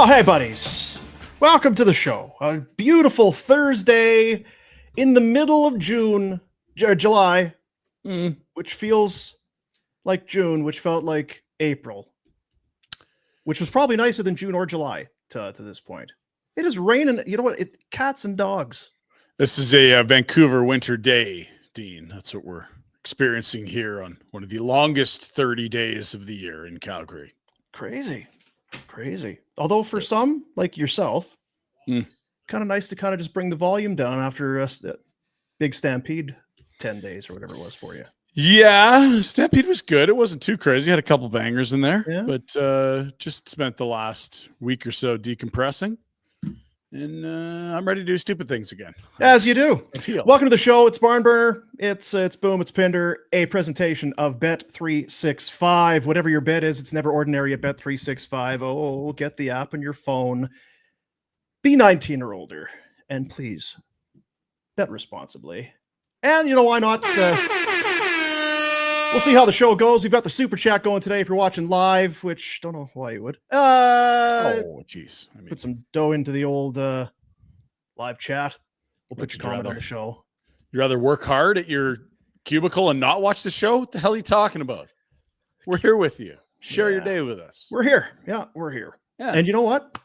Oh, hey, buddies. Welcome to the show. A beautiful Thursday in the middle of June, July, which feels like June, which felt like April, which was probably nicer than June or July to this point. It is raining. You know what? Cats and dogs. This is a Vancouver winter day, Dean. That's what we're experiencing here on one of the longest 30 days of the year in Calgary. Crazy. Although for some, like yourself, kind of nice to kind of just bring the volume down after that big stampede 10 days or whatever it was for you. Yeah, stampede was good. It wasn't too crazy. Had a couple bangers in there, but just spent the last week or so decompressing. And I'm ready to do stupid things again. As you do. Welcome to the show. It's Barn Burner. It's Boom. It's Pinder. A presentation of Bet365. Whatever your bet is, it's never ordinary at Bet365. Oh, get the app on your phone. Be 19 or older. And please, bet responsibly. And you know, why not? We'll see how the show goes. We've got the super chat going today if you're watching live, which don't know why you would. Oh, jeez. Put some dough into the old live chat. We'll put your comment on the show. You'd rather work hard at your cubicle and not watch the show? What the hell are you talking about? We're here with you. Share your day with us. We're here. Yeah, we're here. Yeah. And you know what?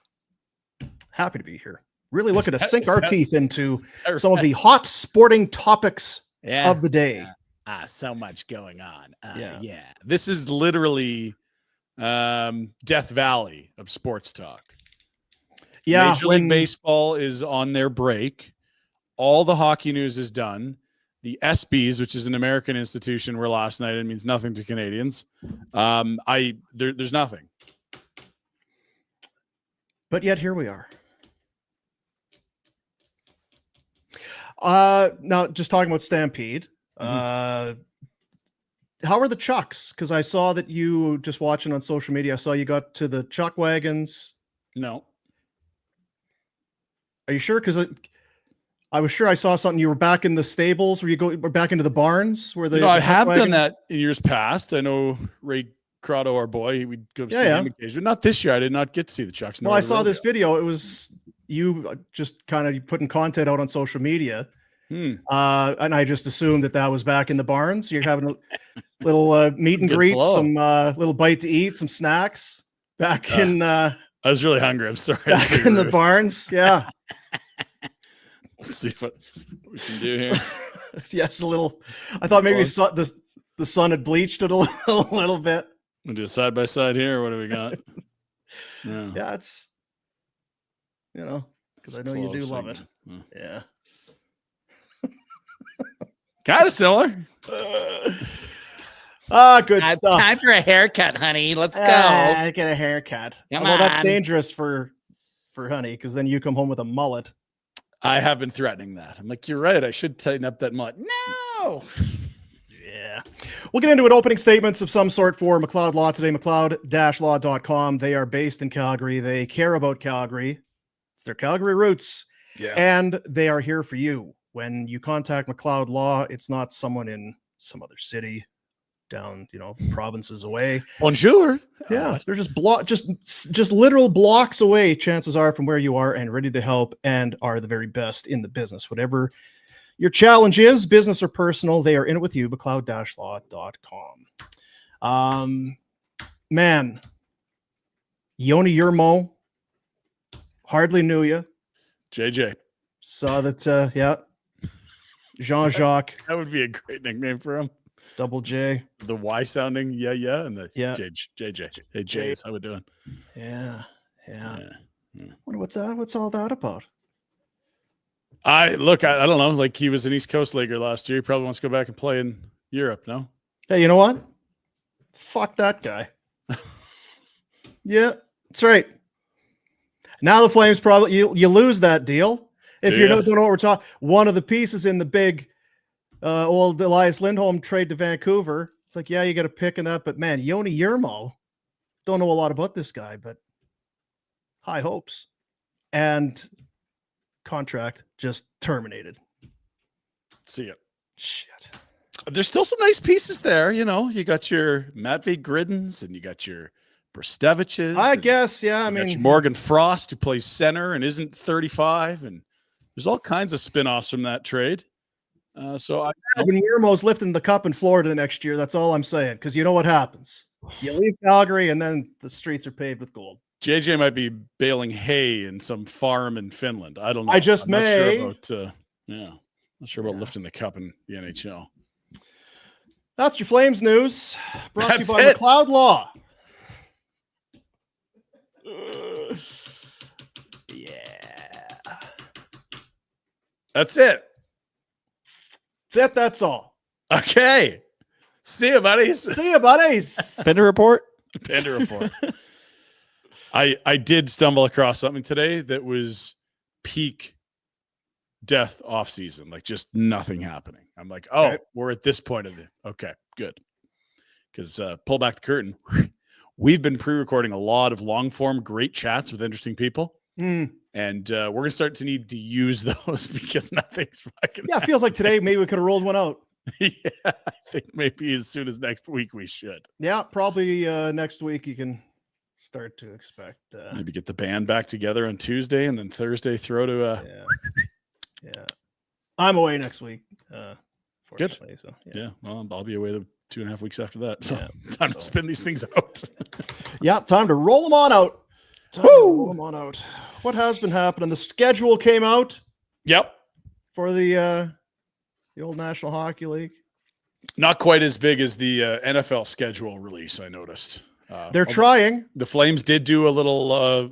Happy to be here. Really looking to sink our teeth into some of the hot sporting topics of the day. Yeah. So much going on. Yeah. This is literally Death Valley of sports talk. Yeah. Major League Baseball is on their break. All the hockey news is done. The ESPYs, which is an American institution, were last night. It means nothing to Canadians. There's nothing. But yet here we are. Now, just talking about Stampede. How are the Chucks? Because I saw that you just watching on social media. I saw you got to the Chuck wagons. No. Are you sure? Because I was sure I saw something. You were back in the stables. Were back into the barns? Where the I have done that in years past. I know Ray Crotto, our boy, we'd go see him occasionally. Not this year. I did not get to see the Chucks. Well, I saw this video. It was you just kind of putting content out on social media. And I just assumed that was back in the barns. You're having a little meet and greet, some little bite to eat, some snacks back in. I was really hungry. I'm sorry. Back in the barns. Yeah. Let's see what we can do here. Yes, a little. I thought maybe the sun had bleached it a little bit. We'll do a side by side here. What do we got? Yeah, it's because I know you do love it. Yeah. Kind of similar. Good stuff. Time for a haircut, honey. Let's go. I get a haircut. Come Well, that's on. dangerous for honey, because then you come home with a mullet. I have been threatening that. I'm like, you're right. I should tighten up that mullet. No. Yeah. We'll get into it. Opening statements of some sort for McLeod Law today. McLeod-law.com. They are based in Calgary. They care about Calgary. It's their Calgary roots. Yeah. And they are here for you. When you contact McLeod Law, it's not someone in some other city down, provinces away. Bonjour. Yeah, they're just literal blocks away, chances are, from where you are, and ready to help, and are the very best in the business. Whatever your challenge is, business or personal, they are in it with you. McLeod-law.com. Man, Yoni Yermo, hardly knew you. JJ. Saw that, Jean-Jacques. That would be a great nickname for him. Double J. The Y sounding, and the JJ. Hey, Jays, how we doing? Yeah. Wonder what's all that about? I don't know. Like, he was an East Coast leaguer last year. He probably wants to go back and play in Europe, no? Hey, you know what? Fuck that guy. Yeah, that's right. Now the Flames probably you lose that deal. If you don't know what we're talking, one of the pieces in the big old Elias Lindholm trade to Vancouver, it's like, you got a pick in that, but man, Yoni Yermo, don't know a lot about this guy, but high hopes. And contract just terminated. See ya. Shit. There's still some nice pieces there, you got your Matvey Griddens and you got your Bristeviches. I guess, yeah. I got your mean, Morgan Frost, who plays center and isn't 35, and there's all kinds of spin-offs from that trade. So when Yermo's lifting the cup in Florida next year, that's all I'm saying. Because you know what happens. You leave Calgary, and then the streets are paved with gold. JJ might be baling hay in some farm in Finland. I don't know. I just I'm may. not sure about, not sure about lifting the cup in the NHL. That's your Flames news. Brought That's to you by it. McLeod Law. Yeah. That's it. That's it. That's all. Okay. See you, buddies. See you, buddies. Pinder Report. Pinder Report. I did stumble across something today that was peak death off season, like just nothing happening. I'm like, oh, Okay. we're at this point of it. Okay, good. Because pull back the curtain. We've been pre-recording a lot of long form, great chats with interesting people. Mm. And we're going to start to need to use those because nothing's fucking Yeah, it feels like today maybe we could have rolled one out. yeah, I think maybe as soon as next week we should. Yeah, probably next week you can start to expect. Maybe get the band back together on Tuesday and then Thursday throw to Yeah. I'm away next week. Good. Fortunately, so yeah. Well, I'll be away the 2.5 weeks after that. So Yeah, time to spin these things out. Yeah, time to roll them on out. Roll them on out. What has been happening? The schedule came out Yep. for the old National Hockey League. Not quite as big as the NFL schedule release, I noticed. They're trying. The Flames did do a little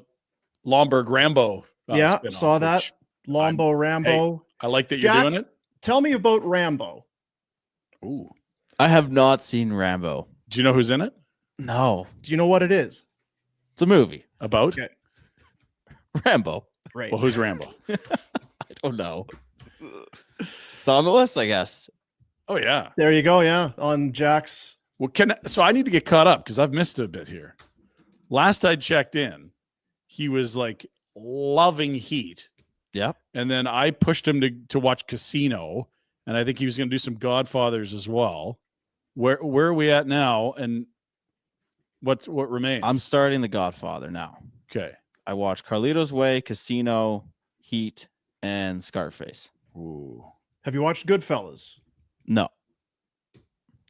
Lomberg Rambo. Yeah, spin-off, saw that. which Lombo, Rambo. I like that you're Jack, doing it. Tell me about Rambo. Ooh. I have not seen Rambo. Do you know who's in it? No, Do you know what it is? it's a movie. About? Okay. Rambo. Right. Well, who's Rambo? I don't know. It's on the list, I guess. Oh, yeah. There you go. Yeah, on Jack's. Well, so I need to get caught up because I've missed a bit here. Last I checked in, he was like loving Heat. Yep. And then I pushed him to watch Casino, and I think he was going to do some Godfathers as well. Where are we at now, and what remains? I'm starting The Godfather now. Okay. I watched Carlito's Way, Casino, Heat, and Scarface. Ooh. Have you watched Goodfellas? No.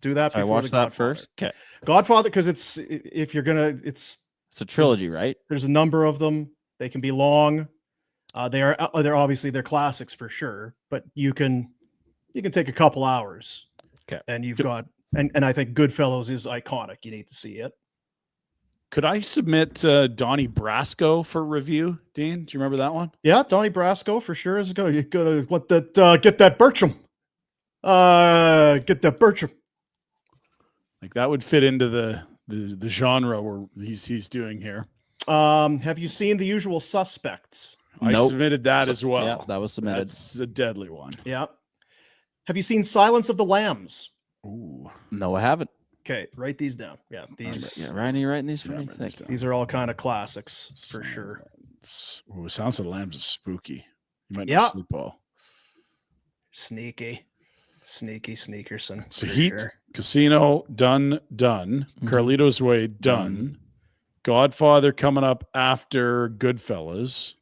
Do that. So I before watched The that Godfather. first. Okay. Godfather, because if you're gonna, It's a trilogy, right? there's a number of them. They can be long. They're obviously they're classics for sure, but you can take a couple hours. Okay. And you've got and I think Goodfellas is iconic. You need to see it. Could I submit Donnie Brasco for review, Dean? Do you remember that one? Yeah, Donnie Brasco for sure is good. You gotta get that Bertram. Get that Bertram. Like that would fit into the genre where he's doing here. Have you seen The Usual Suspects? I Nope. submitted that as well. Yeah, that was submitted. That's a deadly one. Yeah. Have you seen Silence of the Lambs? Ooh. No, I haven't. Okay, write these down. Yeah, these Yeah, Ryan, are you writing these for Yeah, me? I'm writing Thank these you. down. these are all kind of classics for sure. Ooh, Sounds of the Lambs is spooky. You might Yeah. not sleep well. Sneakerson. So for Heat, sure. Casino, done. Carlito's Way, done. Godfather coming up after Goodfellas.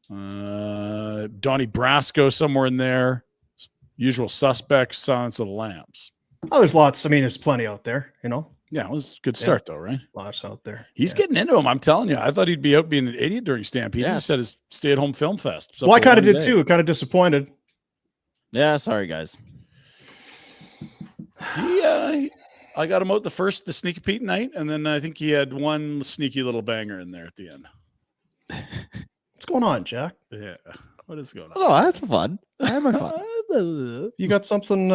Donnie Brasco somewhere in there. Usual Suspects, Silence of the Lambs. Oh, there's lots. I mean, there's plenty out there. Yeah, it was a good start though, right? Lots out there. He's Yeah. getting into him. I'm telling you. I thought he'd be out being an idiot during Stampede. Yeah. He just had his stay-at-home film fest. Well, I kind of did too. Kind of disappointed. Yeah, sorry, guys. I got him out the Sneaky Pete night, and then I think he had one sneaky little banger in there at the end. What's going on, Jack? Yeah. What is going on? Oh, that's fun. I had my fun. You got something?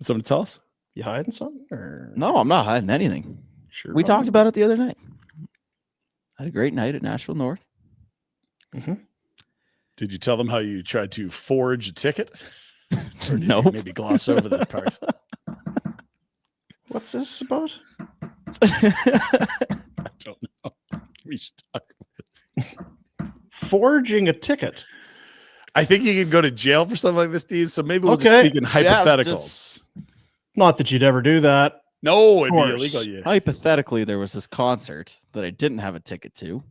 Someone tell us? You hiding something? Or? No, I'm not hiding anything. Sure. We talked about it the other night. I had a great night at Nashville North. Did you tell them how you tried to forge a ticket? Or did Nope. you maybe gloss over that part? What's this about? I don't know. We should talk about it. Forging a ticket. I think you can go to jail for something like this, Steve. So maybe we'll Okay. just speak in Yeah, hypotheticals. Not that you'd ever do that. No, it'd be course. illegal. Yeah. Hypothetically, there was this concert that I didn't have a ticket to,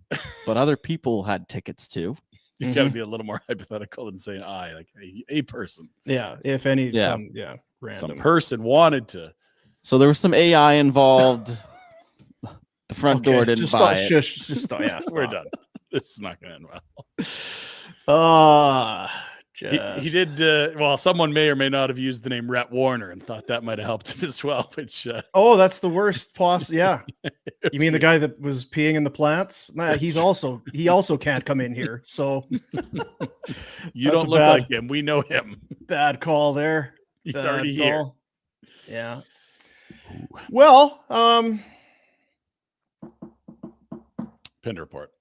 but other people had tickets to. You got to be a little more hypothetical than saying I, like a person. Yeah, if any, Yeah. random. Some person wanted to. So there was some AI involved. The front door didn't just buy stop, it. Shush, just stop. Yeah, We're stop. done. This is not going to end well. He did. Well, someone may or may not have used the name Rhett Warrener and thought that might have helped him as well. Which Oh, that's the worst possible. Yeah, you mean the guy that was peeing in the plants? Nah, he also can't come in here. So you That's don't a look bad- like him. We know him. bad call there. He's Bad already here. call. Yeah. Well, Pinder Report.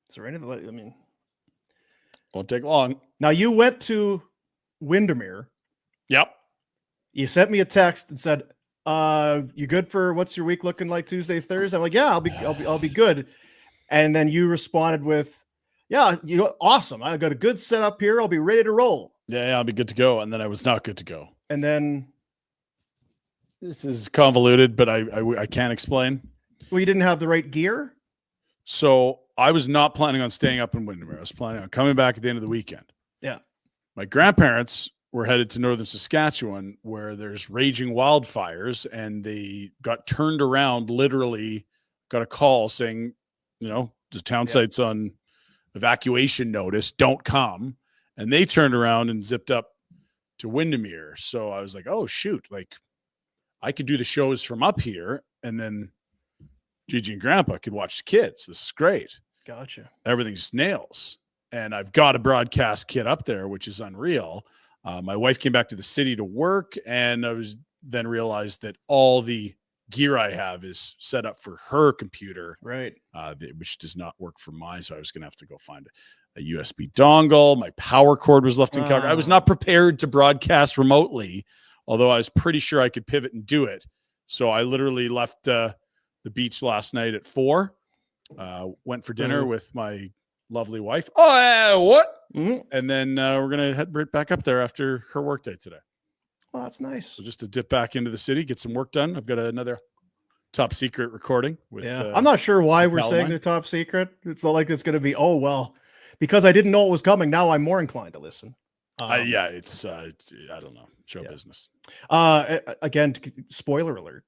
is there anything? I mean, Won't take long. now you went to Windermere. Yep. You sent me a text and said, you good for what's your week looking like Tuesday, Thursday? I'm like, yeah, I'll be good. And then you responded with, yeah, awesome. I got a good setup here. I'll be ready to roll. Yeah, I'll be good to go. And then I was not good to go. And then, This is convoluted, but I can't explain. well, you didn't have the right gear. So I was not planning on staying up in Windermere. I was planning on coming back at the end of the weekend. Yeah. My grandparents were headed to northern Saskatchewan where there's raging wildfires, and they got turned around, literally got a call saying, the town site's on evacuation notice, don't come. And they turned around and zipped up to Windermere. So I was like, oh, shoot, like I could do the shows from up here, and then Gigi and Grandpa could watch the kids. This is great. Gotcha. Everything's nails. And I've got a broadcast kit up there, which is unreal. My wife came back to the city to work, and I was then realized that all the gear I have is set up for her computer, Right. which does not work for mine. So I was going to have to go find a USB dongle. My power cord was left in Calgary. I was not prepared to broadcast remotely, although I was pretty sure I could pivot and do it. So I literally left the beach last night at 4, went for dinner with my lovely wife. Oh, what? Mm-hmm. And then we're going to head right back up there after her workday today. Well, that's nice. So just to dip back into the city, get some work done. I've got another top secret recording with. I'm not sure why we're saying Caroline. they're top secret. It's not like it's going to be, oh, well, because I didn't know it was coming. Now I'm more inclined to listen. It's I don't know, show business. Again, spoiler alert.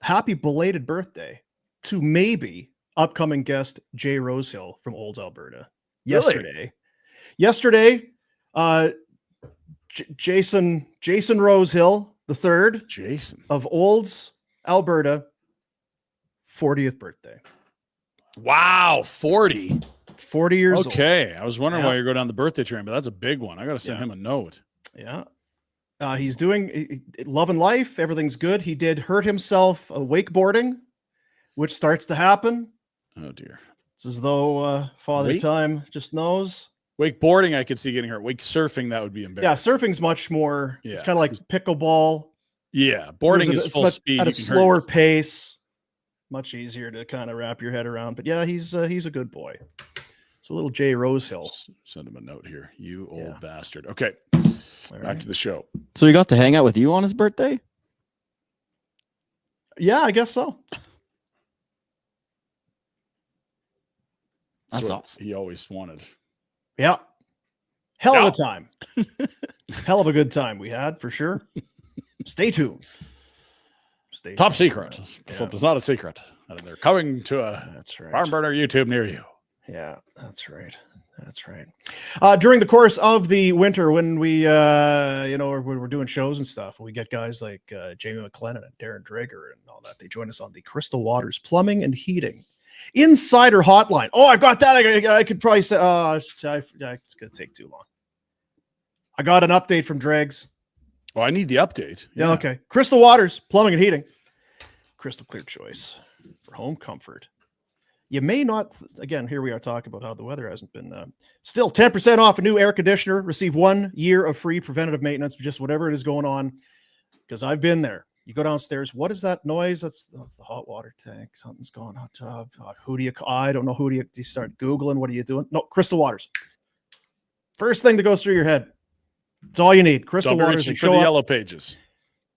Happy belated birthday to maybe upcoming guest Jay Rosehill from Olds, Alberta. Really? Yesterday, Jason Rosehill the third Jason of Olds, Alberta, 40th birthday. Wow, 40. 40 years old. Okay, I was wondering Yeah. why you're going down the birthday train, but that's a big one. I got to send him a note. Yeah. He's doing loving life. Everything's good. He did hurt himself wakeboarding, which starts to happen. Oh dear. It's as though Father Time just knows. Wakeboarding, I could see getting hurt. Wake surfing, that would be Yeah, embarrassing. surfing's much more. Yeah. It's kind of like pickleball. Yeah, boarding is full speed. at a You can hurt slower yourself. pace. Much easier to kind of wrap your head around. But yeah, he's a good boy. So little Jay Rosehill. Send him a note here. You old Yeah. bastard. Okay, All back right. to the show. So he got to hang out with you on his birthday? Yeah, I guess so. That's what awesome. He always wanted. Yeah. Hell of a time. Hell of a good time we had for sure. Stay tuned. Top secret. Yeah. Something's not a secret. And they're coming to a That's right. Farm Burner YouTube near you. Yeah, that's right. That's right. During the course of the winter, when we, we're doing shows and stuff, we get guys like Jamie McLennan and Darren Drager and all that. They join us on the Crystal Waters Plumbing and Heating Insider Hotline. Oh, I've got that. I could probably say, it's going to take too long. I got an update from Dregs. Oh, I need the update. Yeah, okay. Crystal Waters Plumbing and Heating. Crystal clear choice for home comfort. You may not, again, here we are talking about how the weather hasn't been, still 10% off a new air conditioner. Receive 1 year of free preventative maintenance, just whatever it is going on. Because I've been there. You go downstairs. What is that noise? That's the hot water tank. Something's going on. Hot tub. Who do you, I don't know. Who do you start Googling? What are you doing? No, Crystal Waters. First thing that goes through your head. It's all you need. Crystal Double waters. reaching They for show the up. yellow pages.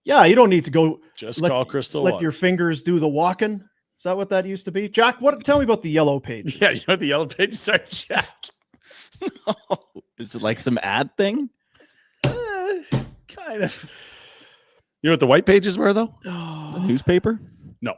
Yeah, you don't need to go Just let- call Crystal let Water. your fingers do the walking. Is that what that used to be? Jack, tell me about the yellow pages. Yeah, you know what the yellow pages are, Jack? Is it like some ad thing? Kind of. You know what the white pages were, though? The newspaper? No.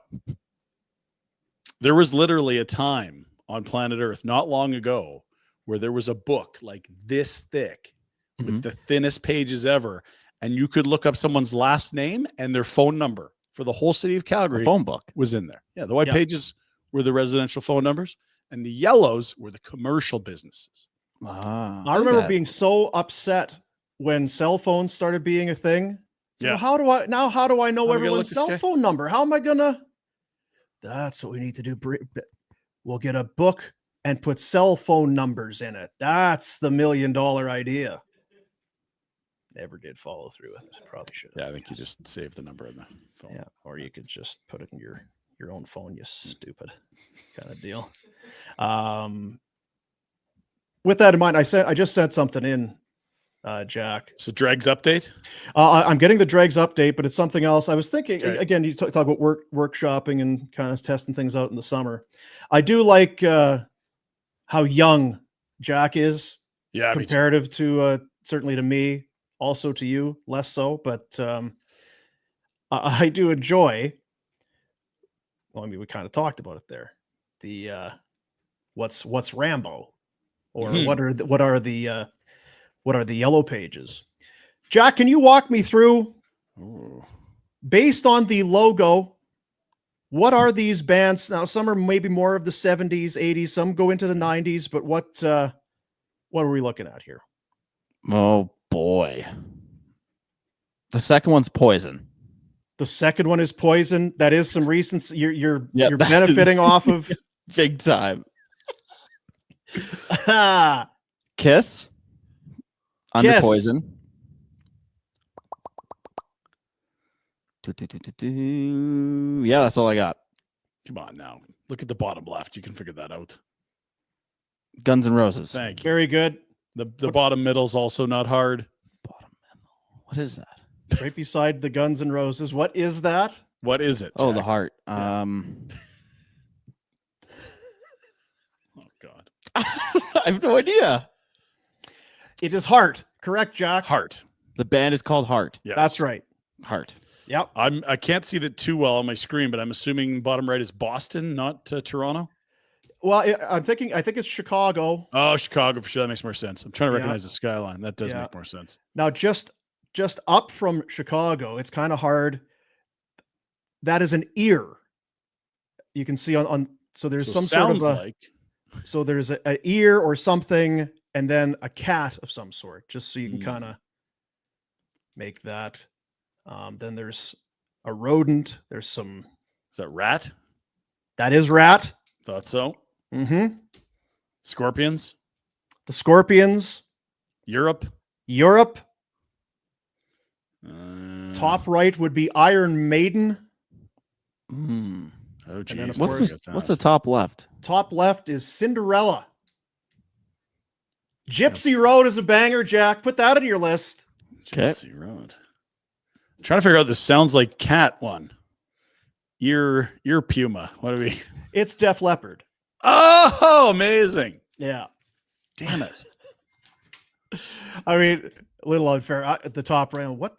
There was literally a time on planet Earth not long ago where there was a book like this thick with the thinnest pages ever. And you could look up someone's last name and their phone number for the whole city of Calgary. A phone book. Was in there. Yeah, the white Yeah. pages were the residential phone numbers and the yellows were the commercial businesses. I remember being so upset when cell phones started being a thing. So Yeah. how do I know How am I gonna everyone's look this cell guy? phone number? How am I gonna? That's what we need to do. We'll get a book and put cell phone numbers in it. That's the $1 million idea. Never did follow through with it. Probably should have. Yeah, I think you just saved the number in the phone. Yeah, or you could just put it in your own phone, you stupid kind of deal. With that in mind, I just sent something in, Jack. So Dregs update. I'm getting the Dregs update, but it's something else. I was thinking Okay. again. You talk about workshopping and kind of testing things out in the summer. I do like how young Jack is Yeah, me too. comparative to certainly to me, also to you, less so. But I do enjoy. Well, I mean, we kind of talked about it there. The what's Rambo, or Mhm. what are the yellow pages? Jack, can you walk me through, Ooh. based on the logo, what are these bands? Now, some are maybe more of the 70s, 80s, some go into the 90s, but what are we looking at here? Oh boy. The second one's Poison. The second one is Poison. That is some recent. You're Yeah, that is- benefiting off of. Big time. Ah, Kiss. Under Kiss. Poison. Yeah, that's all I got. Come on now. Look at the bottom left. You can figure that out. Guns N' Roses. Thank you. very good. The bottom middle's also not hard. Bottom middle. What is that? Right beside the Guns N' Roses. What is that? What is it? Oh, the Jack? heart. Oh God. I have no idea. It is Heart. Correct, Jack. Heart. The band is called Heart. Yes. That's right. Heart. Yep. I can't see that too well on my screen, but I'm assuming bottom right is Boston, not Toronto. Well, I think it's Chicago. Oh, Chicago for sure. That makes more sense. I'm trying to Yeah. recognize the skyline. That does Yeah. make more sense. Now, just up from Chicago, it's kind of hard. That is an ear. You can see on so there's So some sort of sounds a like so there's an ear or something, and then a cat of some sort, just so you can kind of make that. Then there's a rodent. There's some. is that rat? That is rat. Thought so. Mm-hmm. Scorpions. The Scorpions. Europe. Europe. Top. Top right would be Iron Maiden. Mm. Oh, then, geez. of What's course, what's the top left? Top left is Cinderella. Gypsy Road is a banger, Jack. Put that on your list. Okay. Gypsy Road. I'm trying to figure out this sounds like cat one. Ear puma. What do we? It's Def Leppard. Oh, amazing. Yeah. Damn it. I mean, a little unfair. At the top right, what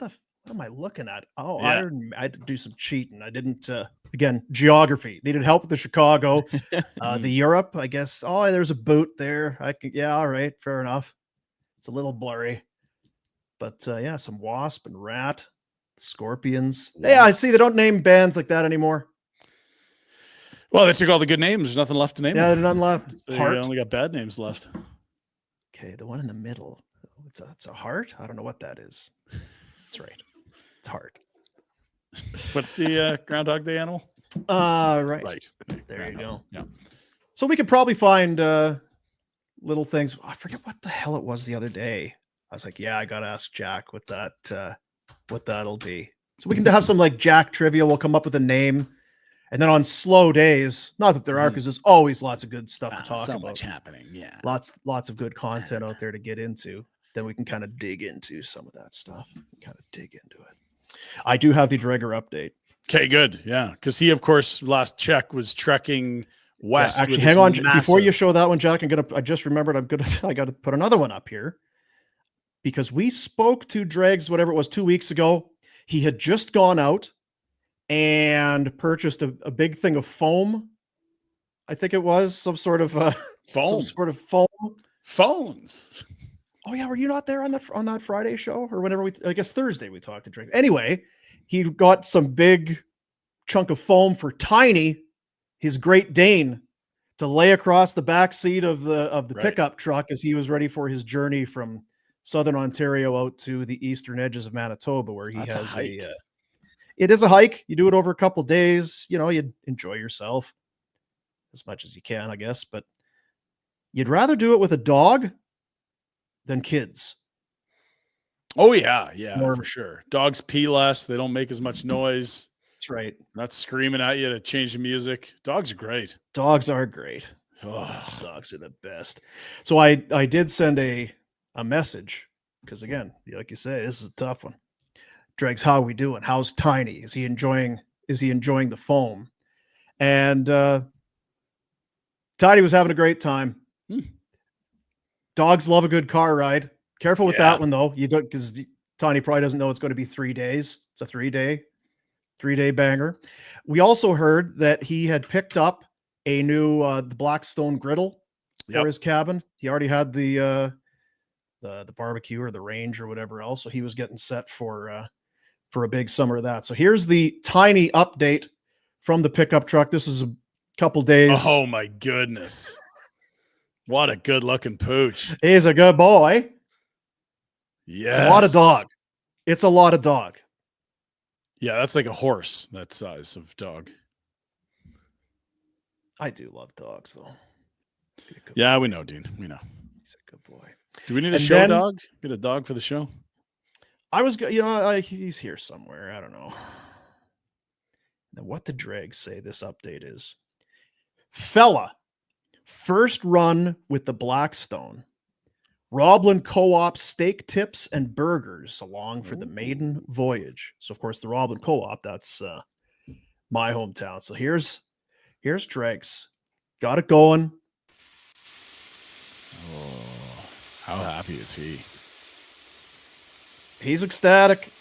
am I looking at? Oh, Yeah. I had to do some cheating. I didn't, again, geography. Needed help with the Chicago. The Europe, I guess. Oh, there's a boot there. Yeah, all right, fair enough. It's a little blurry. But yeah, some Wasp and Rat, Scorpions. Yeah, I see they don't name bands like that anymore. Well, they took all the good names. There's nothing left to name. Yeah, them. there's none left. So you Heart. only got bad names left. Okay, the one in the middle. It's a heart. I don't know what that is. That's right. It's heart. What's the Groundhog Day animal? Right. Right. There you go. Yeah. So we could probably find little things. I forget what the hell it was the other day. I was like, yeah, I gotta ask Jack what that'll be. So we can have some like Jack trivia. We'll come up with a name. And then on slow days, not that there are, because there's always lots of good stuff to talk so about. much happening. Yeah. Lots of good content out there to get into. then we can kind of dig into some of that stuff. Kind of dig into it. I do have the Dreger update. Okay, good. Yeah, because he, of course, last check was trekking west. Yeah, actually, with hang his on before you massive- show that one, Jack. I just remembered. I got to put another one up here because we spoke to Dregs, whatever it was, 2 weeks ago. He had just gone out and purchased a big thing of foam. I think it was some sort of Foam. some sort of foam. Phones. Oh yeah, were you not there on that Friday show or whenever I guess Thursday we talked to Drake. Anyway, he got some big chunk of foam for Tiny, his Great Dane, to lay across the back seat of the Right. pickup truck as he was ready for his journey from Southern Ontario out to the eastern edges of Manitoba, where he That's a has hike. it is a hike. You do it over a couple days. You know, you enjoy yourself as much as you can, I guess, but you'd rather do it with a dog than kids. Oh yeah, yeah, Or- for sure. Dogs pee less. They don't make as much noise. That's right. Not screaming at you to change the music. Dogs are great. Dogs are great. Ugh. Dogs are the best. So I did send a message because again, like you say, this is a tough one. Dregs, how are we doing? How's Tiny? Is he enjoying the foam? And Tiny was having a great time. Dogs love a good car ride. Careful with Yeah. that one though. You don't, because Tiny probably doesn't know it's going to be 3 days. It's a 3-day banger. We also heard that he had picked up a new the Blackstone griddle for his cabin. He already had the barbecue or the range or whatever else, so he was getting set for a big summer of that. So here's the Tiny update from the pickup truck. This is a couple days. Oh my goodness. What a good looking pooch. He's a good boy. Yeah. It's a lot of dog. It's a lot of dog. Yeah, that's like a horse, that size of dog. I do love dogs though. Be a good Yeah, boy. we know, Dean. We know. He's a good boy. Do we need a And show then- dog? Get a dog for the show? I was, he's here somewhere. I don't know. Now, what did Dreg say this update is? Fella, first run with the Blackstone. Roblin Co-op steak tips and burgers along for the maiden voyage. So, of course, the Roblin Co-op, that's my hometown. So here's Dregs. Got it going. Oh, how happy is he? He's ecstatic.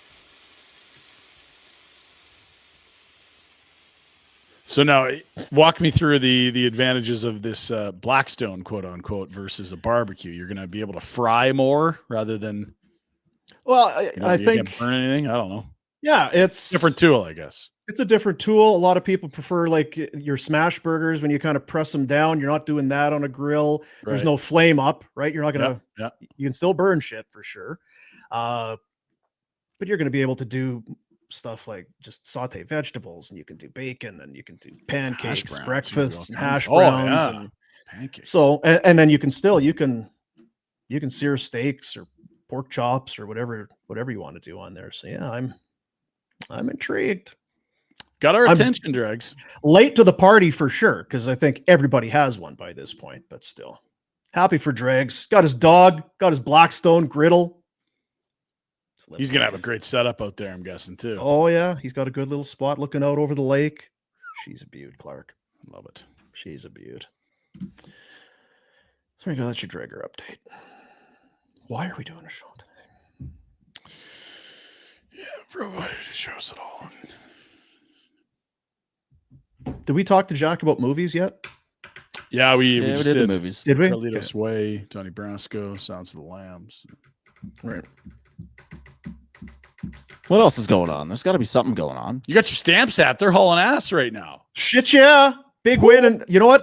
So now, walk me through the advantages of this Blackstone, quote unquote, versus a barbecue. You're going to be able to fry more rather than. Well, I you think, can't burn anything. I don't know. yeah, it's Different tool, I guess. It's a different tool. A lot of people prefer like your smash burgers when you kind of press them down. You're not doing that on a grill. There's Right. no flame up, right? You're not gonna. Yeah. You can still burn shit for sure, but you're gonna be able to do stuff like just saute vegetables, and you can do bacon, and you can do pancakes, browns, breakfasts, and you can go hash all kinds. browns, Oh, yeah. and Pancakes. so and then you can sear steaks or pork chops or whatever you want to do on there. So yeah, I'm intrigued. Got our I'm- attention, Dregs. Late to the party for sure, because I think everybody has one by this point, but still. Happy for Dregs. Got his dog, got his Blackstone griddle. He's going to have a great setup out there, I'm guessing, too. Oh, yeah. He's got a good little spot looking out over the lake. She's a beaut, Clark. Love it. She's a beaut. So there you go. That's your Dreger update. Why are we doing a show today? Yeah, provided it shows it all. Did we talk to Jack about movies yet? Yeah, we Yeah, we just did the did. movies. Did we? Carlitos Way, Donnie Brasco, Sounds of the Lambs. Right. What else is going on? There's got to be something going on. You got your stamps hat. They're hauling ass right now. Shit, yeah. Big win. And you know what?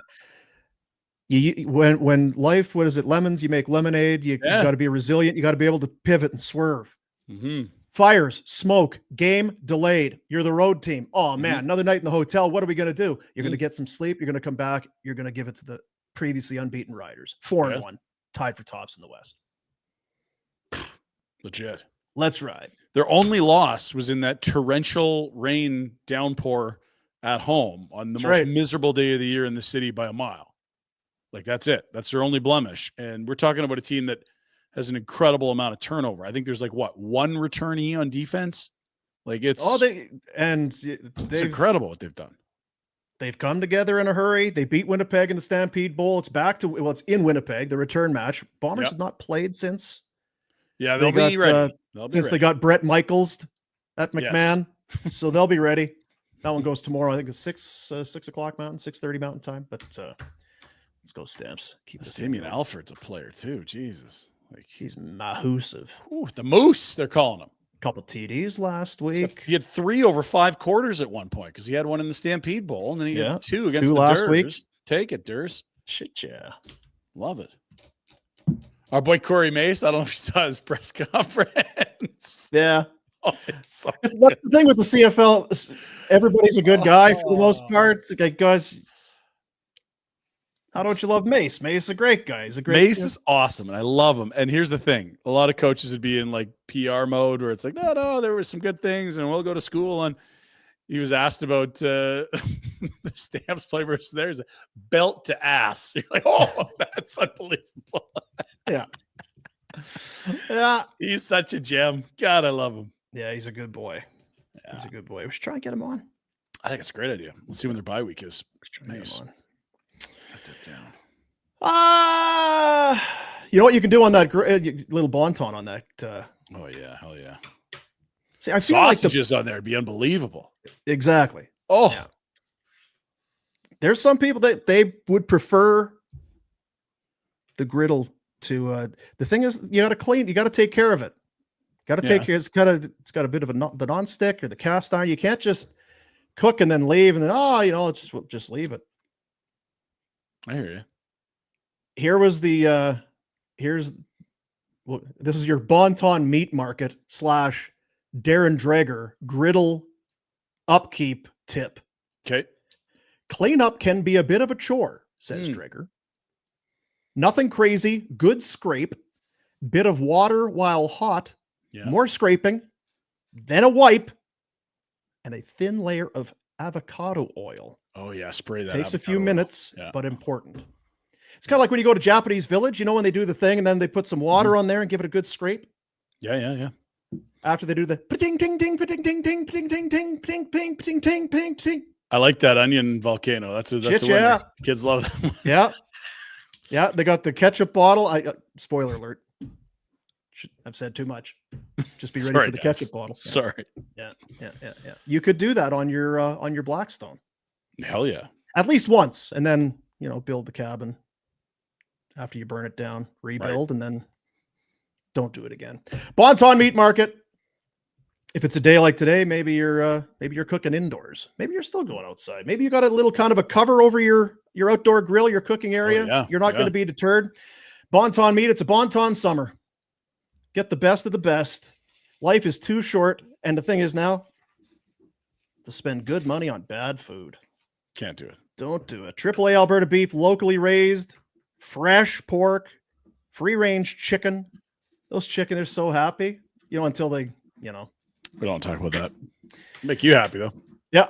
When life, what is it? Lemons, you make lemonade. You got to be resilient. You got to be able to pivot and swerve. Mm-hmm. Fires, smoke, game delayed. You're the road team. Oh man, another night in the hotel. What are we going to do? You're going to get some sleep. You're going to come back. You're going to give it to the previously unbeaten Riders. 4-1, tied for tops in the West. Legit. Let's ride. Their only loss was in that torrential rain downpour at home on the most miserable day of the year in the city by a mile. Like, that's it. That's their only blemish. And we're talking about a team that has an incredible amount of turnover. I think there's like one returnee on defense. Like it's it's incredible what they've done. They've come together in a hurry. They beat Winnipeg in the Stampede Bowl. It's back to it's in Winnipeg, the return match. Bombers have not played since. Yeah, they'll be ready. They got Brett Michaels at McMahon, so they'll be ready. That one goes tomorrow. I think it's 6 o'clock Mountain, 6:30 Mountain time. But let's go Stamps. Keep this. Damien Alford's a player too. Jesus, like he's massive. Ooh, the Moose, they're calling him. Couple TDs last week. He had 3 over 5 quarters at one point because he had one in the Stampede Bowl, and then he had 2 against the last Durs. week. Take it, Durs. Shit, yeah. Love it. Our boy Corey Mace, I don't know if you saw his press conference. Yeah. Oh, that's the thing with the CFL. Everybody's a good guy for the most part. Like, guys, how don't you love Mace? Mace is a great guy. He's a great Mace is awesome, and I love him. And here's the thing: a lot of coaches would be in like PR mode, where it's like, no, there were some good things, and we'll go to school. And he was asked about the Stamps play versus theirs, belt to ass. You're like, oh, that's unbelievable. Yeah, he's such a gem. God, I love him. Yeah, he's a good boy. Yeah. He's a good boy. We should try and get him on. I think it's a great idea. We'll see when their bye week is. Nice. Write that down. You know what you can do on that little bonton on that? Oh yeah, hell yeah. See, I feel sausages on there would be unbelievable. Exactly. Oh, yeah. There's some people that they would prefer the griddle to. The thing is, you got to clean. You got to take care of it. Got to take care. It's got a bit of the non-stick or the cast iron. You can't just cook and then leave and then just leave it. I hear you. Here was the this is your Bonton Meat Market / Darren Dreger griddle upkeep tip. Okay. Cleanup can be a bit of a chore, says Dreger. Nothing crazy, good scrape, bit of water while hot, more scraping, then a wipe, and a thin layer of avocado oil. Oh yeah, spray that. Takes a few minutes, but important. It's kind of like when you go to Japanese Village, when they do the thing and then they put some water on there and give it a good scrape. Yeah. After they do the ding ding ding ding ding ding ding ding ding ding ding ding ding ding ding. I like that onion volcano. That's a winner. Kids love that. Yeah. They got the ketchup bottle. Spoiler alert. I've said too much. Just be ready for the ketchup bottle. Yeah. Sorry. Yeah. You could do that on your Blackstone. Hell yeah. At least once, and then build the cabin. After you burn it down, rebuild, and then don't do it again. Bonton Meat Market. If it's a day like today, maybe you're cooking indoors. Maybe you're still going outside. Maybe you got a little kind of a cover over your outdoor grill, your cooking area. Oh, yeah. You're not going to be deterred. Bonton Meat. It's a Bonton summer. Get the best of the best. Life is too short, and the thing is now to spend good money on bad food. Can't do it. Don't do it. AAA Alberta beef, locally raised, fresh pork, free-range chicken. Those chicken, they're so happy, until they, We don't talk about that. Make you happy, though. Yeah.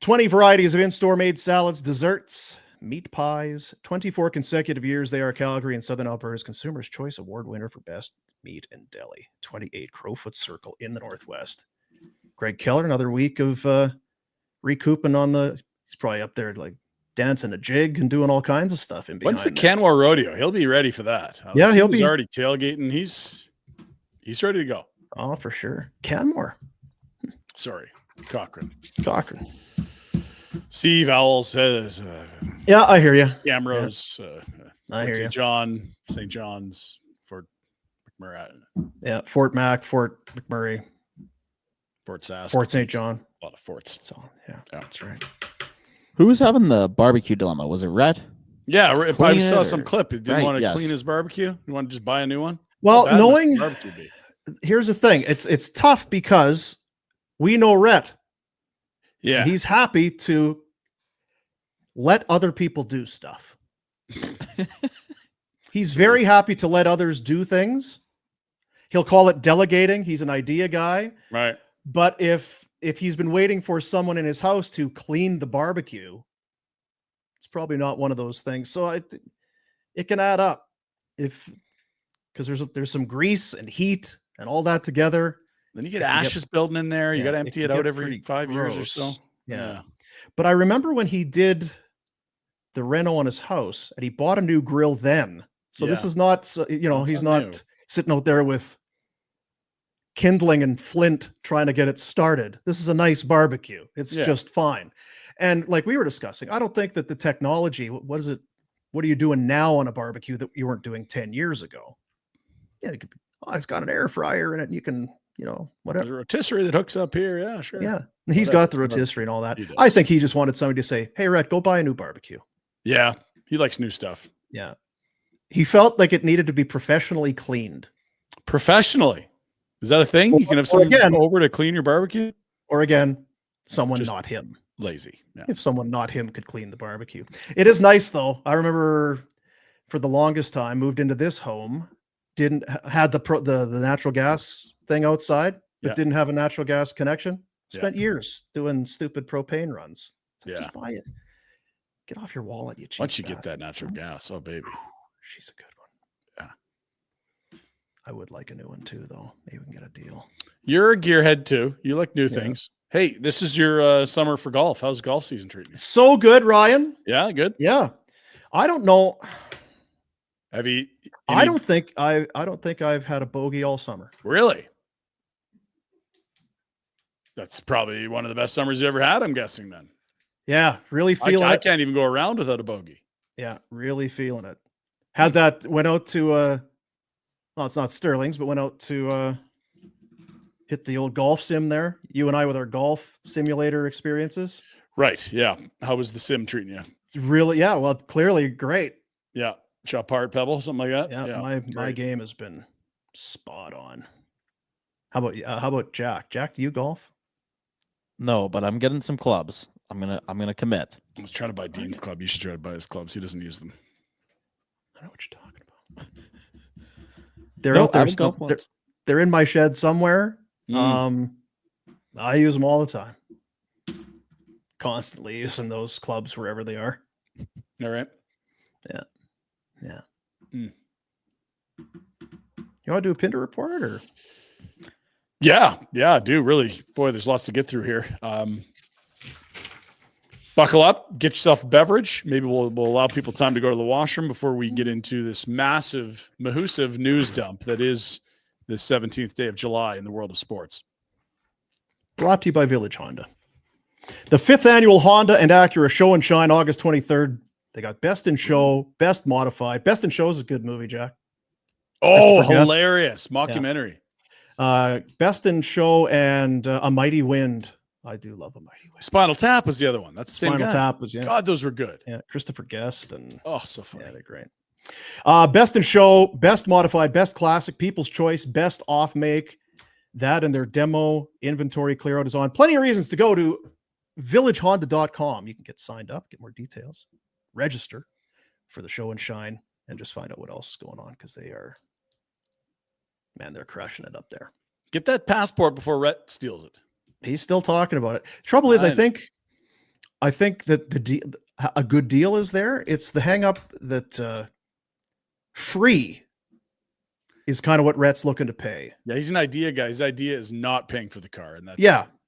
20 varieties of in-store made salads, desserts, meat pies. 24 consecutive years, they are Calgary and Southern Alberta's Consumer's Choice Award winner for best meat and deli. 28 Crowfoot Circle in the Northwest. Greg Keller, another week of recouping on he's probably up there like dancing a jig and doing all kinds of stuff in behind. When's the Canmore Rodeo? He'll be ready for that. Yeah, he'll be already tailgating. He's ready to go. Oh, for sure. Canmore. Sorry, Cochrane. Steve Owls says. Yeah, I hear you. Ambrose. I hear you. St. John's, Fort McMurray. Yeah, Fort Mac, Fort McMurray, Fort Sask, Fort St. John. A lot of forts. So yeah, that's right. Who was having the barbecue dilemma? Was it Rhett? Yeah, I saw some clip. He didn't want to clean his barbecue. You want to just buy a new one? Well, here's the thing. It's tough because we know Rhett. Yeah. He's happy to let other people do stuff. He's very happy to let others do things. He'll call it delegating. He's an idea guy. Right. But if he's been waiting for someone in his house to clean the barbecue, it's probably not one of those things. So it can add up. If because there's some grease and heat and all that together. Then you get ashes building in there. You got to empty it out every pretty 5 years or gross. so. Yeah. But I remember when he did the reno on his house and he bought a new grill then. So this is not, he's not sitting out there with kindling and flint trying to get it started. This is a nice barbecue. It's just fine. And like we were discussing, I don't think that the technology, what are you doing now on a barbecue that you weren't doing 10 years ago? Yeah, it could be, it's got an air fryer in it. And you can, whatever. There's a rotisserie that hooks up here. Yeah, sure. Yeah. He's got the rotisserie and all that. I think he just wanted somebody to say, hey, Rhett, go buy a new barbecue. Yeah. He likes new stuff. Yeah. He felt like it needed to be professionally cleaned. Professionally? Is that a thing? You can have someone come over to clean your barbecue? Or again, someone not him. Lazy. Yeah. If someone not him could clean the barbecue. It is nice though. I remember for the longest time, moved into this home, had the natural gas thing outside, but didn't have a natural gas connection. Spent years doing stupid propane runs. So just buy it. Get off your wallet, you cheap Once you get that natural gas, oh baby. She's a good one. Yeah. I would like a new one too, though. Maybe we can get a deal. You're a gearhead too. You like new things. Hey, this is your summer for golf. How's golf season treating you? So good, Ryan. Yeah, good. Yeah. I don't know. Have you? I don't think I've had a bogey all summer. Really? That's probably one of the best summers you ever had, I'm guessing then. Yeah, really feeling it. I can't even go around without a bogey. Yeah, really feeling it. Had that, went out to well, it's not Sterling's, but went out to hit the old golf sim there. You and I with our golf simulator experiences. Right. Yeah. How was the sim treating you? It's really, well, clearly great. Yeah. Shot par at Pebble, something like that. Yeah, my game has been spot on. How about Jack? Jack, do you golf? No, but I'm getting some clubs. I'm gonna commit. I was trying to buy Dean's club. You should try to buy his clubs. He doesn't use them. I know what you're talking about. They're out there. They're in my shed somewhere. I use them all the time. Constantly using those clubs wherever they are. All right. Yeah. Yeah. You want to do a Pinder Report or? Yeah, I do really. Boy, there's lots to get through here. Buckle up, get yourself a beverage. Maybe we'll allow people time to go to the washroom before we get into this massive news dump that is the 17th day of July in the world of sports. Brought to you by Village Honda. The 5th annual Honda and Acura Show and Shine, August 23rd. They got Best in Show, Best Modified. Best in Show is a good movie, Jack. Oh, hilarious. Mockumentary. Yeah. Best in Show and A Mighty Wind. I do love A Mighty Wind. Spinal Tap was the other one. That's the same Spinal guy. Tap was, God, those were good. Yeah, Christopher Guest and so funny. Yeah, they're great. Best in Show, Best Modified, Best Classic, People's Choice, Best Off Make. That and their demo inventory clear out is on. Plenty of reasons to go to villagehonda.com. You can get signed up, get more details, register for the Show and Shine, and just find out what else is going on because they're crushing it up there. Get that passport before Rhett steals it. He's still talking about it. Trouble is, I think that a good deal is there. It's the hang up that free is kind of what Rhett's looking to pay. Yeah, he's an idea guy. His idea is not paying for the car, and that's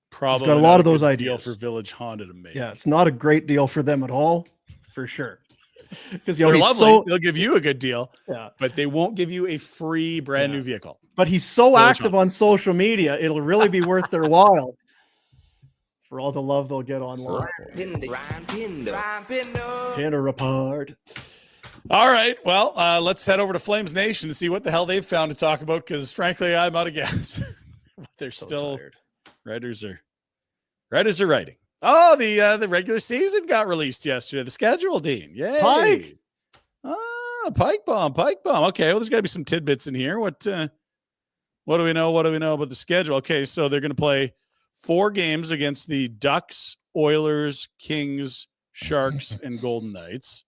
probably got a lot of those ideas for Village Honda to make. Yeah, it's not a great deal for them at all, for sure. Because they're lovely. They'll give you a good deal, but they won't give you a free brand new vehicle. But he's so active on social media, it'll really be worth their while for all the love they'll get online. Pinder Report. All right, well, let's head over to Flames Nation to see what the hell they've found to talk about. Because frankly, I'm out of gas. They're so still tired. Writers are writing. Oh, the regular season got released yesterday. The schedule, Dean. Yay. Pike. Pike bomb. Okay, well, there's got to be some tidbits in here. What do we know? What do we know about the schedule? Okay, so they're going to play 4 games against the Ducks, Oilers, Kings, Sharks, and Golden Knights.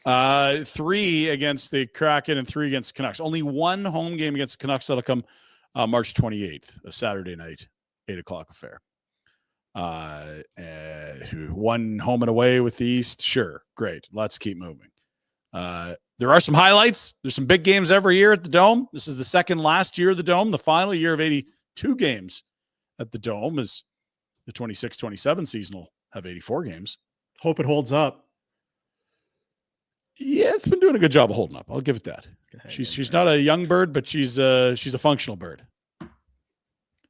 3 against the Kraken and 3 against the Canucks. Only 1 home game against the Canucks that'll come March 28th, a Saturday night, 8:00 affair. 1 home and away with the East. Sure. Great. Let's keep moving. there are some highlights. There's some big games every year at the Dome. This is the second last year of the Dome. The final year of 82 games at the Dome is the 26-27 season will have 84 games. Hope it holds up. Yeah, it's been doing a good job of holding up. I'll give it that. She's not a young bird, but she's a functional bird.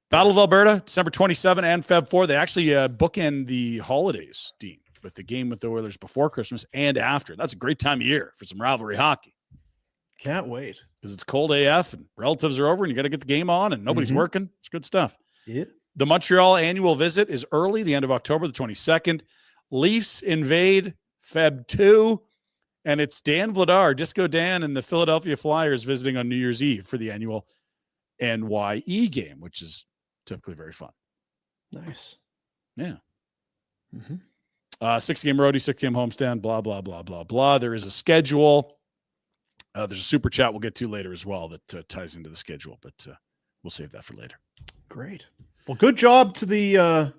Battle of Alberta, December 27 and Feb 4. They actually bookend the holidays, Dean, with the game with the Oilers before Christmas and after. That's a great time of year for some rivalry hockey. Can't wait. Because it's cold AF and relatives are over and you got to get the game on and nobody's working. It's good stuff. Yeah. The Montreal annual visit is early, the end of October, the 22nd. Leafs invade Feb 2. And it's Dan Vladar, Disco Dan, and the Philadelphia Flyers visiting on New Year's Eve for the annual NYE game, which is typically very fun. Nice. Yeah. 6-game roadie, 6-game homestand, blah, blah, blah, blah, blah. There is a schedule. There's a super chat we'll get to later as well that ties into the schedule, but we'll save that for later. Great. Well, good job to the,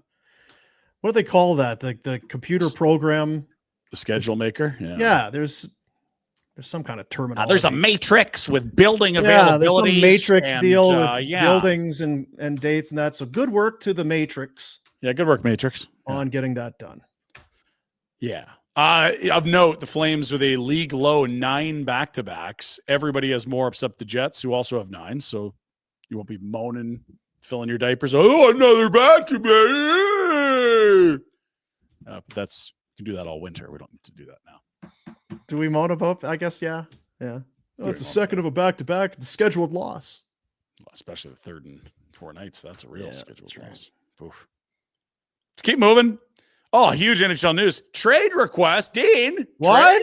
what do they call that? The computer program. The schedule maker? Yeah, there's some kind of terminology. There's a matrix with building Yeah, there's some availabilities. matrix and, deal with buildings and dates and that. So good work to the matrix Yeah, good work, Matrix. on getting that done. Yeah. Of note, the Flames with a league low 9 back-to-backs. Everybody has more except the Jets, who also have 9. So you won't be moaning, filling your diapers. Oh, another back-to-back. But that's, you can do that all winter. We don't need to do that now. Do we moan about? I guess, yeah. Oh, it's a second of a back-to-back. The scheduled loss. Well, especially the 3rd and 4 nights. That's a real scheduled right. loss. Oof. Let's keep moving. Oh, huge NHL news. Trade request. Dean. What?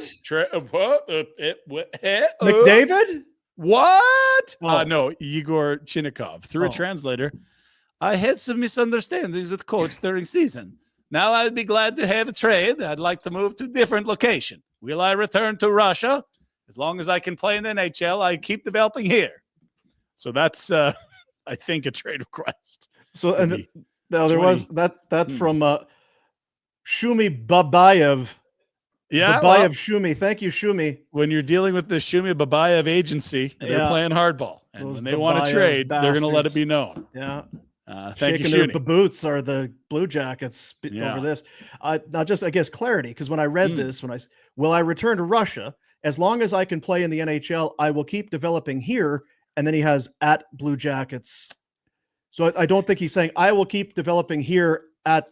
McDavid? What? Oh. No, Igor Chinnikov. Through a translator. I had some misunderstandings with coach during season. Now I'd be glad to have a trade. I'd like to move to a different location. Will I return to Russia? As long as I can play in the NHL, I keep developing here. So that's, I think, a trade request. So, and now there was that from Shumi Babayev. Yeah. Babayev Shumi. Thank you, Shumi. When you're dealing with the Shumi Babayev agency, they're playing hardball. And Those when they want to Babayev trade, they're going to let it bastards. be known. Yeah. Thank you, Shaking Shuni. their boots are the Blue Jackets over this. Now, just, I guess, clarity, because when I read this, will I return to Russia? As long as I can play in the NHL, I will keep developing here. And then he has at Blue Jackets. So I don't think he's saying I will keep developing here at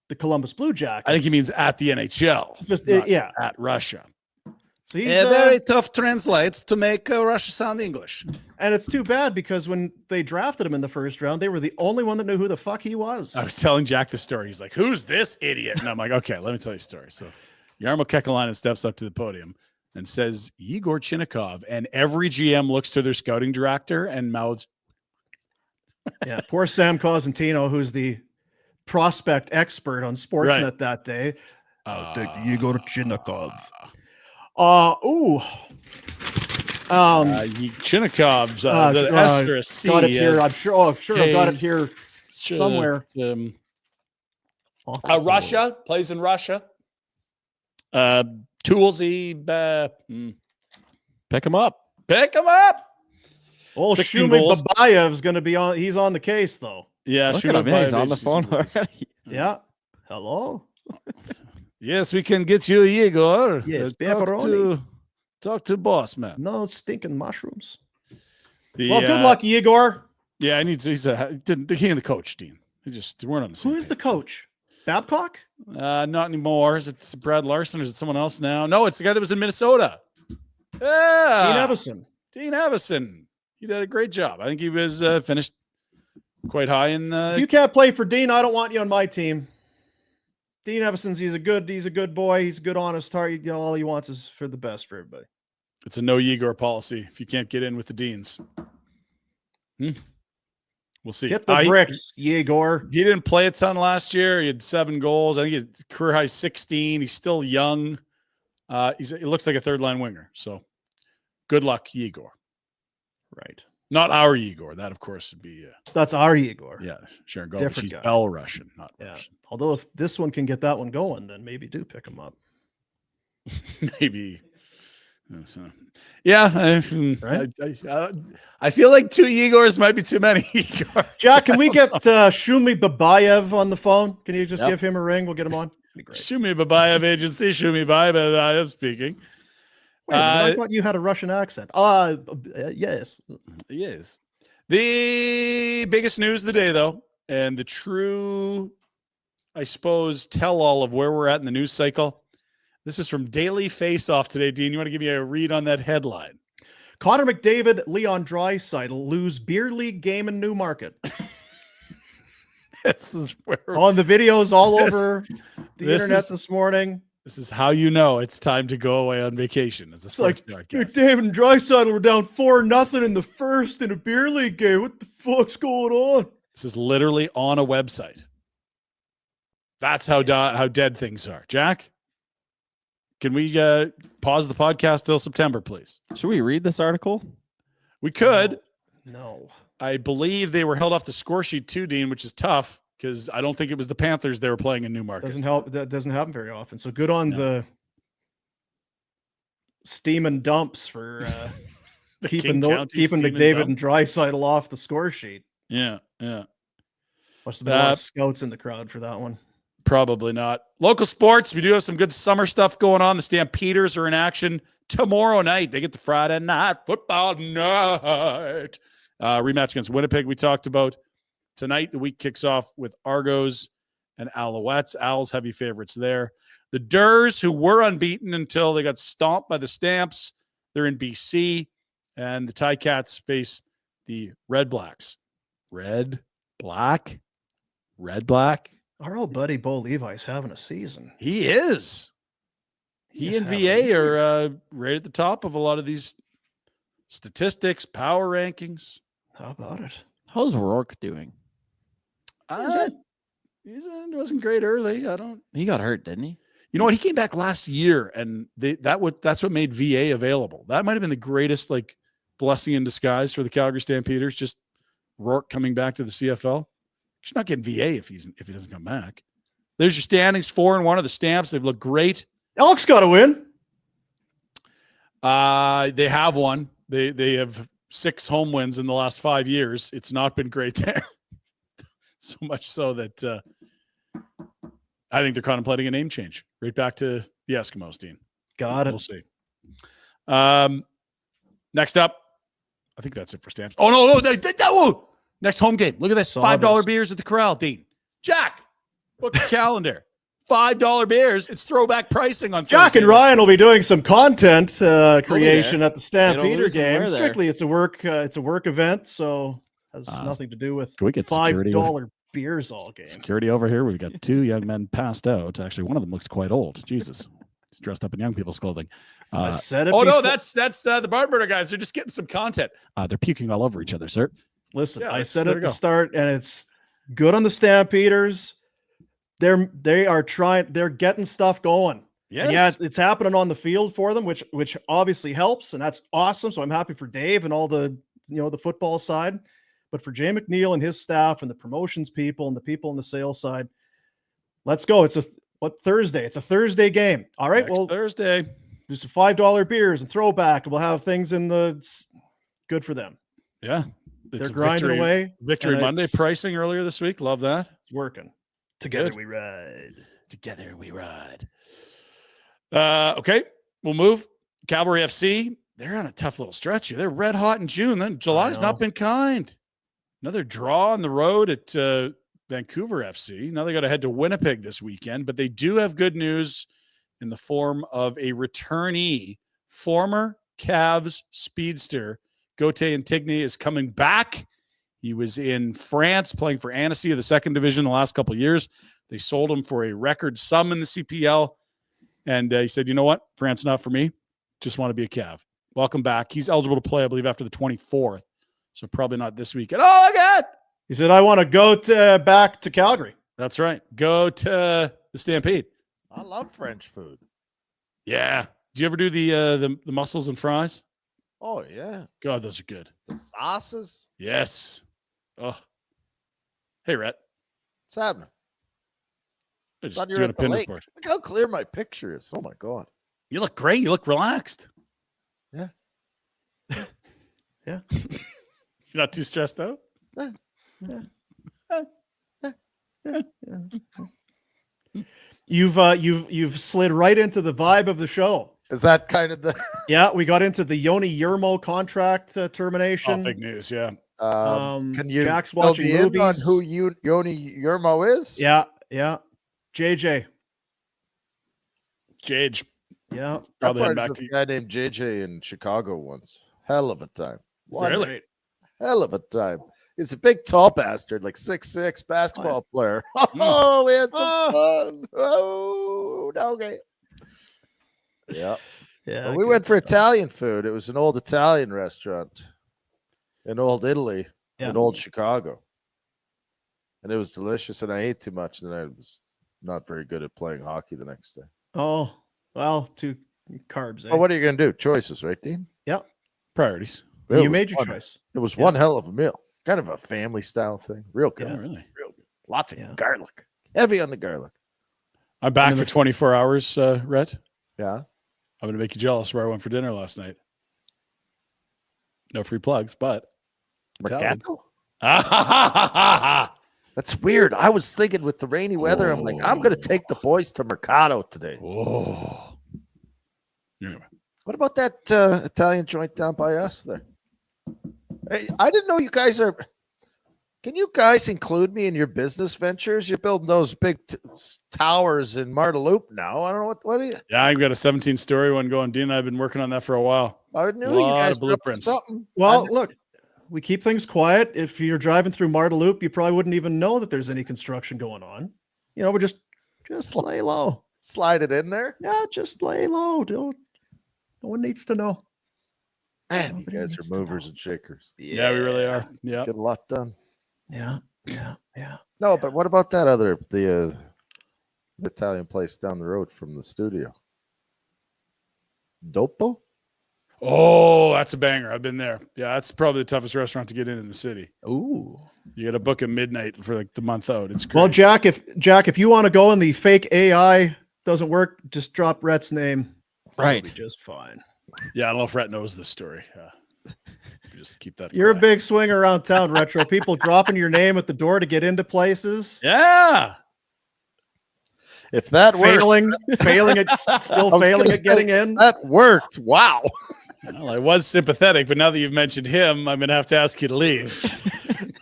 the Columbus Blue Jackets. I think he means at the NHL. Just, not yeah. at Russia. So he's very tough translates to make Russia sound English. And it's too bad because when they drafted him in the first round, they were the only one that knew who the fuck he was. I was telling Jack the story. He's like, who's this idiot? And I'm like, okay, let me tell you a story. So Jarmo Kekalainen steps up to the podium and says, Igor Chinnikov. And every GM looks to their scouting director and mouths. Yeah, poor Sam Cosentino, who's the prospect expert on Sportsnet that day. I'll take Igor Chinnikov. Chinnikov's the S or a C. Got it here. I'm sure. Oh, sure. I've got it here somewhere. Russia, plays in Russia. Toolsy. Pick him up. Pick him up. Oh, 16 Shumi goals. Babayev's going to be on. He's on the case, though. Yeah, Look at him. He's on the phone already. Yeah. Hello. Yes, we can get you, Igor. Yes, pepperoni. Talk to boss, man. No stinking mushrooms. The, Well, good luck, Igor. Yeah, he and the coach, Dean. They weren't on the same Who is the page. coach? Babcock? Not anymore. Is it Brad Larson or is it someone else now? No, it's the guy that was in Minnesota. Yeah. Dean Evison. Dean Evison. He did a great job. I think he was finished quite high in If you can't play for Dean, I don't want you on my team. Dean Evison's he's a good boy. He's a good, honest heart. You know, all he wants is for the best for everybody. It's a no Igor policy if you can't get in with the Deans. We'll see. Get the bricks, Igor. He didn't play a ton last year. He had 7 goals. I think he had career high 16. He's still young. He looks like a third line winger. So good luck, Igor. Right. Not our Igor. That, of course, would be. That's our Igor. Yeah, Sharon Gold. Different She's guy. Belarusian, not Yeah. Russian. Although if this one can get that one going, then maybe do pick him up. Maybe So, yeah, Right? I feel like 2 Igors might be too many Igors. Jack, can we get Shumi Babayev on the phone? Can you just Yep. give him a ring? We'll get him on. Be great. Shumi Babayev agency. Shumi Babayev speaking. Wait a minute, I thought you had a Russian accent. Yes. Yes. The biggest news of the day, though, and the true, I suppose, tell-all of where we're at in the news cycle. This is from Daily Face-Off today. Dean, you want to give me a read on that headline? Connor McDavid, Leon Draisaitl lose beer league game in Newmarket. This is where On the videos all This- over the this internet is- this morning. this is how you know it's time to go away on vacation as a It's like sports broadcast. McDavid and Draisaitl were down 4-0 in the first in a beer league game. What the fuck's going on? This is literally on a website. That's how dead things are. Jack, can we pause the podcast till September, please? Should we read this article? We could. No. I believe they were held off the score sheet too, Dean, which is tough because I don't think it was the Panthers they were playing in Newmarket. Doesn't help. That doesn't happen very often. So good on No. the steam and dumps for The keeping King County keeping Steam and McDavid Dump. and Draisaitl off the score sheet. Yeah. Must have been a lot of scouts in the crowd for that one. Probably not. Local sports, we do have some good summer stuff going on. The Stampeders are in action tomorrow night. They get the Friday night football night. Rematch against Winnipeg we talked about. Tonight, the week kicks off with Argos and Alouettes. Owls heavy favorites there. The Durs, who were unbeaten until they got stomped by the Stamps, they're in BC. And the Ticats face the Red Blacks. Red, black. Our old buddy Bo Levi's having a season. He is. He is and having VA a are right at the top of a lot of these statistics, power rankings. How about it? How's Rourke doing? He wasn't great early. He got hurt, didn't he? You know what? He came back last year, and that's what made VA available. That might have been the greatest blessing in disguise for the Calgary Stampeders. Just Rourke coming back to the CFL. He's not getting VA if he doesn't come back. There's your standings: 4-1 of the Stamps. They've looked great. Elk's got to win. They have won. They have 6 home wins in the last 5 years. It's not been great there. So much so that I think they're contemplating a name change right back to the Eskimos, Dean. Got it. We'll see. Next up, I think that's it for Stamps. Oh, no. Next home game. Look at this. $5 Sawdust. beers at the Corral, Dean. Jack, book a calendar. $5 beers. It's throwback pricing on Jack Thursday. and Ryan will be doing some content creation at the They Stampeder don't lose when game. we're there. Strictly, it's a work event, so has nothing to do with can we get security $5 beers all game. Security over here. We've got 2 young men passed out. Actually, one of them looks quite old. Jesus. He's dressed up in young people's clothing. I said it. Oh, no, before. that's the Barnburner guys. They're just getting some content. They're puking all over each other, sir. Listen. Yeah, I that's- said there at you the go. start, and it's good on the Stampeders. They're getting stuff going. And yeah, it's happening on the field for them, which obviously helps, and that's awesome. So I'm happy for Dave and all the the football side, but for Jay McNeil and his staff and the promotions people and the people on the sales side, let's go. It's Thursday? It's a Thursday game. All right, Next Thursday. do some $5 beers and throwback, and we'll have things in good for them. Yeah. They're grinding away. Victory and Monday it's pricing earlier this week. Love that. It's working. Together Good. we ride. Together we ride. Okay, we'll move. Calgary FC, they're on a tough little stretch here. They're red hot in June. Then July's know. not been kind. Another draw on the road at Vancouver FC. Now they got to head to Winnipeg this weekend, but they do have good news in the form of a returnee. Former Cavs speedster Gauthier Antigny is coming back. He was in France playing for Annecy of the second division the last couple of years. They sold him for a record sum in the CPL. And he said, you know what? France not for me. Just want to be a Cav. Welcome back. He's eligible to play, I believe, after the 24th. So probably not this weekend. Oh, look at it. He said, I want to go back to Calgary. That's right. Go to the Stampede. I love French food. Yeah. Do you ever do the mussels and fries? Oh, yeah. God, those are good. The sauces. Yes. Oh. Hey, Rhett. What's happening? I'm just Thought you were doing a at the Pinder lake. Report. Look how clear my picture is. Oh, my God. You look great. You look relaxed. Yeah. You're not too stressed out? You've slid right into the vibe of the show. Is that kind of the Yeah, we got into the Yoni Yermo contract Oh, termination. big news. Yeah. can you Jack's fill watching me in on movies. who Yoni Yermo is? Yeah. JJ. Jage. Yeah. I Probably heading partied back with to a guy named JJ in Chicago once. Hell of a time. Really? Great. Hell of a time. He's a big, tall bastard, like 6'6" basketball player. Oh, we had some fun. Oh, okay. Yeah. Yeah. Well, we good went for stuff. Italian food. It was an old Italian restaurant in Old Italy, Yeah. in Old Chicago. And it was delicious, and I ate too much, and I was not very good at playing hockey the next day. Oh, well, 2 carbs. Eh? Oh, what are you going to do? Choices, right, Dean? Priorities. It You was made your fun. choice. It was Yeah. one hell of a meal. Kind of a family style thing. Real good. Oh, really? Real good. Lots of Yeah. garlic. Heavy on the garlic. I'm back And for then 24 hours, Rhett. Yeah. I'm going to make you jealous where I went for dinner last night. No free plugs, but. Italian. Mercato? That's weird. I was thinking with the rainy weather, I'm like, I'm going to take the boys to Mercato today. Oh. Anyway. What about that Italian joint down by us there? Hey, I didn't know you guys are. Can you guys include me in your business ventures? You're building those big towers in Marteloup now. I don't know what are you. Yeah, I've got a 17-story one going. Dean and I have been working on that for a while. I knew A you lot guys of were up to blueprints. something. Well, look, we keep things quiet. If you're driving through Marteloup, you probably wouldn't even know that there's any construction going on. You know, we're just lay low. Slide it in there. Yeah, just lay low. No one needs to know. Man, you Nobody guys needs are to movers know. and shakers. Yeah, we really are. Yeah. Get a lot done. Yeah. No, but what about that other the Italian place down the road from the studio? Dopo? Oh, that's a banger. I've been there. Yeah, that's probably the toughest restaurant to get in the city. Ooh. You got to book at midnight for like the month out. It's crazy. Well, Jack, if you want to go and the fake AI doesn't work, just drop Rhett's name. Right. It'll be just fine. Yeah, I don't know if Rhett knows this story. Just keep that. You're a quiet. big swinger around town, Retro. People dropping your name at the door to get into places. Yeah. If that worked, Failing at still was failing gonna at getting say, in. that worked. Wow. Well, I was sympathetic, but now that you've mentioned him, I'm going to have to ask you to leave.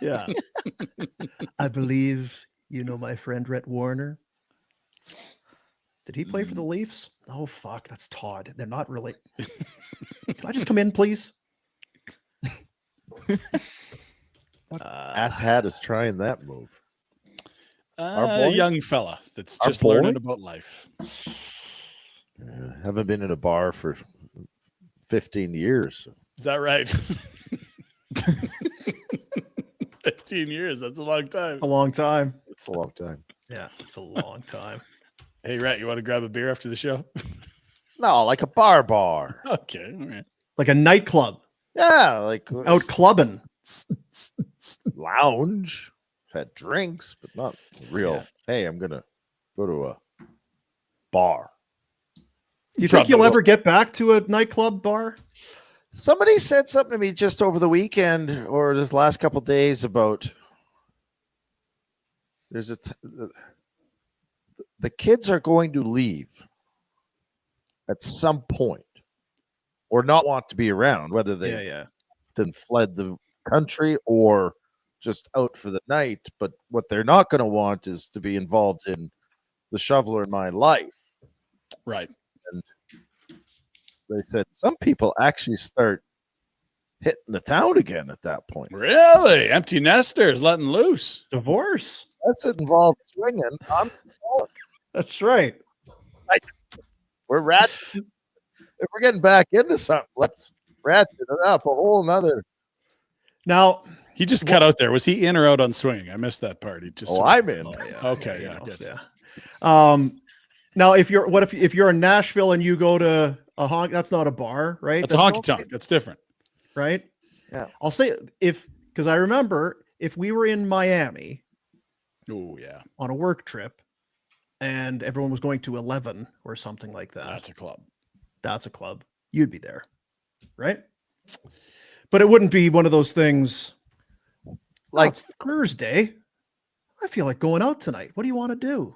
Yeah. I believe you know my friend Rhett Warrener. Did he play for the Leafs? Oh fuck, that's Todd. They're not really. Can I just come in, please? Ass hat is trying that move. Our A boy? young fella that's Our just boy? learning about life. Haven't been in a bar for 15 years. Is that right? 15 years. That's a long time. It's a long time. It's a long time. Yeah, it's a long time. Hey, Rhett, you want to grab a beer after the show? No, like a bar. Okay. All right. Like a nightclub Yeah, like out clubbing. lounge. Had drinks, but not real. Yeah. Hey, I'm gonna go to a bar. Do you think you'll ever get back to a nightclub bar? Somebody said something to me just over the weekend or this last couple of days about there's the kids are going to leave at some point or not want to be around, whether they Yeah. then fled the country or just out for the night. But what they're not going to want is to be involved in the shoveler in my life. Right. They said some people actually start hitting the town again at that point. Really? Empty nesters letting loose. Divorce. That's involved swinging. That's right. We're ratchet. If we're getting back into something, let's ratchet it up a whole nother. Now, He just cut out there. Was he in or out on swinging? I missed that part. He just Oh, I'm in. Okay, you yeah, know, good. yeah. Now if you're in Nashville and you go to a honk, that's not a bar, right? That's a honky tonk. That's different. right? Yeah. I'll say because I remember if we were in Miami Oh, yeah. on a work trip and everyone was going to 11 or something like that. That's a club. That's a club. You'd be there, right? But it wouldn't be one of those things like Like- it's Thursday. I feel like going out tonight. What do you want to do?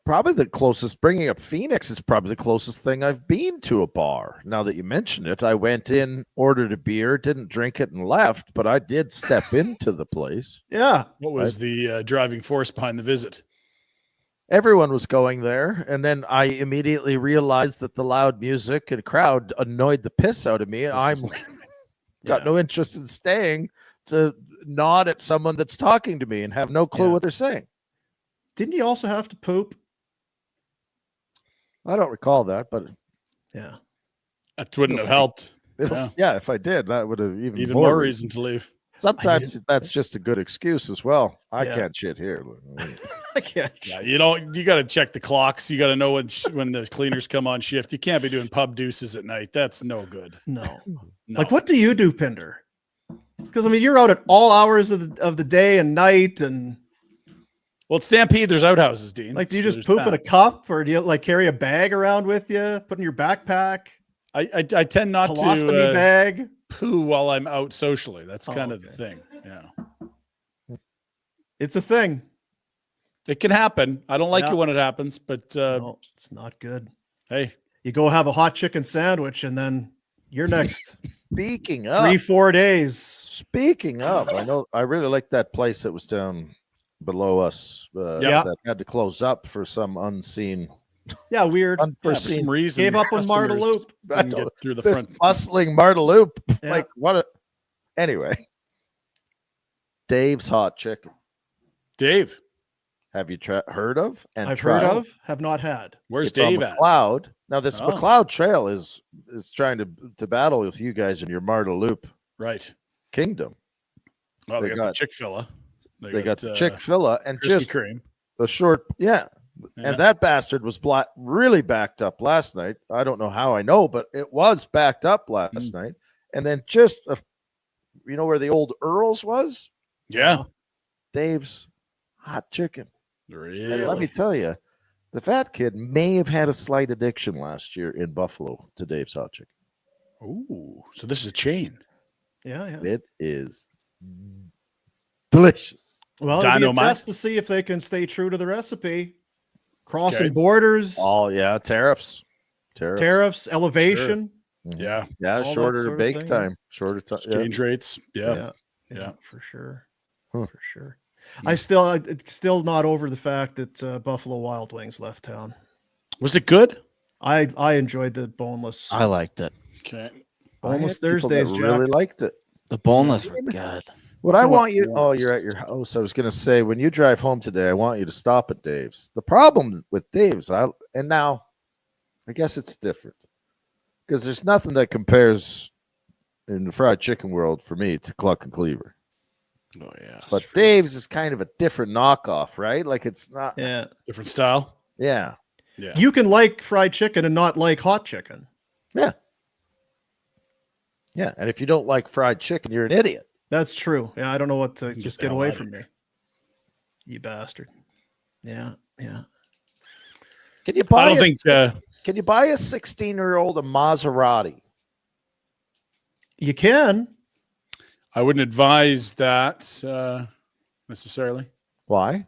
Probably the closest, bringing up Phoenix is probably the closest thing I've been to a bar. Now that you mention it, I went in, ordered a beer, didn't drink it, and left, but I did step into the place. Yeah. What was the driving force behind the visit? Everyone was going there, and then I immediately realized that the loud music and crowd annoyed the piss out of me. And This I'm is- got no interest in staying to nod at someone that's talking to me and have no clue Yeah. what they're saying. Didn't you also have to poop? I don't recall that, but Yeah. That wouldn't have helped. yeah, if I did, that would have Even more reason to leave. Sometimes that's just a good excuse as well. I Yeah. can't shit here. I can't. Yeah, you got to check the clocks. You got to know when the cleaners come on shift. You can't be doing pub deuces at night. That's no good. No. No. Like, what do you do, Pinder? Because I mean, you're out at all hours of the day and night, and Well, at Stampede, there's outhouses, Dean. like, do you So just there's poop in a that. cup, or do you like carry a bag around with you, put in your backpack, I tend not colostomy to bag? poo while I'm out socially. That's Oh, kind of the okay. thing. Yeah, It's a thing. it can happen. I don't like Yeah. it when it happens, but No, it's not good. hey, You go have a hot chicken sandwich, and then you're next Speaking of, 3-4 days. speaking of, I know I really like that place that was down below us. Yeah. That had to close up for some unseen, Yeah, weird. yeah, for unforeseen. some reason, Gave up on Marta customers Loop. I couldn't don't- get through the this front. bustling Marta Loop. Yeah. Like what? Anyway, Dave's Hot Chicken. Dave, Have you heard of? And I've heard tried? of, have not had. where's It's on Dave at? McLeod. Now this Oh. McLeod Trail is trying to battle with you guys in your Marta Loop Right. kingdom. Oh, they They got the got- Chick-fil-A. They got the Chick-fil-A and Krispy just Kreme. a short, yeah. Yeah. And that bastard was really backed up last night. I don't know how I know, but it was backed up last night. And then just, you know where the old Earl's was? Yeah. Dave's Hot Chicken. Really? And let me tell you, the fat kid may have had a slight addiction last year in Buffalo to Dave's Hot Chicken. Ooh, so this is a chain. Yeah, yeah. It is delicious. Well, it'll be a Dynamite. test to see if they can stay true to the recipe. Crossing Okay. borders, Oh yeah, tariffs. tariffs, elevation. Mhm. Yeah. Yeah, all that shorter sort of bake thing. time. Shorter time. Exchange rates. Yeah. Yeah, for sure. Huh. For sure. I'm still not over the fact that Buffalo Wild Wings left town. Was it good? I enjoyed the boneless I liked it. Okay. I had boneless people that Thursdays, Jack. really liked it. The boneless were good. What I You want want you, oh, you're at your house. I was going to say, when you drive home today, I want you to stop at Dave's. The problem with Dave's, and now I guess it's different because there's nothing that compares in the fried chicken world for me to Cluck and Cleaver. Oh yeah. But Dave's is kind of a different knockoff, right? Like it's not, Yeah. Different style. yeah. Yeah. You can like fried chicken and not like hot chicken. Yeah. And if you don't like fried chicken, you're an idiot. That's true. Yeah, I don't know what to Get just the get hell away out of from me. You bastard. Yeah, yeah. Can you I buy? don't think Can you buy a 16-year-old a Maserati? You can. I wouldn't advise that necessarily. Why?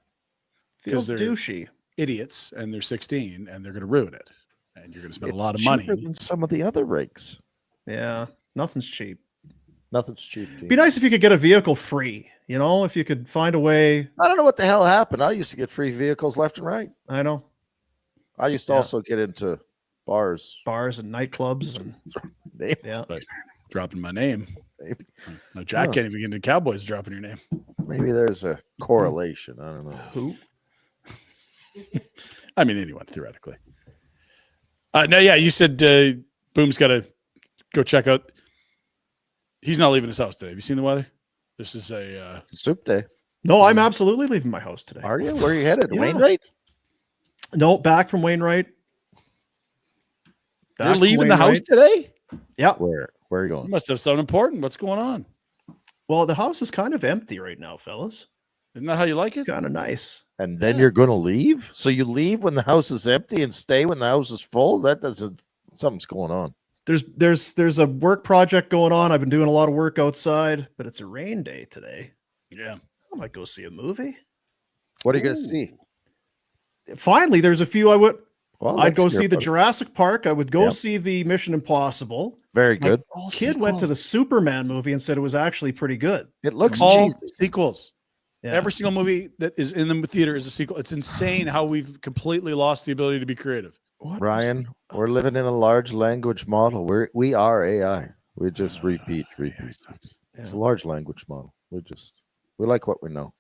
Feels they're- douchey. Idiots, and they're 16, and they're going to ruin it, and you're going to spend It's a lot of money. cheaper than some of the other rigs. Yeah, nothing's cheap. Nothing's cheap. Be nice if you could get a vehicle free. You know, if you could find a way. I don't know what the hell happened. I used to get free vehicles left and right. I know I used to Yeah. also get into bars. bars and nightclubs and Name yeah. Dropping my name. Maybe. No, Jack Huh. can't even get into Cowboys dropping your name. Maybe there's a correlation. I don't know. Who? I mean, anyone theoretically. No, yeah, you said Boom's got to go check out. He's not leaving his house today. Have you seen the weather? This is a It's a soup day. No, I'm absolutely leaving my house today. Are you? Where are you headed? Yeah. Wainwright? No, back from Wainwright. Back you're from leaving the house Wainwright. today. Yeah. Where are you You going? must have something important. What's going on? Well, the house is kind of empty right now, fellas. Isn't that how you like it? Kind of nice. And then you're going to leave? So you leave when the house is empty and stay when the house is full? That doesn't. Something's going on. There's a work project going on. I've been doing a lot of work outside, but it's a rain day today. Yeah. I might go see a movie. What are you going to see? Finally, there's a few Well, I'd let's go hear see the about it. Jurassic Park. I would go Yep. see the Mission Impossible. Very My good. kid went to the Superman movie and said it was actually pretty good. It looks All cheesy. sequels. Yeah. Every single movie that is in the theater is a sequel. It's insane how we've completely lost the ability to be creative. What was Ryan, we're living in a large language model. We are AI. We just repeat. It's Yeah. a large language model. We like what we know.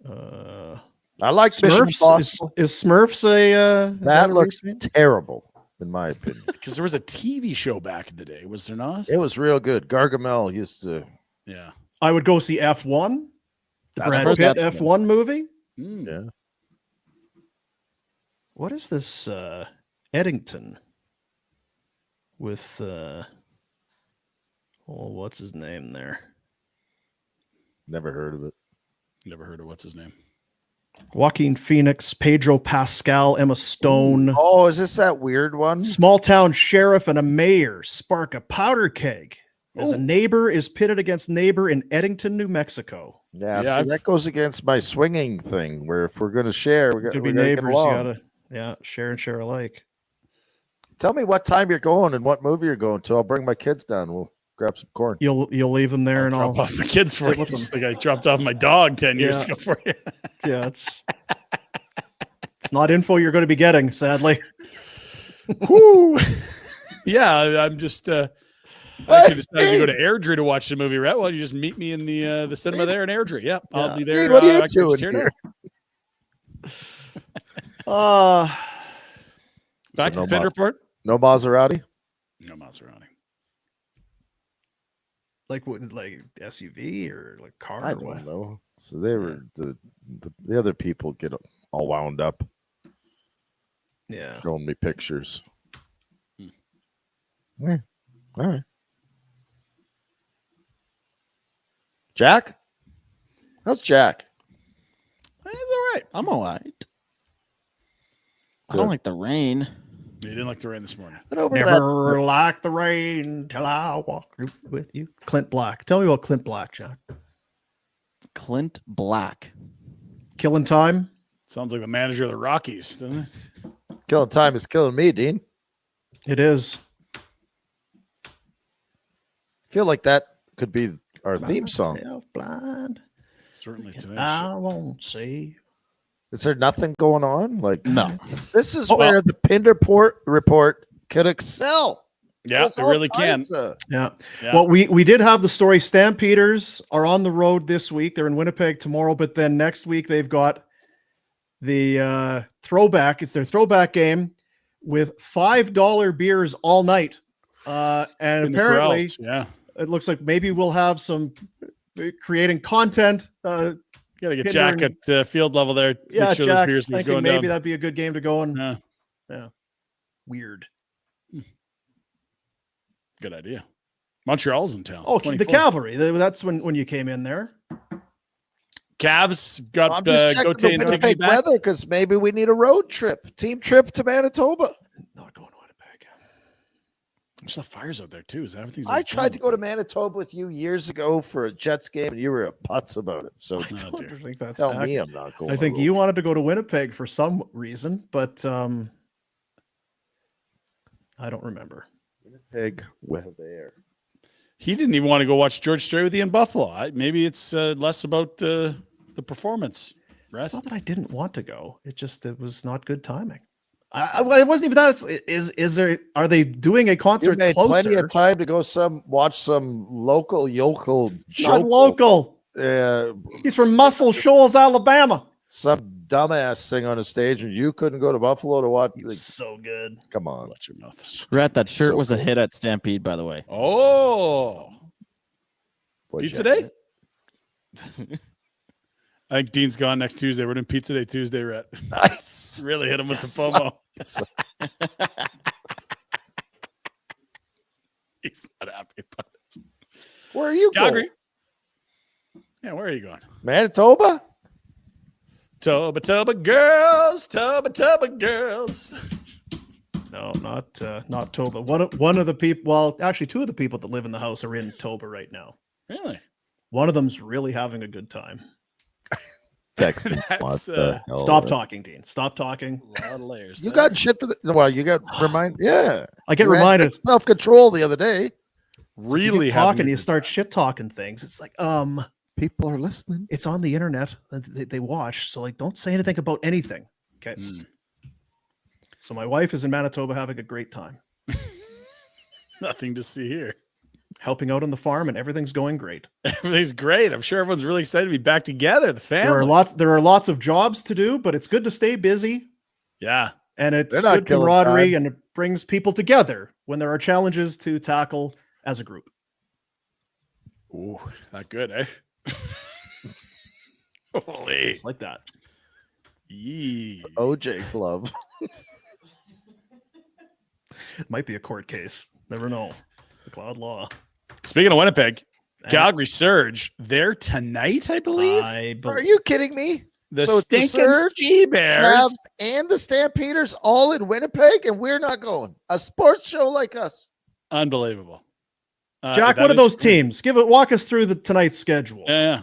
I like Mission Smurfs. Impossible. Is Smurfs a That looks recent? terrible, in my opinion. Because there was a TV show back in the day, was there not? It was real good. Gargamel used to. Yeah. I would go see F1, the That's Brad good. Pitt That's F1 movie. Mm. Yeah. What is this Eddington with what's his name there? Never heard of it. Never heard of what's his name. Joaquin Phoenix, Pedro Pascal, Emma Stone. Oh, is this that weird one? Small town sheriff and a mayor spark a powder keg as a neighbor is pitted against neighbor in Eddington, New Mexico. Yeah, Yeah, see, that goes against my swinging thing. Where if we're going to share, we got Could to be get neighbors. You along. gotta share and share alike. Tell me what time you're going and what movie you're going to. I'll bring my kids down. We'll grab some corn. You'll leave them there and Drop I'll off my kids for sit you. with them. Just like I dropped off my dog 10 years Yeah. ago for you. yeah, it's not info you're going to be getting, sadly. Whoo. Yeah, I'm just I actually decided to go to Airdrie to watch the movie, Rhett. Well, you just meet me in the cinema there in Airdrie. Yeah, I'll be there. What are you I can just doing hear here? Uh Back So to the Pinder Report. No Maserati? No Maserati. like what, like SUV or like car I or what? don't know. So they were the other people get all wound up Yeah. showing me pictures. Hmm. Yeah. All right. Jack? How's Jack? It's all right. I'm all right. I Good. don't like the rain. You didn't like the rain this morning. Get over to Never like the rain till I walk with you. Clint Black. Tell me about Clint Black, Jack. Clint Black. Killing Time. Sounds like the manager of the Rockies, doesn't it? Killing time is killing me, Dean. It is. Feel like that could be our theme song. Myself blind. Certainly today. I won't see. Is there nothing going on? Like No. this is Oh, where the Pinder Report could excel. Yeah, There's it all really can. kinds of- Yeah. Yeah. Well, we did have the story. Stampeders are on the road this week. They're in Winnipeg tomorrow, but then next week they've got the throwback. It's their throwback game with $5 beers all night. And In the apparently corrals, yeah. it looks like maybe we'll have some creating content. You gotta get Pinder Jack at field level there. Yeah, Make sure those Jack's beers are thinking going maybe down. that'd be a good game to go on. Yeah, Weird. good idea. Montreal's in town. Oh, 24. the Cavalry. That's when you came in there. Cavs got I'm just checking Gote the and Tigney Winnipeg back. weather because maybe we need a road trip, team trip to Manitoba. Not going to Winnipeg. There's the fires out there too. Is everything's? I tried to go to Manitoba with you years ago for a Jets game, and you were a putz about it. So I don't dear. think that's tell accurate. me I'm not going. I think on a you road wanted to go to Winnipeg for some reason, but I don't remember. trip. Winnipeg weather. He didn't even want to go watch George Strait with you in Buffalo. Maybe it's less about the performance. Rhett. It's not that I didn't want to go. It was not good timing. Well, it wasn't even that. Is there? Are they doing a You concert made closer? plenty of time to go watch some local yokel. It's not local. He's from Muscle Shoals, Alabama. Some dumbass sing on a stage, and you couldn't go to Buffalo to watch. Like, So good. come on. Watch your mouth. Rhett, that shirt So was a cool. hit at Stampede, by the way. Oh, Boy, pizza Jack. day. I think Dean's gone next Tuesday. We're doing Pizza Day Tuesday, Rhett. Nice. Really hit him with the FOMO. He's not happy about it. Where are you Calgary. going? Yeah, where are you going? Manitoba? Toba girls, Toba girls. No, not Toba. One of the people. Well, actually, two of the people that live in the house are in Toba right now. Really? One of them's really having a good time. Text. That's, Stop talking, Dean. Stop talking. A lot of layers. You there. got shit for the. Well, you got remind. Yeah, I get You had reminded. self control the other day. really you get having talking. a You good start time. shit talking things. It's like People are listening. it's on the internet. They watch. So like, don't say anything about anything. Okay. Mm. So my wife is in Manitoba having a great time, Nothing to see here. helping out on the farm, and everything's going great. Everything's great. I'm sure everyone's really excited to be back together. The family. There are lots of jobs to do, but it's good to stay busy, Yeah. and it's They're not good killing camaraderie, time. and it brings people together when there are challenges to tackle as a group. Ooh, not good, eh? Holy. It's like that. Yee. OJ glove. It might be a court case. Never know. The Cloud Law. Speaking of Winnipeg, Calgary Surge, they're tonight, I believe. Are you kidding me? The So it's the stinking Surge, Sea Bears. Cavs and the Stampeders all in Winnipeg, and we're not going. A sports show like us. Unbelievable. Jack, that what are is those great. teams? Walk us through tonight's schedule. Yeah.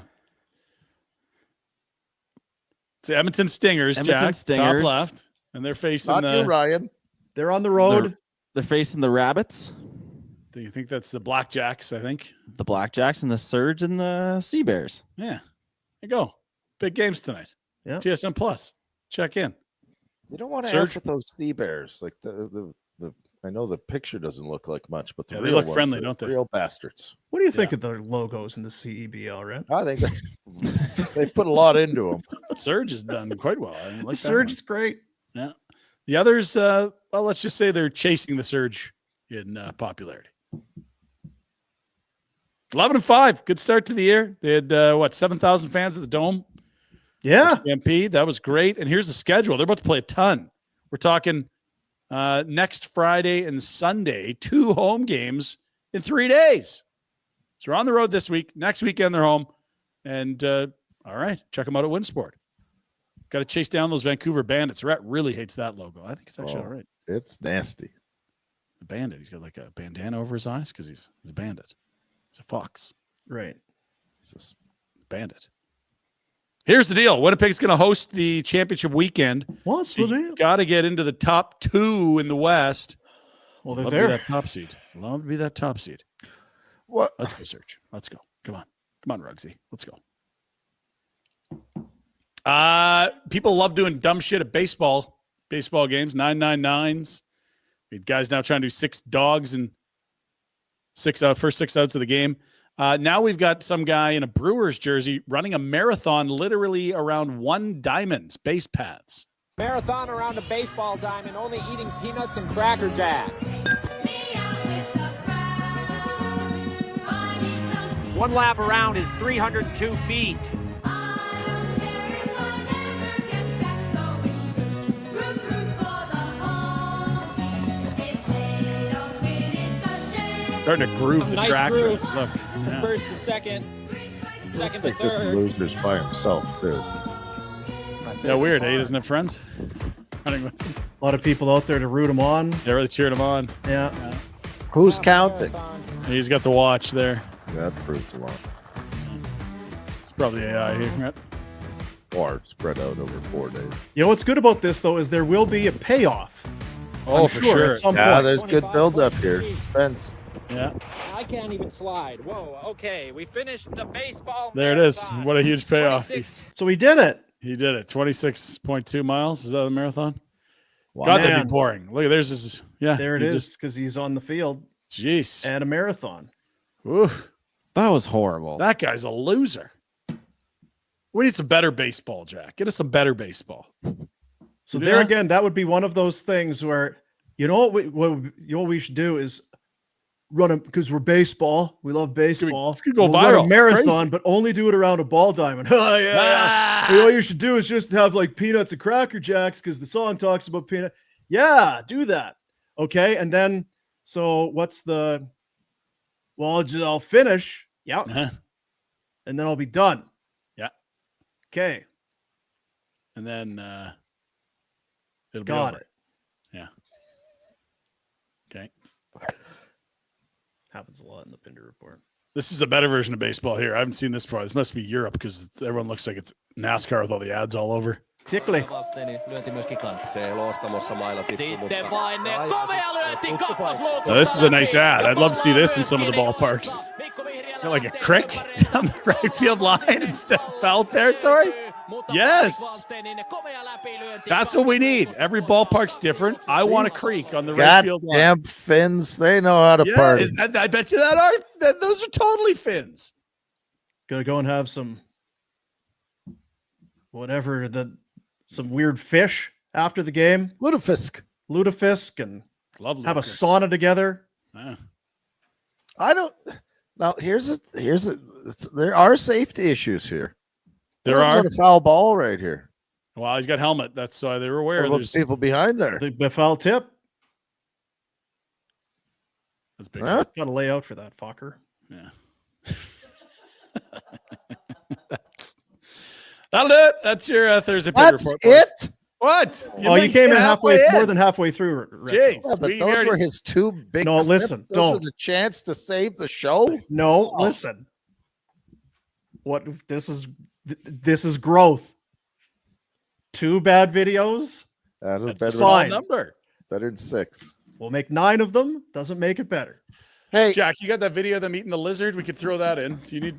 It's the Edmonton Stingers, Edmonton Jack, Stingers. top left. And they're facing Not you, the. Ryan. They're on the road. They're facing the Rabbits, Do you think that's the Blackjacks? I think. the Blackjacks, and the Surge, and the Sea Bears. Yeah. There you go. Big games tonight. Yeah. TSN Plus. Check in. You don't want to Surge. F with those sea bears. Like the I know the picture doesn't look like much, but the Yeah, they real look ones friendly, are don't they? Real bastards. What do you think of the logos in the CEBL, Rhett? I think they put a lot into them. Surge has done quite well. I like The that Surge one. is great. Yeah. The others, well, let's just say they're chasing the Surge in popularity. 11-5. Good start to the year. They had, 7,000 fans at the Dome. Yeah. Stampede. That was great. And here's the schedule. They're about to play a ton. We're talking next Friday and Sunday, 2 home games in 3 days. So we're on the road this week. Next weekend, they're home. And all right, check them out at Winsport. Got to chase down those Vancouver Bandits. Rhett really hates that logo. I think it's actually all right. It's nasty. The bandit. He's got like a bandana over his eyes because he's a bandit. He's a fox. Right. He's a bandit. Here's the deal. Winnipeg's going to host the championship weekend. What's the deal? Got to get into the top 2 in the West. Well, they're Love to be there. that top seed. Love to be that top seed. What? Let's go, Serge. Let's go. Come on, Rugsy. Let's go. People love doing dumb shit at baseball games, 999s. We had guys now trying to do 6 dogs and first 6 outs of the game. Now we've got some guy in a Brewers jersey running a marathon literally around 1 diamond's base paths. Marathon around a baseball diamond, only eating peanuts and Cracker Jacks. 1 lap around is 302 feet. Starting to groove the Nice track. groove. Look. Yeah. First to second, second to Like this third. loser's by himself too. Yeah, weird. He doesn't have friends. Running with him. A lot of people out there to root him on. They're really cheering him on. Yeah. Who's counting? Marathon. He's got the watch there. That proves a lot. It's probably AI here. Right? Or spread out over 4 days. You know what's good about this though is there will be a payoff. Oh, I'm for sure, sure. at some Yeah, point. there's good build up here. Suspense. Yeah, I can't even slide. Whoa, okay. We finished the baseball there it is. marathon. What a huge payoff. 26 So we did it. He did it. 26.2 miles. Is that a marathon? Wow. God, that'd Man. be boring. Look, there's his. Yeah, There it he is just- because he's on the field Jeez. at a marathon. Ooh, That was horrible. that guy's a loser. We need some better baseball, Jack. Get us some better baseball. So Yeah. there again, that would be one of those things where what we should do is run it because we're baseball. We love baseball. This could go We'll run viral. a marathon, Crazy. but only do it around a ball diamond. Oh yeah. Ah! You know what you should do is just have like peanuts and Cracker Jacks because the song talks about peanut. Yeah, do that. Okay, and then so what's the? Well, I'll finish. Yeah, Uh-huh. and then I'll be done. Yeah. Okay. And then it'll be Got over. it. Yeah. Happens a lot in the Pinder Report. This is a better version of baseball here. I haven't seen this before. This must be Europe because everyone looks like it's NASCAR with all the ads all over. Tickly. Now, this is a nice ad. I'd love to see this in some of the ballparks. Got like a crick down the right field line instead of foul territory. Yes. That's what we need. Every ballpark's different. I want a creek on the right field line. Goddamn Finns, they know how to party. I bet you those are totally Finns. Gonna go and have some some weird fish after the game. Lutefisk. Lutefisk and Lovely. have a sauna together. Yeah. I don't. Now there are safety issues here. There There's are. a foul ball right here. Well, he's got helmet. That's why they were aware. What about There's people behind there. The foul tip. that's big. Huh? Got to lay out for that fucker. Yeah. That'll do it. That's your Thursday Pinder That's Report. boys. it. What? You came in more than halfway through. Rhett. Jeez. Yeah, but We those already- were his two big. No, listen, clips. Those are don't. the chance to save the show. No, listen. What this is growth. 2 bad videos. That's That's a better, small fine. number. better than 6. We'll make 9 of them. Doesn't make it better. Hey, Jack, you got that video of them eating the lizard? We could throw that in. Do you need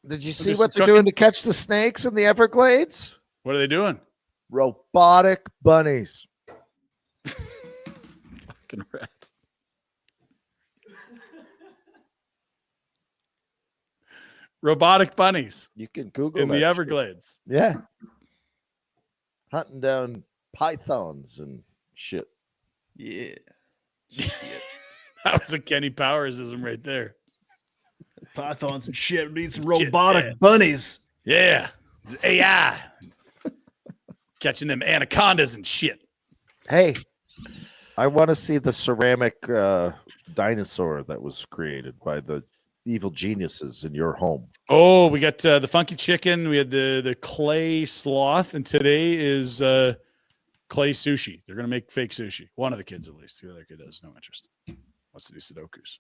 did you see just what they're cooking. doing to catch the snakes in the Everglades? what are they doing? Robotic bunnies. Fucking rat. Robotic bunnies You can Google in that the shit. Everglades. Yeah. Hunting down pythons and shit. Yeah. That was a Kenny Powersism right there. Pythons and shit. We need some Shit, robotic yeah. bunnies. Yeah. It's AI. Catching them anacondas and shit. Hey, I want to see the ceramic dinosaur that was created by the evil geniuses in your home. Oh, we got the funky chicken. We had the clay sloth, and today is clay sushi. They're gonna make fake sushi. One of the kids, at least. The other kid has no interest. Wants to do Sudokus.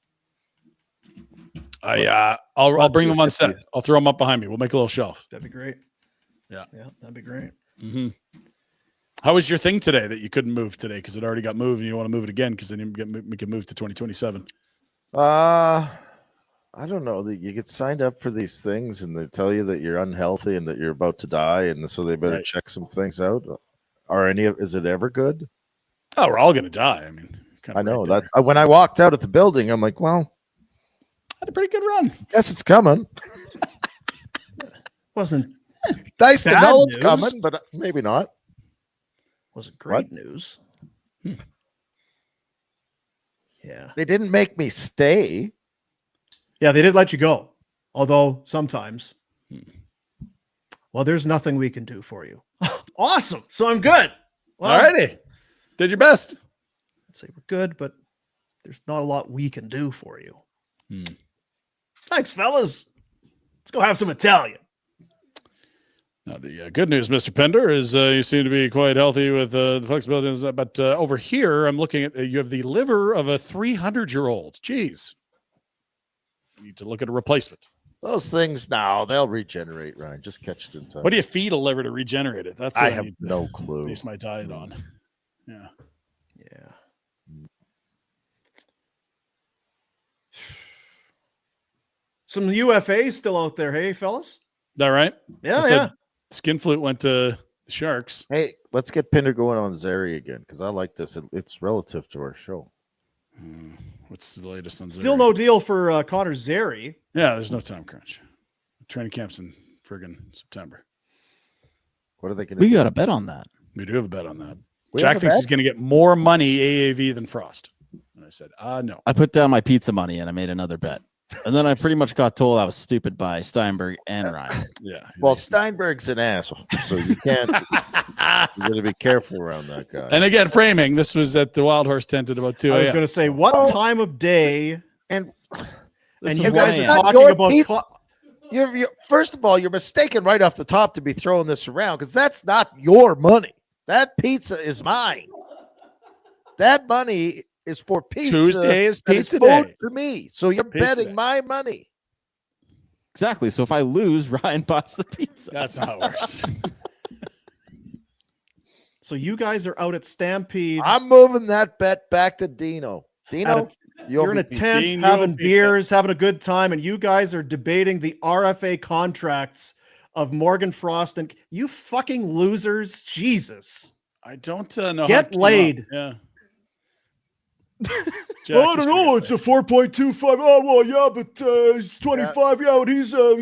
I'll bring them on set. I'll throw them up behind me. We'll make a little shelf. That'd be great. Yeah. Yeah, that'd be great. Mm-hmm. How was your thing today that you couldn't move today because it already got moved and you want to move it again because then we can move to 2027? I don't know that you get signed up for these things and they tell you that you're unhealthy and that you're about to die, and so they better Right. check some things out. Is it ever good? Oh, we're all gonna die. I mean, I know that when I walked out of the building, I'm like, well, had a pretty good run. guess it's coming. Wasn't Nice to Bad know it's news. coming, but maybe not. wasn't great news. Yeah. They didn't make me stay. Yeah, they did let you go. Although sometimes. Well, there's nothing we can do for you. Awesome. So I'm good. Well, All righty. Did your best. I'd say we're good, but there's not a lot we can do for you. Thanks, fellas. Let's go have some Italian. Now, the good news, Mr. Pinder, is you seem to be quite healthy with the flexibility. But over here, I'm looking at you have the liver of a 300-year-old. Jeez. You need to look at a replacement. Those things now, they'll regenerate, Ryan. Just catch it in time. What do you feed a liver to regenerate it? That's what I I have need to no clue. base my diet on. Yeah. Yeah. Some UFAs still out there, hey, fellas? Is that right? Yeah, I said yeah. Skin Flute went to the Sharks. Hey, let's get Pinder going on Zary again because I like this. It's relative to our show. What's the latest on Still Zary? no deal for Connor Zary. Yeah, there's no time crunch. Training camp's in friggin' September. What are they going to We do? got a bet on that. We do have a bet on that. We Jack have a thinks bet? he's going to get more money AAV than Frost. And I said, no. I put down my pizza money and I made another bet. And then I pretty much got told I was stupid by Steinberg and Ryan. Yeah. Well, Steinberg's an asshole, so you can't. You got to be careful around that guy. And again, framing. This was at the Wild Horse tent at about 2 I was a.m. going to say, what time of day? And And is you why guys I are am. talking Your about. people- you're first of all, you're mistaken right off the top to be throwing this around because that's not your money. That pizza is mine. That money is for pizza. Tuesday is and it's pizza food day. to me. So you're Pizza betting day. my money. Exactly. So if I lose, Ryan buys the pizza. That's not how it works. So you guys are out at Stampede. I'm moving that bet back to Dino. Dino, You're in a tent Dean, having you'll pizza. beers, having a good time, and you guys are debating the RFA contracts of Morgan Frost and you fucking losers. Jesus. I don't know. Get laid. Yeah. I don't know. It's a 4.25. Oh, well, yeah, but he's 25. Yeah, but he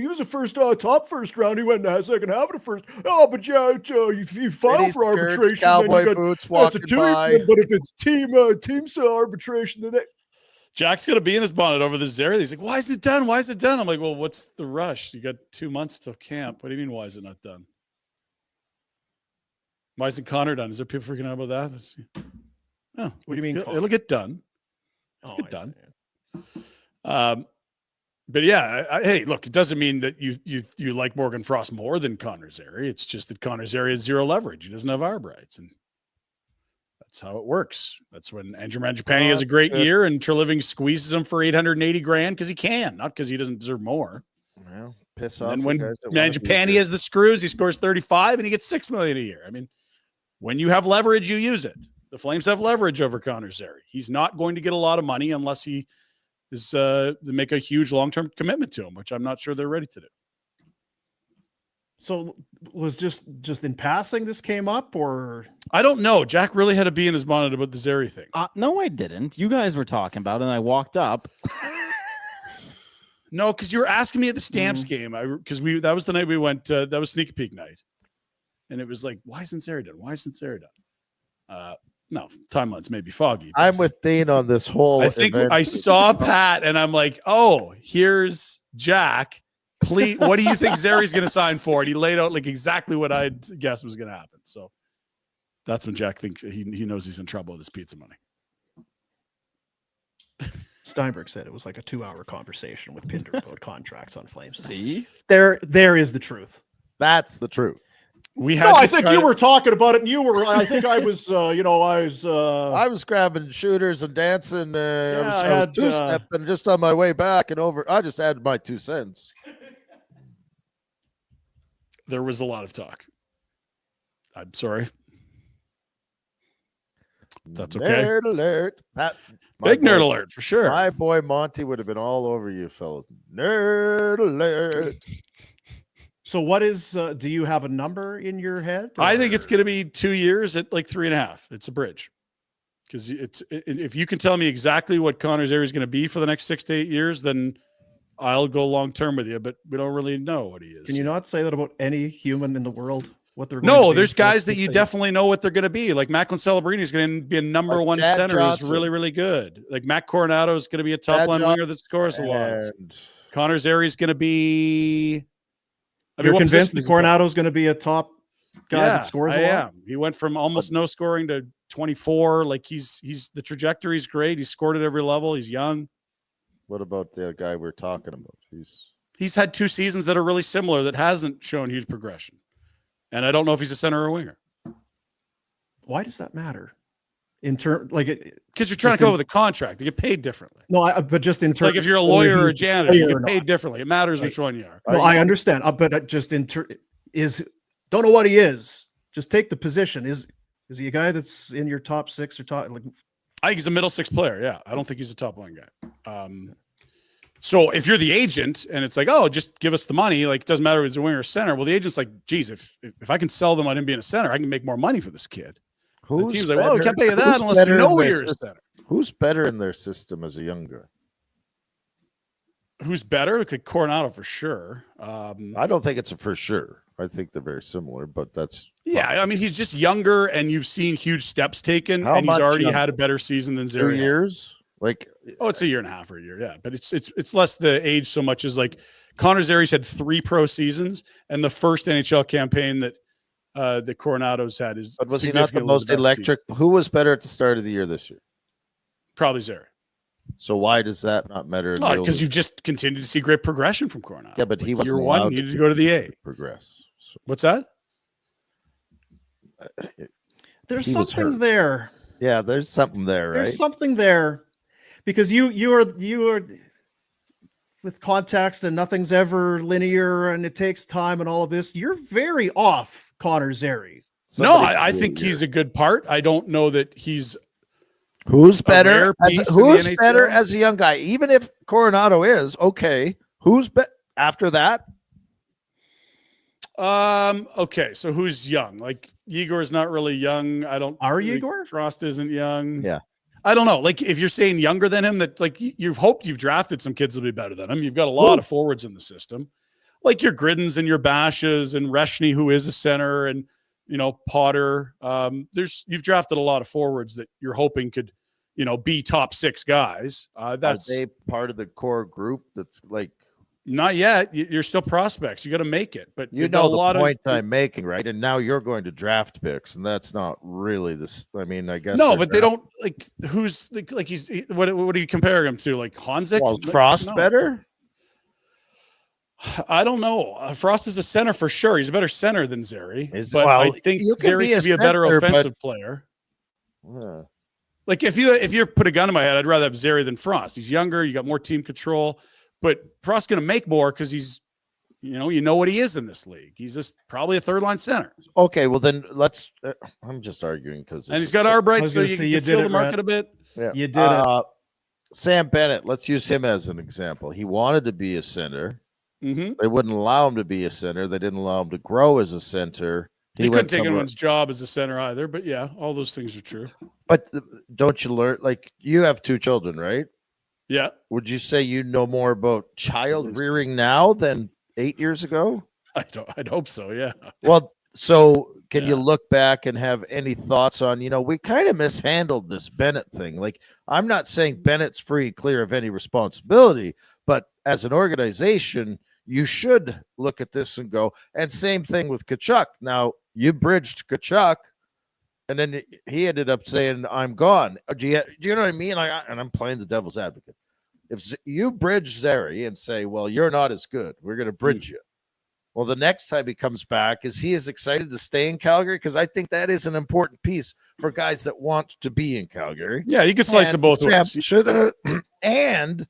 was a top first round. He went in the second half of the first. Oh, but yeah, if you file for arbitration, cowboy then you got, boots it's walking a 2 by. year, but if it's team arbitration, then they. Jack's going to be in his bonnet over the Zary. He's like, why is it done? Why is it done? I'm like, well, what's the rush? You got 2 months till camp. What do you mean, why is it not done? Why isn't Connor done? Is there people freaking out about that? Oh, What do you mean, It'll get done. Oh, Get done. But yeah, hey, look, it doesn't mean that you like Morgan Frost more than Connor Zary. It's just that Connor Zary has zero leverage. He doesn't have arb rights, and that's how it works. That's when Andrew Mangiapane has a great year, and Treliving squeezes him for $880,000 because he can, not because he doesn't deserve more. Well, piss off. And when the guys that wanna be Mangiapane here. has the screws, he scores 35 and he gets $6 million a year. I mean, when you have leverage, you use it. The Flames have leverage over Connor Zary. He's not going to get a lot of money unless he is to make a huge long-term commitment to him, which I'm not sure they're ready to do. So was just in passing this came up, or I don't know. Jack really had to be in his bonnet about the Zary thing. No, I didn't. You guys were talking about it, and I walked up. No, because you were asking me at the Stamps game. That was the night we went. That was sneak peek night, and it was like, why isn't Zary done? Why isn't Zary done? No, timelines may be foggy. I'm with Dean on this whole. I think event. I saw Pat, and I'm like, oh, here's Jack. Please, what do you think Zary's going to sign for? And he laid out like exactly what I'd guessed was going to happen. So that's when Jack thinks he knows he's in trouble with his pizza money. Steinberg said it was like a 2-hour conversation with Pinder about contracts on Flames. See? There is the truth. That's the truth. We had No, to I think try you to- were talking about it, and you were. I think I was. I was grabbing shooters and dancing. I was had, two-stepping just on my way back and over. I just added my 2 cents. There was a lot of talk. I'm sorry. That's okay. Nerd alert. Big nerd alert for sure. My boy Monty would have been all over you, fellas. Nerd alert. So what is? Do you have a number in your head? I think it's going to be 2 years at like 3.5. It's a bridge. Because if you can tell me exactly what Connor Zary is going to be for the next 6 to 8 years, then I'll go long term with you. But we don't really know what he is. Can you not say that about any human in the world? What they're No, going to there's be? guys that you definitely know what they're going to be. Like Macklin Celebrini is going to be a number Like one Chad center Johnson. who's really, really good. Like Matt Coronado is going to be a top Chad line Johnson winger that scores a lot. And Connor Zary is going to be. You're what convinced position that does he play? Coronado's going to be a top guy that scores a lot? am. He went from almost no scoring to 24. Like he's the trajectory's great. He's scored at every level. He's young. what about the guy we're talking about? He's had 2 seasons that are really similar that hasn't shown huge progression. And I don't know if he's a center or a winger. Why does that matter? In term, like it, Because you're trying to come up with a contract. You get paid differently. no, but just in It's terms, like if you're a lawyer or a janitor, you get paid differently. It matters which one you are. No, I understand. But just in don't know what he is. Just take the position. Is he a guy that's in your top 6 or top? Like, I think he's a middle 6 player. Yeah. I don't think he's a top line guy. So if you're the agent and it's like, oh, just give us the money, like it doesn't matter if it's a winger or center. Well, the agent's like, geez, if I can sell them on him being a center, I can make more money for this kid. The team's like, well, we can't pay you that unless we know you're a center. Who's better in their system as a young guy? Who's better? Like Coronado for sure. I don't think it's a for sure. I think they're very similar, but that's Yeah, I mean, he's just younger, and you've seen huge steps taken, How and he's much already younger? had a better season than 2 Zary. years. Like, Oh, it's a year and a half or a year, yeah. But it's less the age so much as like Connor Zary's had 3 pro seasons, and the first NHL campaign that the Coronado's had is. but was he not the significantly most best electric? Who was better at the start of the year this year? Probably Zary. So why does that not matter? Because you just continue to see great progression from Coronado. Yeah, but he Like, wasn't year one allowed needed to go to the A. progress. So What's that? there's He was something hurt. there. Yeah, there's something there, right? There's something there, because you are with context, and nothing's ever linear, and it takes time, and all of this. You're very off, Connor Zary. No, I think he's a good part. I don't know that he's who's better rare piece in who's the better NHL? as a young guy. Even if Coronado is okay, who's after that? Okay, so who's young? Like Igor's not really young. I don't. Are really- Igor? Frost isn't young. Yeah. I don't know. Like if you're saying younger than him, that like you've hoped you've drafted some kids that'll be better than him. You've got a lot of forwards in the system, like your Griddens and your Bashes and Reshny, who is a center, and Potter. You've drafted a lot of forwards that you're hoping could, be top 6 guys. That's Are they part of the core group that's like not yet. You're still prospects. You got to make it, but you you've got know a the lot point of. I'm making, right? And now you're going to draft picks, and that's not really this. I mean, I guess No, but they don't like who's like he's what do you compare him to? Like Hanzik? Well, Like, Frost no. better. I don't know. Frost is a center for sure. He's a better center than Zary. Well, I think you can Zary be a could be a better center, but- offensive player. Yeah. Like if you put a gun in my head, I'd rather have Zary than Frost. He's younger. You got more team control, but Frost's going to make more because he's, you know what he is in this league. He's just probably a 3rd-line center, Okay, well then let's. I'm just arguing because and he's got Arbright, was so gonna you say, can you feel did the it, market Rhett. a bit. Yeah. You did it. Sam Bennett. Let's use him as an example. He wanted to be a center. Mm-hmm. They wouldn't allow him to be a center. They didn't allow him to grow as a center. He couldn't went take somewhere- anyone's job as a center either, but yeah, all those things are true. But don't you learn? Like you have 2 children, right? Yeah. Would you say you know more about child least. rearing now than 8 years ago? I'd hope so. Yeah. Well, so can you Yeah. look back and have any thoughts on, we kind of mishandled this Bennett thing. Like, I'm not saying Bennett's free, clear of any responsibility, but as an organization, you should look at this and go, and same thing with Tkachuk. Now, you bridged Tkachuk, and then he ended up saying, I'm gone. Do you know what I mean? And I'm playing the devil's advocate. If you bridge Zary and say, well, you're not as good, we're going to bridge you. Well, the next time he comes back, is he as excited to stay in Calgary? Because I think that is an important piece for guys that want to be in Calgary. Yeah, you can slice it both ways. And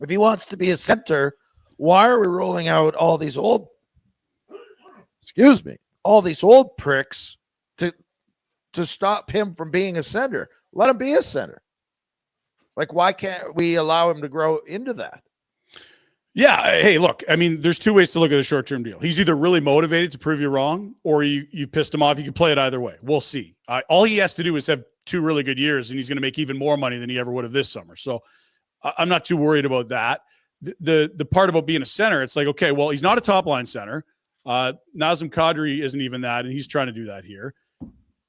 if he wants to be a center, why are we rolling out all these old pricks to stop him from being a center? Let him be a center. Like, why can't we allow him to grow into that? Yeah. Hey, look, I mean, there's 2 ways to look at a short-term deal. He's either really motivated to prove you wrong, or you pissed him off. You can play it either way. We'll see. All he has to do is have 2 really good years, and he's going to make even more money than he ever would have this summer. So I'm not too worried about that. The part about being a center, it's like, okay, well, he's not a top-line center. Nazem Kadri isn't even that, and he's trying to do that here.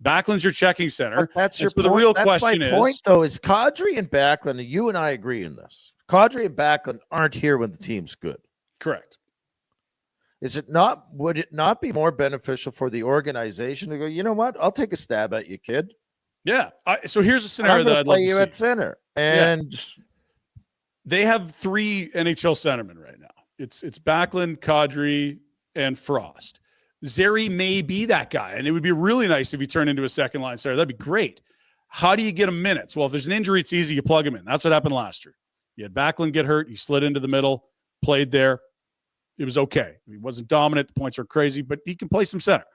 Backlund's your checking center. But that's your So the point. real That's question my is, point, though, is Kadri and Backlund, and you and I agree in this. Kadri and Backlund aren't here when the team's good. correct. Would it not be more beneficial for the organization to go, you know what? I'll take a stab at you, kid. Yeah. So here's a And scenario I'm that going I'd to love play to you see. at center. And They have 3 NHL centermen right now. It's Backlund, Kadri, and Frost. Zary may be that guy, and it would be really nice if he turned into a 2nd-line center. That'd be great. How do you get him minutes? Well, if there's an injury, it's easy. You plug him in. That's what happened last year. You had Backlund get hurt. He slid into the middle, played there. It was okay. He wasn't dominant. The points are crazy, but he can play some center.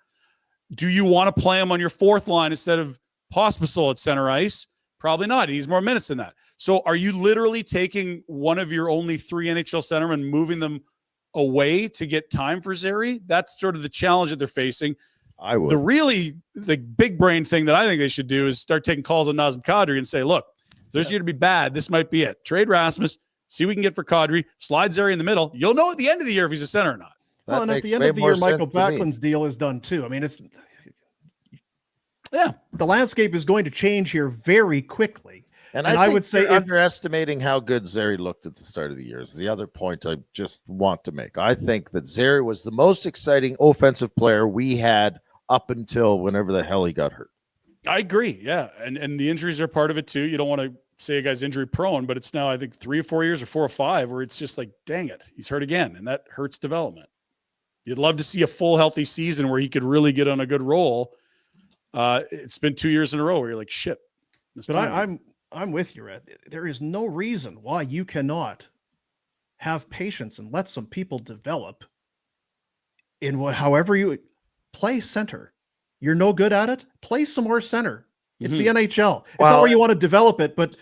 Do you want to play him on your 4th line instead of Pospisil at center ice? Probably not. He needs more minutes than that. So are you literally taking one of your only 3 NHL centermen, moving them away to get time for Zary? That's sort of the challenge that they're facing. I would. The big brain thing that I think they should do is start taking calls on Nazem Kadri and say, look, if there's going to be bad, this might be it. Trade Rasmus, see what we can get for Kadri, slide Zary in the middle. You'll know at the end of the year if he's a center or not. Well, and at the end of the year, Michael Backlund's deal is done too. I mean, the landscape is going to change here very quickly. And I think would say you're underestimating how good Zary looked at the start of the year is the other point I just want to make. I think that Zary was the most exciting offensive player we had up until whenever the hell he got hurt. I agree. Yeah. And the injuries are part of it too. You don't want to say a guy's injury prone, but it's now, I think 3 or 4 years or 4 or 5 where it's just like, dang it, he's hurt again. And that hurts development. You'd love to see a full healthy season where he could really get on a good roll. It's been 2 years in a row where you're like, shit. But I'm with you, Rhett. There is no reason why you cannot have patience and let some people develop in however you play center. You're no good at it. Play some more center. It's the NHL. It's not where you want to develop it, but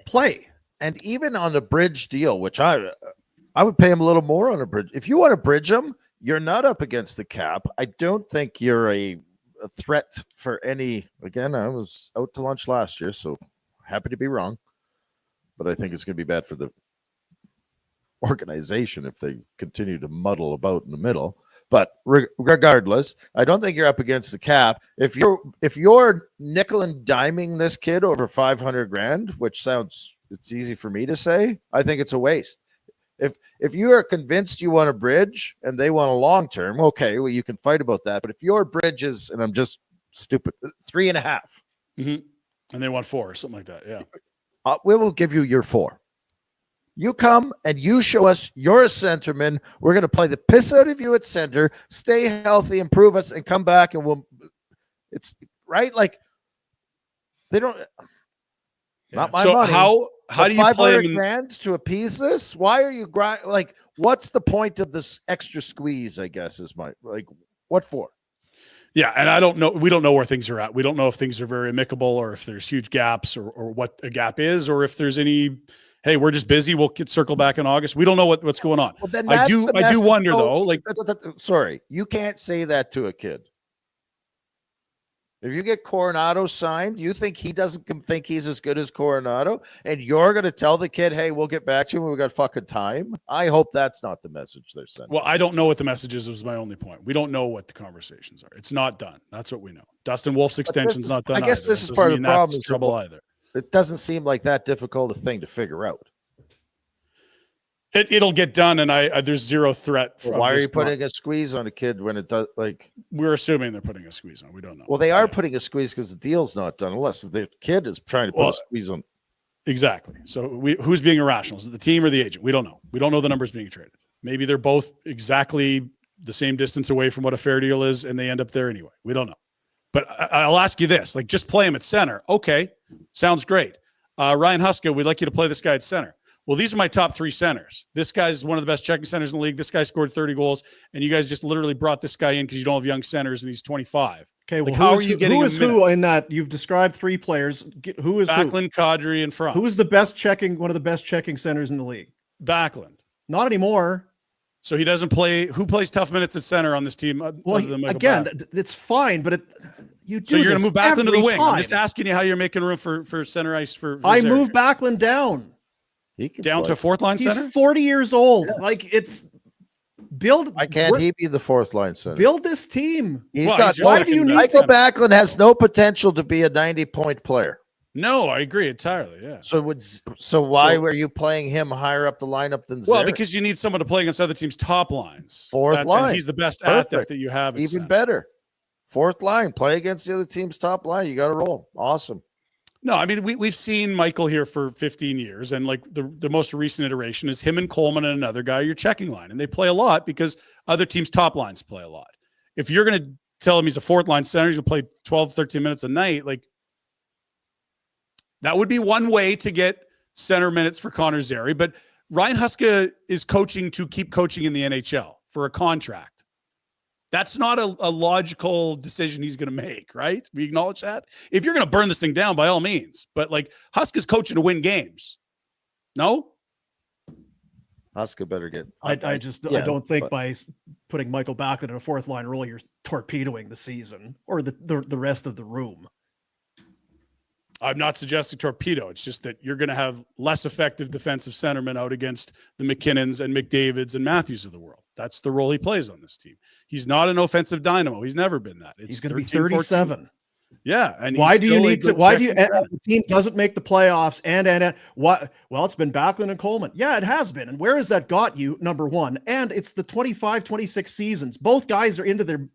play. And even on a bridge deal, which I would pay him a little more on a bridge. If you want to bridge him, you're not up against the cap. I don't think you're a threat for any. Again, I was out to lunch last year, so happy to be wrong. But I think it's going to be bad for the organization if they continue to muddle about in the middle. But regardless, I don't think you're up against the cap. If you're nickel and diming this kid over $500,000, which sounds, it's easy for me to say, I think it's a waste. If you are convinced you want a bridge and they want a long term, okay, well, you can fight about that. But if your bridge is, and I'm just stupid, 3.5, and they want 4 or something like that, yeah, we will give you your 4. You come and you show us you're a centerman. We're going to play the piss out of you at center, stay healthy, improve us, and come back, and it's right. Like they don't. Not my money. How do you play him $500,000 to appease this? Why are you like? What's the point of this extra squeeze? I guess is my what for? Yeah, and I don't know. We don't know where things are at. We don't know if things are very amicable or if there's huge gaps or what a gap is or if there's any. Hey, we're just busy. We'll circle back in August. We don't know what's going on. Well, then I do wonder though. Like, sorry, you can't say that to a kid. If you get Coronado signed, you think he doesn't think he's as good as Coronado, and you're going to tell the kid, "Hey, we'll get back to you when we got fucking time." I hope that's not the message they're sending. Well, I don't know what the message is. Was my only point. We don't know what the conversations are. It's not done. That's what we know. Dustin Wolf's extension's not done. I guess this is part of the problem. Trouble either. It doesn't seem like that difficult a thing to figure out. It'll get done, and there's zero threat. Why are you putting a squeeze on a kid when it does? Like we're assuming they're putting a squeeze on. We don't know. Well, they are putting a squeeze because the deal's not done, unless the kid is trying to put a squeeze on. Exactly. So who's being irrational? Is it the team or the agent? We don't know. We don't know the numbers being traded. Maybe they're both exactly the same distance away from what a fair deal is, and they end up there anyway. We don't know. But I'll ask you this: like, just play him at center. Okay, sounds great. Ryan Huska, we'd like you to play this guy at center. Well, these are my top 3 centers. This guy's one of the best checking centers in the league. This guy scored 30 goals, and you guys just literally brought this guy in because you don't have young centers, and he's 25. Okay, well, how are you getting? Who is who in that? You've described 3 players. Who is Backlund, Kadri, and Franz. Who is the best checking? One of the best checking centers in the league. Backlund. Not anymore. So he doesn't play. Who plays tough minutes at center on this team? Well, again, it's fine, but you do. So you're going to move Backlund to the wing. Time. I'm just asking you how you're making room for center ice for I move Backlund down. Down to 4th line center? He's 40 years old. Yes. Like it's build. Why can't he be the 4th line center? Build this team. Why do you need Michael Backlund has no potential to be a 90-point player. No, I agree entirely. Yeah. So why were you playing him higher up the lineup than Zary? Well, because you need someone to play against other teams' top lines. 4th line. He's the best athlete that you have. Even better. 4th line. Play against the other team's top line. You got to roll. Awesome. No, I mean, we've seen Michael here for 15 years, and like the most recent iteration is him and Coleman and another guy, your checking line, and they play a lot because other teams' top lines play a lot. If you're going to tell him he's a 4th line center, he's going to play 12, 13 minutes a night, like that would be one way to get center minutes for Connor Zary. But Ryan Huska is coaching to keep coaching in the NHL for a contract. That's not a logical decision he's going to make, right? We acknowledge that. If you're going to burn this thing down, by all means. But like Huska's coaching to win games. No? Huska better get. I don't think by putting Michael Backlund in a 4th line role, you're torpedoing the season or the rest of the room. I'm not suggesting torpedo. It's just that you're going to have less effective defensive centermen out against the McKinnons and McDavids and Matthews of the world. That's the role he plays on this team. He's not an offensive dynamo. He's never been that. He's going to be 37. 14. Yeah, and why do you need to? Why do you? The team doesn't make the playoffs, and what? Well, it's been Backlund and Coleman. Yeah, it has been. And where has that got you? Number one, and it's the 25-26 seasons. Both guys are into their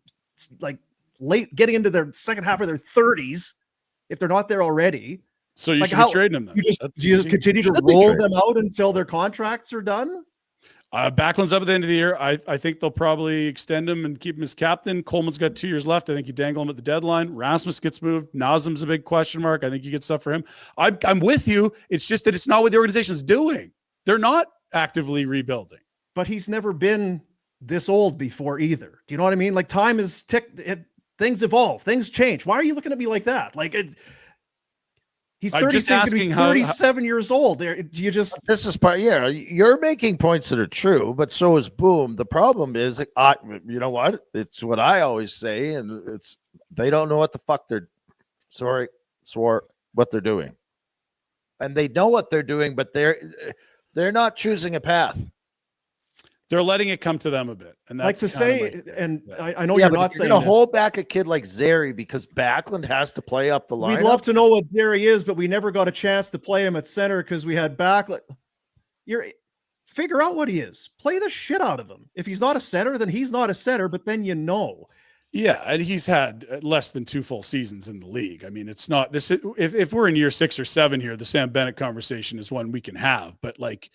getting into their second half of their 30s. If they're not there already, so you should be trading them. Then you just continue to roll them out until their contracts are done. Backlund's up at the end of the year. I think they'll probably extend him and keep him as captain. Coleman's got 2 years left. I think you dangle him at the deadline. Rasmus gets moved. Nazem's a big question mark. I think you get stuff for him. I'm with you. It's just that it's not what the organization's doing. They're not actively rebuilding. But he's never been this old before either. Do you know what I mean? Like time is things evolve, things change. Why are you looking at me like that? Like he's 36, going to be 37 years old. You just this is part. Yeah, you're making points that are true, but so is Boom. The problem is, you know what? It's what I always say, and it's they don't know what the fuck they're what they're doing, and they know what they're doing, but they're not choosing a path. They're letting it come to them a bit. And that's like to say, I know you're not saying going to hold back a kid like Zary because Backlund has to play up the line. We'd love to know what Zary is, but we never got a chance to play him at center because we had Backlund. Figure out what he is. Play the shit out of him. If he's not a center, then he's not a center, but then you know. Yeah, and he's had less than 2 full seasons in the league. I mean, it's not this. If we're in year 6 or 7 here, the Sam Bennett conversation is one we can have. But like,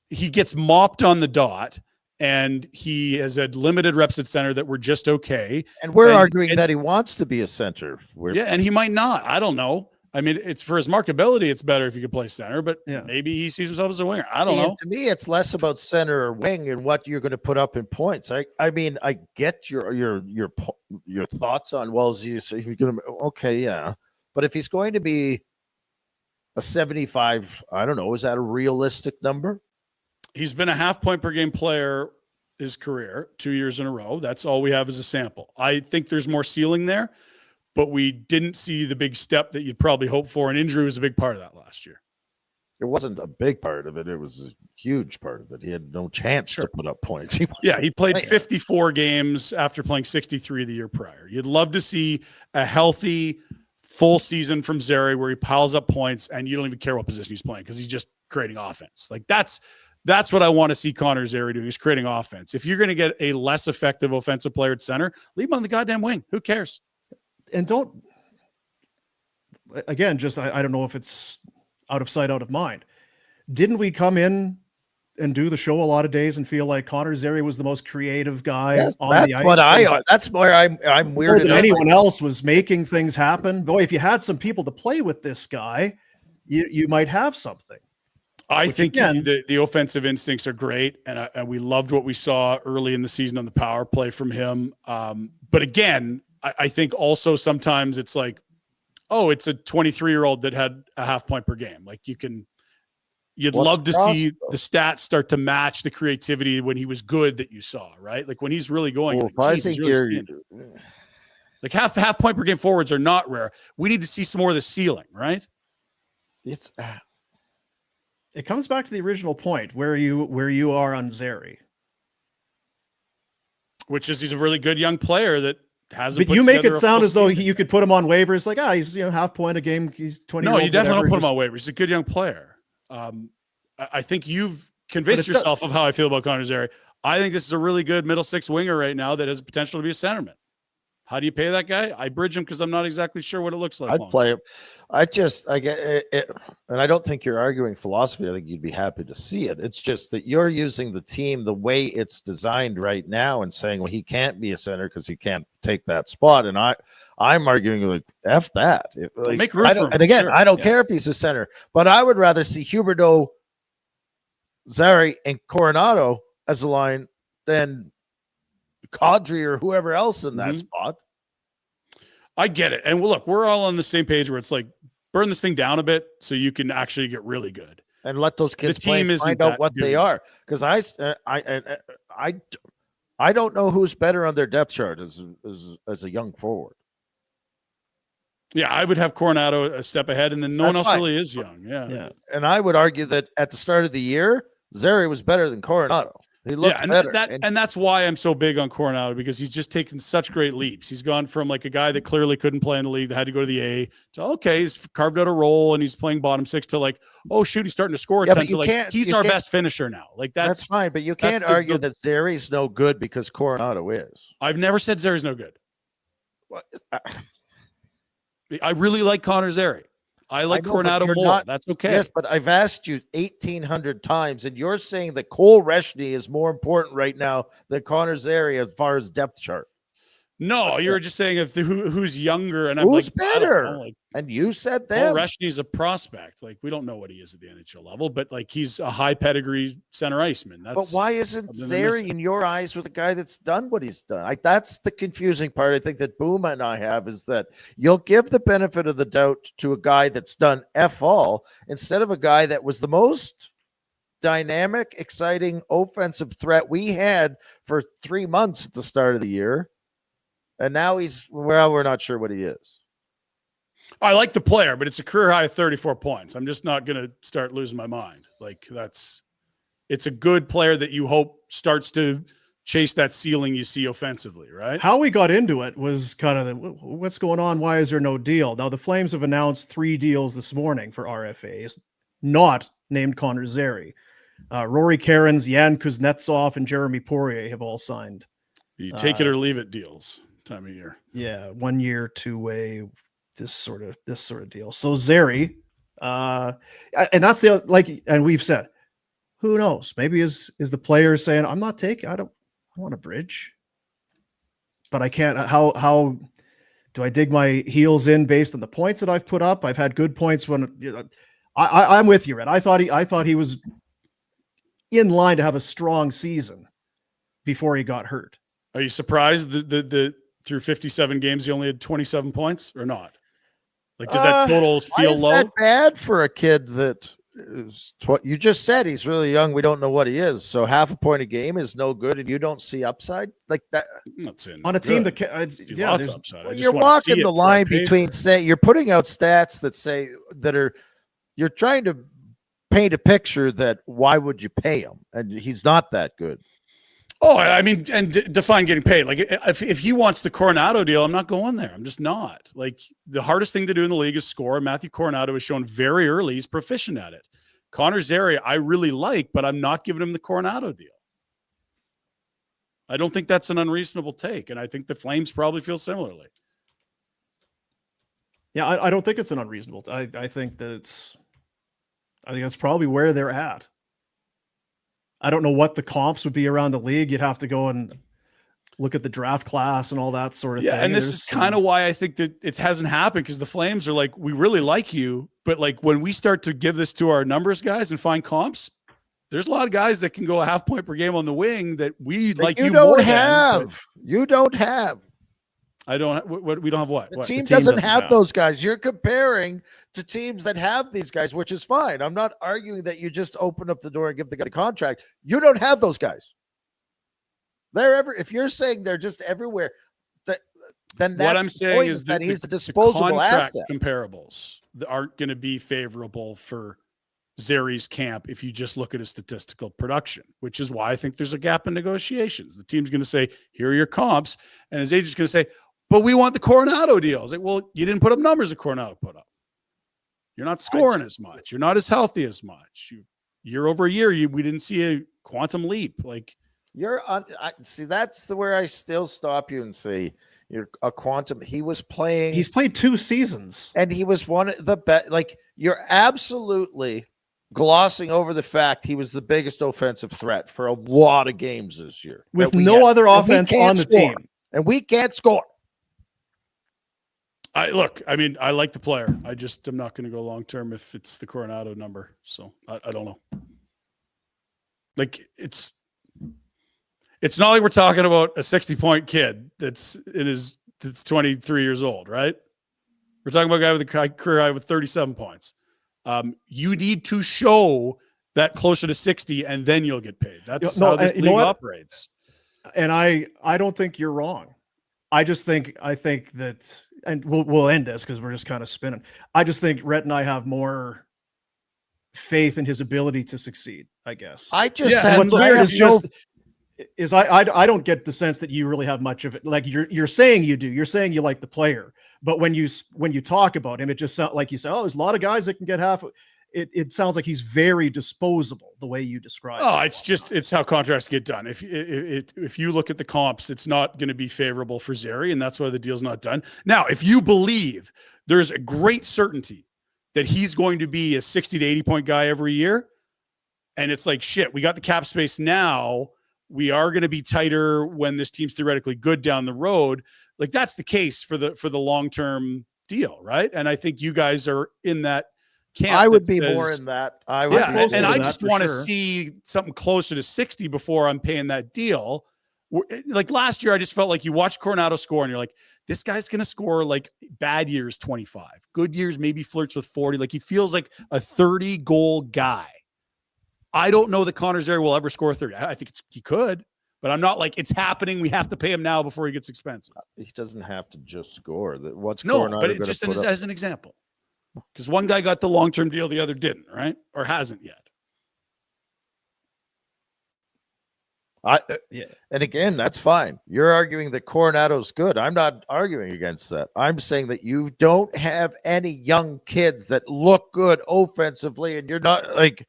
he gets mopped on the dot, and he has had limited reps at center that were just okay. And we're arguing that he wants to be a center. And he might not. I don't know. I mean, it's for his marketability, it's better if you could play center, but maybe he sees himself as a winger. I don't know. To me, it's less about center or wing and what you're going to put up in points. I mean, I get your thoughts on, well, is he going to, okay, yeah. But if he's going to be a 75, I don't know, is that a realistic number? He's been a half point per game player his career 2 years in a row. That's all we have as a sample. I think there's more ceiling there, but we didn't see the big step that you'd probably hope for. And injury was a big part of that last year. It wasn't a big part of it. It was a huge part of it. He had no chance to put up points. He played 54 games after playing 63 the year prior. You'd love to see a healthy full season from Zary where he piles up points and you don't even care what position he's playing because he's just creating offense. Like that's what I want to see Connor Zary doing, is creating offense. If you're going to get a less effective offensive player at center, leave him on the goddamn wing. Who cares? And don't, again, just, I don't know if it's out of sight, out of mind. Didn't we come in and do the show a lot of days and feel like Connor Zary was the most creative guy on the ice? That's where I'm weirded out. Anyone else was making things happen. Boy, if you had some people to play with this guy, you might have something. I think the offensive instincts are great, and we loved what we saw early in the season on the power play from him. But again, I think also sometimes it's like, oh, it's a 23-year-old that had a half point per game. Like you'd love to see the stats start to match the creativity when he was good that you saw, right? Like when he's really going, like half point per game forwards are not rare. We need to see some more of the ceiling, right? It comes back to the original point where you are on Zary, which is he's a really good young player that hasn't. But you make it sound as though you could put him on waivers. Like, he's half point a game. He's 20. No, you definitely don't put him on waivers. He's a good young player. I think you've convinced yourself of how I feel about Connor Zary. I think this is a really good middle six winger right now that has potential to be a centerman. How do you pay that guy? I bridge him because I'm not exactly sure what it looks like. I'd play him. I get it, and I don't think you're arguing philosophy. I think you'd be happy to see it. It's just that you're using the team the way it's designed right now and saying, well, he can't be a center because he can't take that spot. And I'm arguing like F that. Make room for him. And again, I don't care if he's a center, but I would rather see Huberdeau, Zary, and Coronado as a line than Kadri or whoever else in that spot. I get it. And look, we're all on the same page where it's like, burn this thing down a bit so you can actually get really good. And let those kids play and find out what they are. Because I don't know who's better on their depth chart as a young forward. Yeah, I would have Coronado a step ahead, and then no one else really is young. Yeah. And I would argue that at the start of the year, Zary was better than Coronado. He looked better. And that's why I'm so big on Coronado, because he's just taken such great leaps. He's gone from like a guy that clearly couldn't play in the league that had to go to the A to, okay, he's carved out a role and he's playing bottom six to like, oh, shoot, he's starting to score. But to like, he's our best finisher now. Like that's fine, but you can't argue that Zary's no good because Coronado is. I've never said Zary's no good. I really like Connor Zary. I like know, but Coronado you're more. not- That's okay. Yes, but I've asked you 1,800 times, and you're saying that Cole Reshney is more important right now than Connor Zary as far as depth chart. No, you were just saying if who's younger, and I'm Who's like, I don't know, better? like And you said Paul them. Reshney's a prospect. Like we don't know what he is at the NHL level, but like he's a high pedigree center iceman. But That's why isn't something they're Zary missing. in your eyes with a guy that's done what he's done? That's the confusing part. I think that Boom and I have is that you'll give the benefit of the doubt to a guy that's done F all instead of a guy that was the most dynamic, exciting offensive threat we had for 3 months at the start of the year. And now we're not sure what he is. I like the player, but it's a career high of 34 points. I'm just not going to start losing my mind. Like it's a good player that you hope starts to chase that ceiling you see offensively, right? How we got into it was kind of what's going on? Why is there no deal? Now the Flames have announced 3 deals this morning for RFAs, not named Connor Zary. Rory Cairns, Jan Kuznetsov, and Jeremy Poirier have all signed. You take it or leave it deals time of year. Yeah, 1 year, 2-way, this sort of deal. So Zary, and that's and we've said, who knows? Maybe is the player saying, I'm not taking, I want a bridge, but I can't. How do I dig my heels in based on the points that I've put up? I've had good points when I'm with you, Rhett. I thought he was in line to have a strong season before he got hurt. Are you surprised that through 57 games he only had 27 points or not? Like, does that total feel why is low? that bad for a kid that is you just said he's really young. We don't know what he is. So half a point a game is no good, and you don't see upside like that I'm not saying on a team that lots upside. I Well, just you're want to see walking it the before I line pay between for it. you're putting out stats you're trying to paint a picture that why would you pay him, and he's not that good. Oh, I mean, and define getting paid. Like, if he wants the Coronado deal, I'm not going there. I'm just not. Like, the hardest thing to do in the league is score. Matthew Coronado has shown very early he's proficient at it. Connor Zary, I really like, but I'm not giving him the Coronado deal. I don't think that's an unreasonable take, and I think the Flames probably feel similarly. Yeah, I don't think it's an unreasonable. I think that's probably where they're at. I don't know what the comps would be around the league. You'd have to go and look at the draft class and all that sort of thing. Yeah, and this is kind of why I think that it hasn't happened, because the Flames are like, we really like you, but like when we start to give this to our numbers guys and find comps, there's a lot of guys that can go a half point per game on the wing that we like. You don't have. You don't have. I don't. What we don't have. What The what? team, team doesn't doesn't have have. those guys. You're comparing to teams that have these guys, which is fine. I'm not arguing that you just open up the door and give the guy the contract. You don't have those guys. If you're saying they're just everywhere, then that's What I'm the saying point, is that that he's a the disposable contract asset. comparables that aren't going to be favorable for Zary's camp if you just look at his statistical production, which is why I think there's a gap in negotiations. The team's going to say, here are your comps, and his agent's going to say, but we want the Coronado deal. It's like, well, you didn't put up numbers that Coronado put up. You're not scoring as much. You're not as healthy as much. Year over year, we didn't see a quantum leap. Like, See, that's where I still stop you and say you're a quantum. He's played 2 seasons, and he was one of the best. Like, you're absolutely glossing over the fact he was the biggest offensive threat for a lot of games this year with no other And we offense can't on the score. team. And we can't score. I mean, I like the player. I just am not going to go long term if it's the Coronado number. So I don't know. Like, it's not like we're talking about a 60-point kid that's 23 years old, right? We're talking about a guy with a career high with 37 points. You need to show that closer to 60, and then you'll get paid. That's how this league operates. And I don't think you're wrong. I think that, and we'll end this because we're just kind of spinning. I just think Rhett and I have more faith in his ability to succeed, I guess. I just what's weird is I don't get the sense that you really have much of it. Like you're saying you do. You're saying you like the player, but when you talk about him, it just sounds like you say, oh, there's a lot of guys that can get half. It sounds like he's very disposable the way you describe. Oh, it's how contracts get done. If you look at the comps, it's not going to be favorable for Zary, and that's why the deal's not done. Now, if you believe there's a great certainty that he's going to be a 60 to 80 point guy every year. And it's like, shit, we got the cap space now. We are going to be tighter when this team's theoretically good down the road. Like that's the case for the long-term deal. Right. And I think you guys are in that camp. I would be more in that. I would. Yeah, and I that just for want to sure. see something closer to 60 before I'm paying that deal. Like last year, I just felt like you watched Coronado score and you're like, this guy's going to score like bad years 25, good years maybe flirts with 40. Like he feels like a 30 goal guy. I don't know that Connor Zary will ever score 30. I think he could, but I'm not like it's happening. We have to pay him now before he gets expensive. He doesn't have to just score. What's No, Coronado but it gonna just put up? as an example, because one guy got the long-term deal, the other didn't, right? Or hasn't yet. And again, that's fine. You're arguing that Coronado's good. I'm not arguing against that. I'm saying that you don't have any young kids that look good offensively, and you're not like.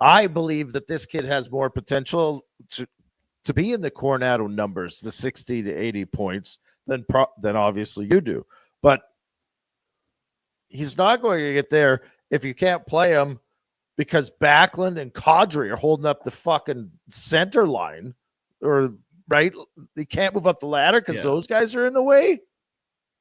I believe that this kid has more potential to be in the Coronado numbers, the 60 to 80 points, than obviously you do. But he's not going to get there if you can't play him because Backlund and Kadri are holding up the fucking center line, or right? They can't move up the ladder because those guys are in the way.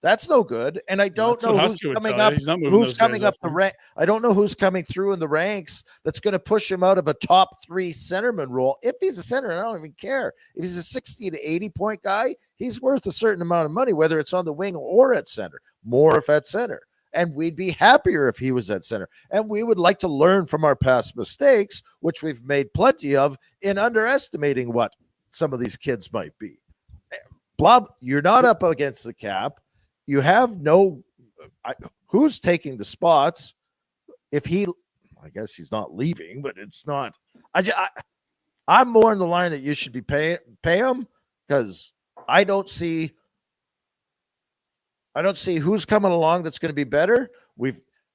That's no good. And I don't know who's coming up. Who's coming up the rank? I don't know who's coming through in the ranks that's going to push him out of a top 3 centerman role. If he's a center, I don't even care. If he's a 60 to 80 point guy, he's worth a certain amount of money, whether it's on the wing or at center. More if at center. And we'd be happier if he was at center. And we would like to learn from our past mistakes, which we've made plenty of, in underestimating what some of these kids might be. Blob, you're not up against the cap. You have who's taking the spots. I guess he's not leaving, but it's not. I'm more in the line that you should be pay him because I don't see who's coming along that's going to be better.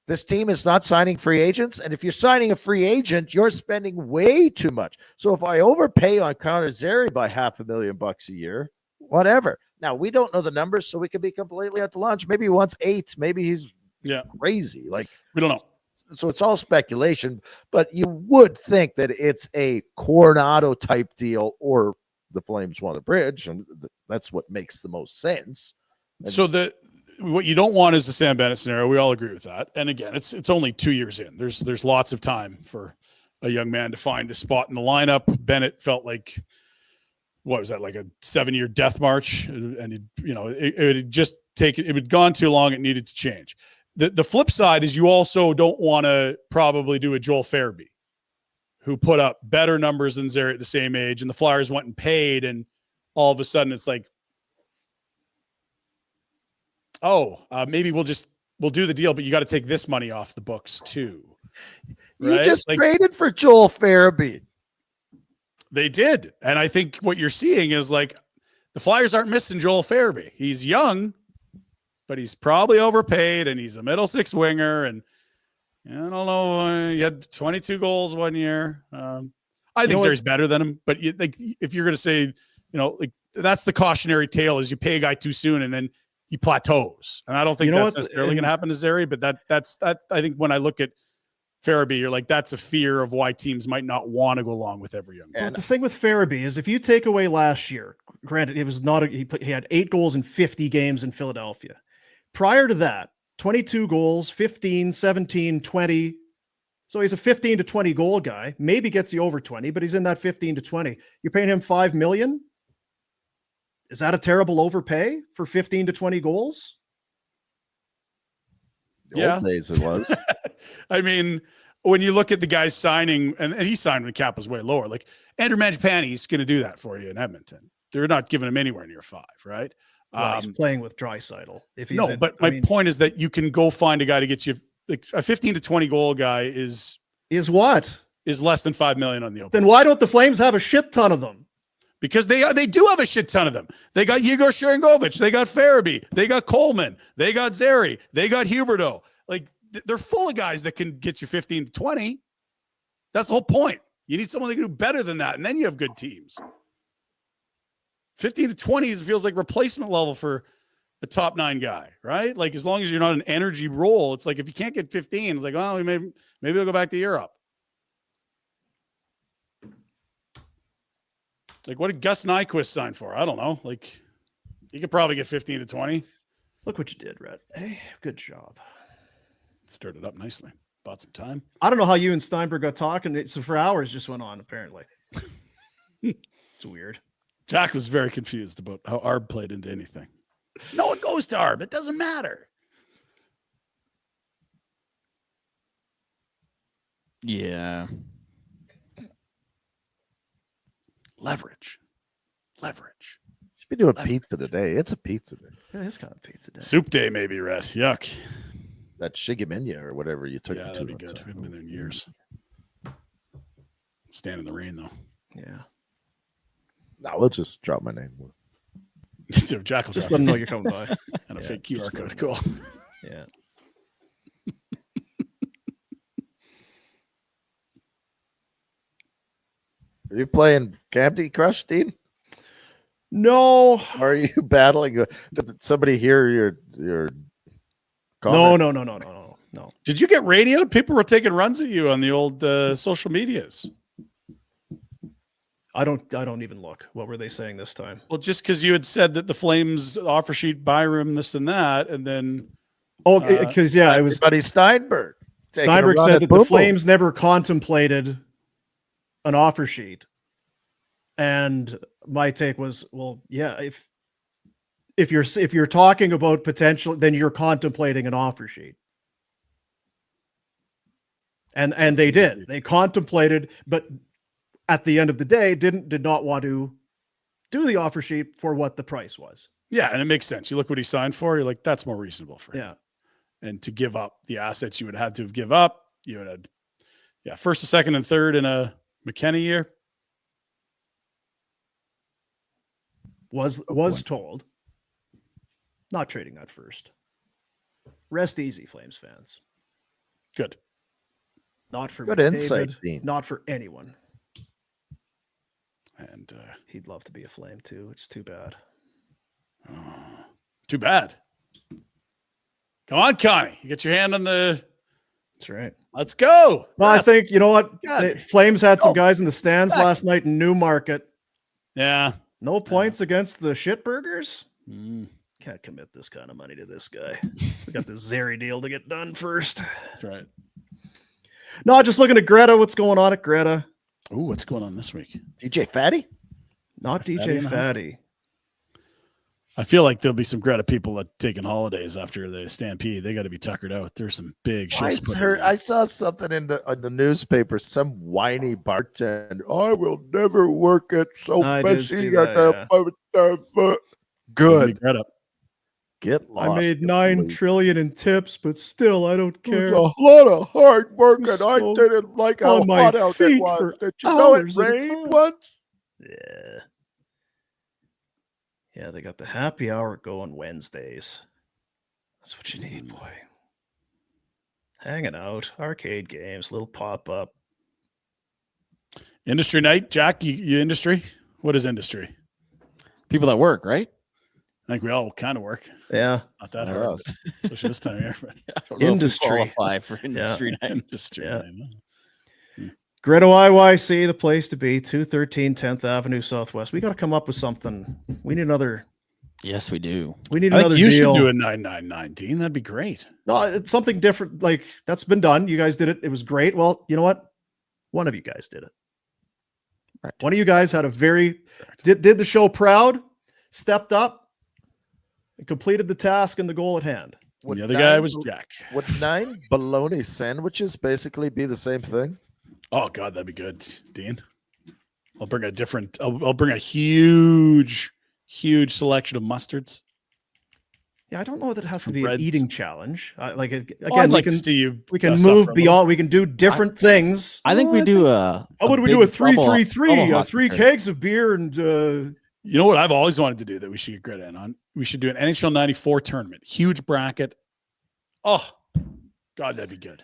This team is not signing free agents, and if you're signing a free agent, you're spending way too much. So if I overpay on Connor Zary by $500,000 a year, whatever. Now, we don't know the numbers, so we could be completely at the lunch. Maybe he wants 8. Maybe he's crazy. Like we don't know. So it's all speculation, but you would think that it's a Coronado type deal, or the Flames want a bridge, and that's what makes the most sense. So what you don't want is the Sam Bennett scenario. We all agree with that. And again, it's only 2 years in. There's lots of time for a young man to find a spot in the lineup. Bennett felt like, what was that, like a 7-year death march? And it had just taken, it had gone too long. It needed to change. The flip side is you also don't want to probably do a Joel Farabee, who put up better numbers than Zary at the same age, and the Flyers went and paid, and all of a sudden it's like, maybe we'll do the deal, but you got to take this money off the books too. You just traded for Joel Farabee. They did. And I think what you're seeing is like the Flyers aren't missing Joel Farabee. He's young, but he's probably overpaid, and he's a middle 6 winger. And I don't know. He had 22 goals 1 year. I think Zary's better than him, but if you're going to say, that's the cautionary tale, is you pay a guy too soon and then he plateaus. And I don't think that's necessarily going to happen to Zary, but that's I think when I look at Farabee, you're like, that's a fear of why teams might not want to go along with every young guy. But the thing with Farabee is, if you take away last year, granted, it was not he had 8 goals in 50 games in Philadelphia. Prior to that, 22 goals, 15, 17, 20. So he's a 15 to 20 goal guy. Maybe gets you over 20, but he's in that 15 to 20. You're paying him $5 million. Is that a terrible overpay for 15 to 20 goals? Old days it was. I mean, when you look at the guys signing, and he signed when the cap was way lower, like Andrew Mangiapane's going to do that for you in Edmonton. They're not giving him anywhere near 5, right? Well, he's playing with Draisaitl. My point is that you can go find a guy to get you like a 15 to 20 goal guy is what? Is less than $5 million on the open. Then why don't the Flames have a shit ton of them? Because they do have a shit ton of them. They got Yegor Sharangovich. They got Farabee. They got Coleman. They got Zary. They got Huberdeau. Like, they're full of guys that can get you 15 to 20. That's the whole point. You need someone that can do better than that, and then you have good teams. 15 to 20 feels like replacement level for a top 9 guy, right? Like as long as you're not an energy role, it's like if you can't get 15, it's like, well, maybe we'll go back to Europe. Like what did Gus Nyquist sign for? I don't know. Like he could probably get 15 to 20. Look what you did, Rhett. Hey, good job. Stirred it up nicely. Bought some time. I don't know how you and Steinberg got talking. It's for hours just went on, apparently. It's weird. Jack was very confused about how Arb played into anything. No one goes to Arb. It doesn't matter. Yeah. Leverage. Should be doing pizza today. It's a pizza day. Yeah, it's kind of pizza day. Soup day, maybe, Rhett. Yuck. That Shigimenya or whatever you took. Yeah, it that'd be to. good. We haven't been there in years. Stand in the rain, though. Yeah. No, we'll just drop my name. So Jack will Just drop let them it. know you're coming by. And a Yeah, fake QR just let code. them Cool. Yeah. Are you playing Candy Crush, Dean? No. Or are you battling? Did somebody hear your No, comment? no. Did you get radioed? People were taking runs at you on the old social medias. I don't even look. What were they saying this time? Well, just because you had said that the Flames offer sheet, buy room, this and that, and then Oh, because it was Buddy Steinberg. taking a Steinberg run said at that Boo the Boo. Flames never contemplated an offer sheet. And my take was, well, yeah, if you're talking about potential, then you're contemplating an offer sheet. And they did. They contemplated, but at the end of the day, did not want to do the offer sheet for what the price was. yeah, and it makes sense. You look what he signed for. You're like, that's more reasonable for him. Yeah. And to give up the assets you would have to give up, you would have, first, a second, and third in a McKenna year. Was told not trading that first. Rest easy, Flames fans. Good. Not for Good McDavid, insight, Dean. not for anyone. And He'd love to be a Flame too. It's too bad. too bad. Come on, Connie. You get your hand on the. That's right. Let's go. Well, I think you know what. God. Flames had some guys in the stands last night in Newmarket. Yeah. No points against the Shitburgers. Mm, Can't commit this kind of money to this guy. We got this Zary deal to get done first. that's right. No, just looking at Greta. What's going on at Greta? Ooh, what's going on this week? DJ Fatty? Not Fatty DJ in the house? Fatty. I feel like there'll be some Greta people that taking holidays after the Stampede. They got to be tuckered out. There's some big shifts. put in there. I saw something in the newspaper. Some whiny bartender. I will never work at so I did see that, Big Good. Greta. Get lost. I made you 9 bleep. trillion in tips, but still, I don't It was care. a lot of hard work, was and I so didn't like how on my hot out it feet was. for Did you know it hours at a rained time. once? Yeah. Yeah, they got the happy hour going Wednesdays. That's what you need, boy. Hanging out, arcade games, little pop up. Industry night. Jack, you industry? What is industry? People that work, right? I think we all kind of work. Yeah. Not that Not hard, us. especially this time of year. But I don't know if we Industry. qualify for industry night. industry Yeah. night. Greta YYC, the place to be, 213 10th Avenue Southwest. We got to come up with something. We need another. Yes, we do. We need I another think you deal. should do a 9919. That'd be great. No, it's something different. Like that's been done. You guys did it. It was great. Well, you know what? One of you guys did it. Right. One of you guys had a very did the show proud, stepped up, and completed the task and the goal at hand. Would the other guy 9 was Jack. Would 9 bologna sandwiches basically be the same thing? Oh God, that'd be good, Dean. I'll bring a different. I'll bring a huge selection of mustards. Yeah, I don't know that it has to Some be an breads. eating challenge. Again, I'd we like can to see you. we can suffer move a beyond. We can do different things. I think we do a. How would we do a big bubble- 3-3-3? bubble hockey 3 tournament. kegs of beer and You know what I've always wanted to do that we should get Greta in on? We should do an NHL 94 tournament. Huge bracket. Oh, God, that'd be good.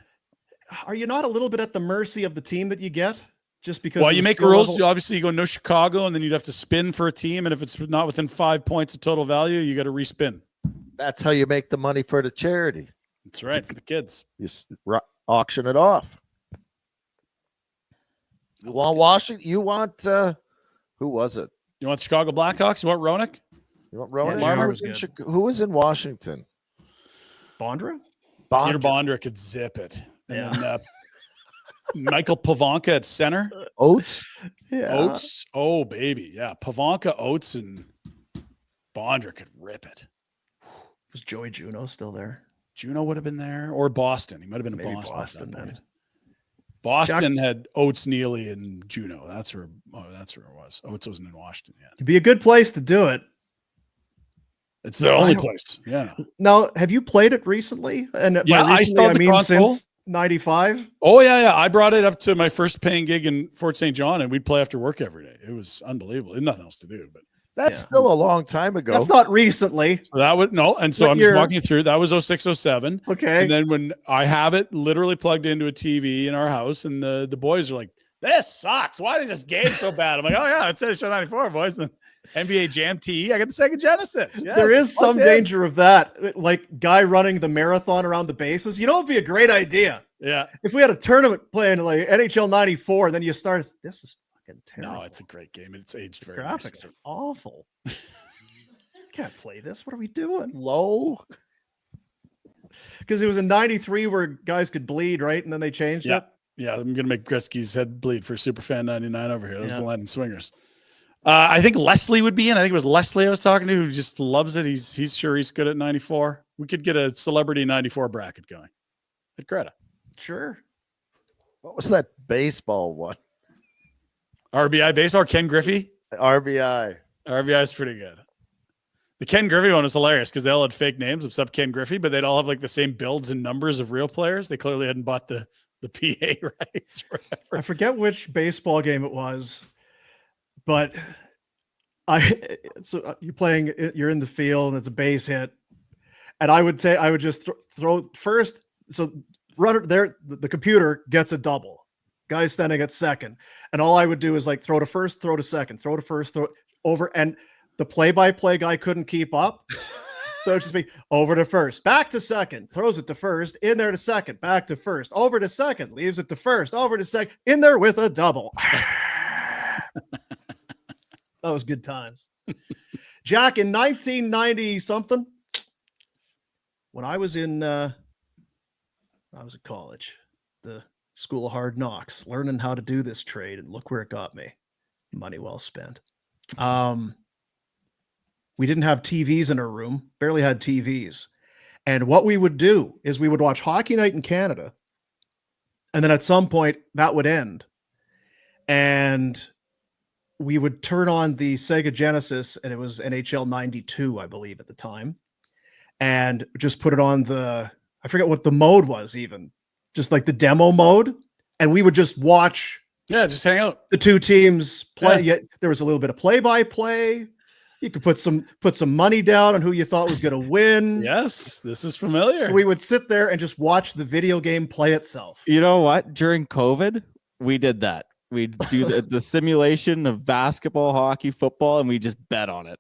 are you not a little bit at the mercy of the team that you get? Just because Well, of you the make skill rules. level? Obviously, you go no Chicago, and then you'd have to spin for a team. And if it's not within 5 points of total value, you got to respin. That's how you make the money for the charity. That's right, for the kids. You auction it off. You want Washington? You want who was it? You want Chicago Blackhawks? You want Roenick? You want Rowan? Yeah, who, JR was was in who was in Washington? Bondra? Peter Bondra could zip it. And then Michael Pavanka at center. Oates. Yeah. Oates. Oh, baby. Yeah. Pavanka, Oates, and Bondra could rip it. Was Joey Juneau still there? Juneau would have been there. Or Boston. He might have been in Maybe Boston. Boston, at that then. point. Boston had Oates, Neely, and Juneau. That's where it was. Oates wasn't in Washington yet. It'd be a good place to do it. It's the only place. Yeah. Now, have you played it recently? And Yeah, by I recently, saw the console. since 95. Oh, yeah. I brought it up to my first paying gig in Fort St. John, and we'd play after work every day. It was unbelievable. There's nothing else to do. But That's still a long time ago. That's not recently. so that would no. And so What I'm year? just walking you through. That was 06, 07. Okay. And then when I have it literally plugged into a TV in our house, and the boys are like, "This sucks. Why is this game so bad?" I'm like, "Oh yeah, it's NHL 94, boys." And NBA Jam TE. I got the Sega Genesis. Yes, there is some plugged in. danger of that. Like guy running the marathon around the bases. You know, it'd be a great idea Yeah. if we had a tournament playing like NHL 94. And then you start. This is fucking terrible. No, it's a great game. It's aged very Graphics nicely. are awful. Can't play this. What are we doing? Low. Because it was in 93 where guys could bleed, right? And then they changed Yeah. it. Yeah, I'm gonna make Gretzky's head bleed for Superfan 99 over here. Those are Yeah. the Landon Swingers. I think Leslie would be in. I think it was Leslie I was talking to who just loves it. He's sure he's good at 94. We could get a celebrity 94 bracket going at Greta. Sure. What was that baseball one? RBI baseball, Ken Griffey. RBI. RBI is pretty good. The Ken Griffey one is hilarious because they all had fake names except Ken Griffey, but they'd all have like the same builds and numbers of real players. They clearly hadn't bought the PA rights or whatever. I forget which baseball game it was, but you're in the field and it's a base hit, and I would just throw first. So runner there, the computer gets a double. Guy standing at second, and all I would do is like throw to first, throw to second, throw to first, throw over, and the play-by-play guy couldn't keep up. So it's just be over to first, back to second, throws it to first, in there to second, back to first, over to second, leaves it to first, over to second, in there with a double. That was good times. Jack, in 1990 something, when I was in college, the School of Hard Knocks, learning how to do this trade, and look where it got me. Money well spent. We didn't have TVs in our room, barely had TVs. And what we would do is we would watch Hockey Night in Canada. And then at some point that would end. And we would turn on the Sega Genesis, and it was NHL 92, I believe, at the time. And just put it on I forget what the mode was even, just like the demo mode. And we would just watch. Yeah, just hang out. The two teams play. Yeah. Yeah, there was a little bit of play-by-play. You could put some money down on who you thought was going to win. Yes, this is familiar. So we would sit there and just watch the video game play itself. You know what? During COVID, we did that. We'd do the simulation of basketball, hockey, football, and we just bet on it.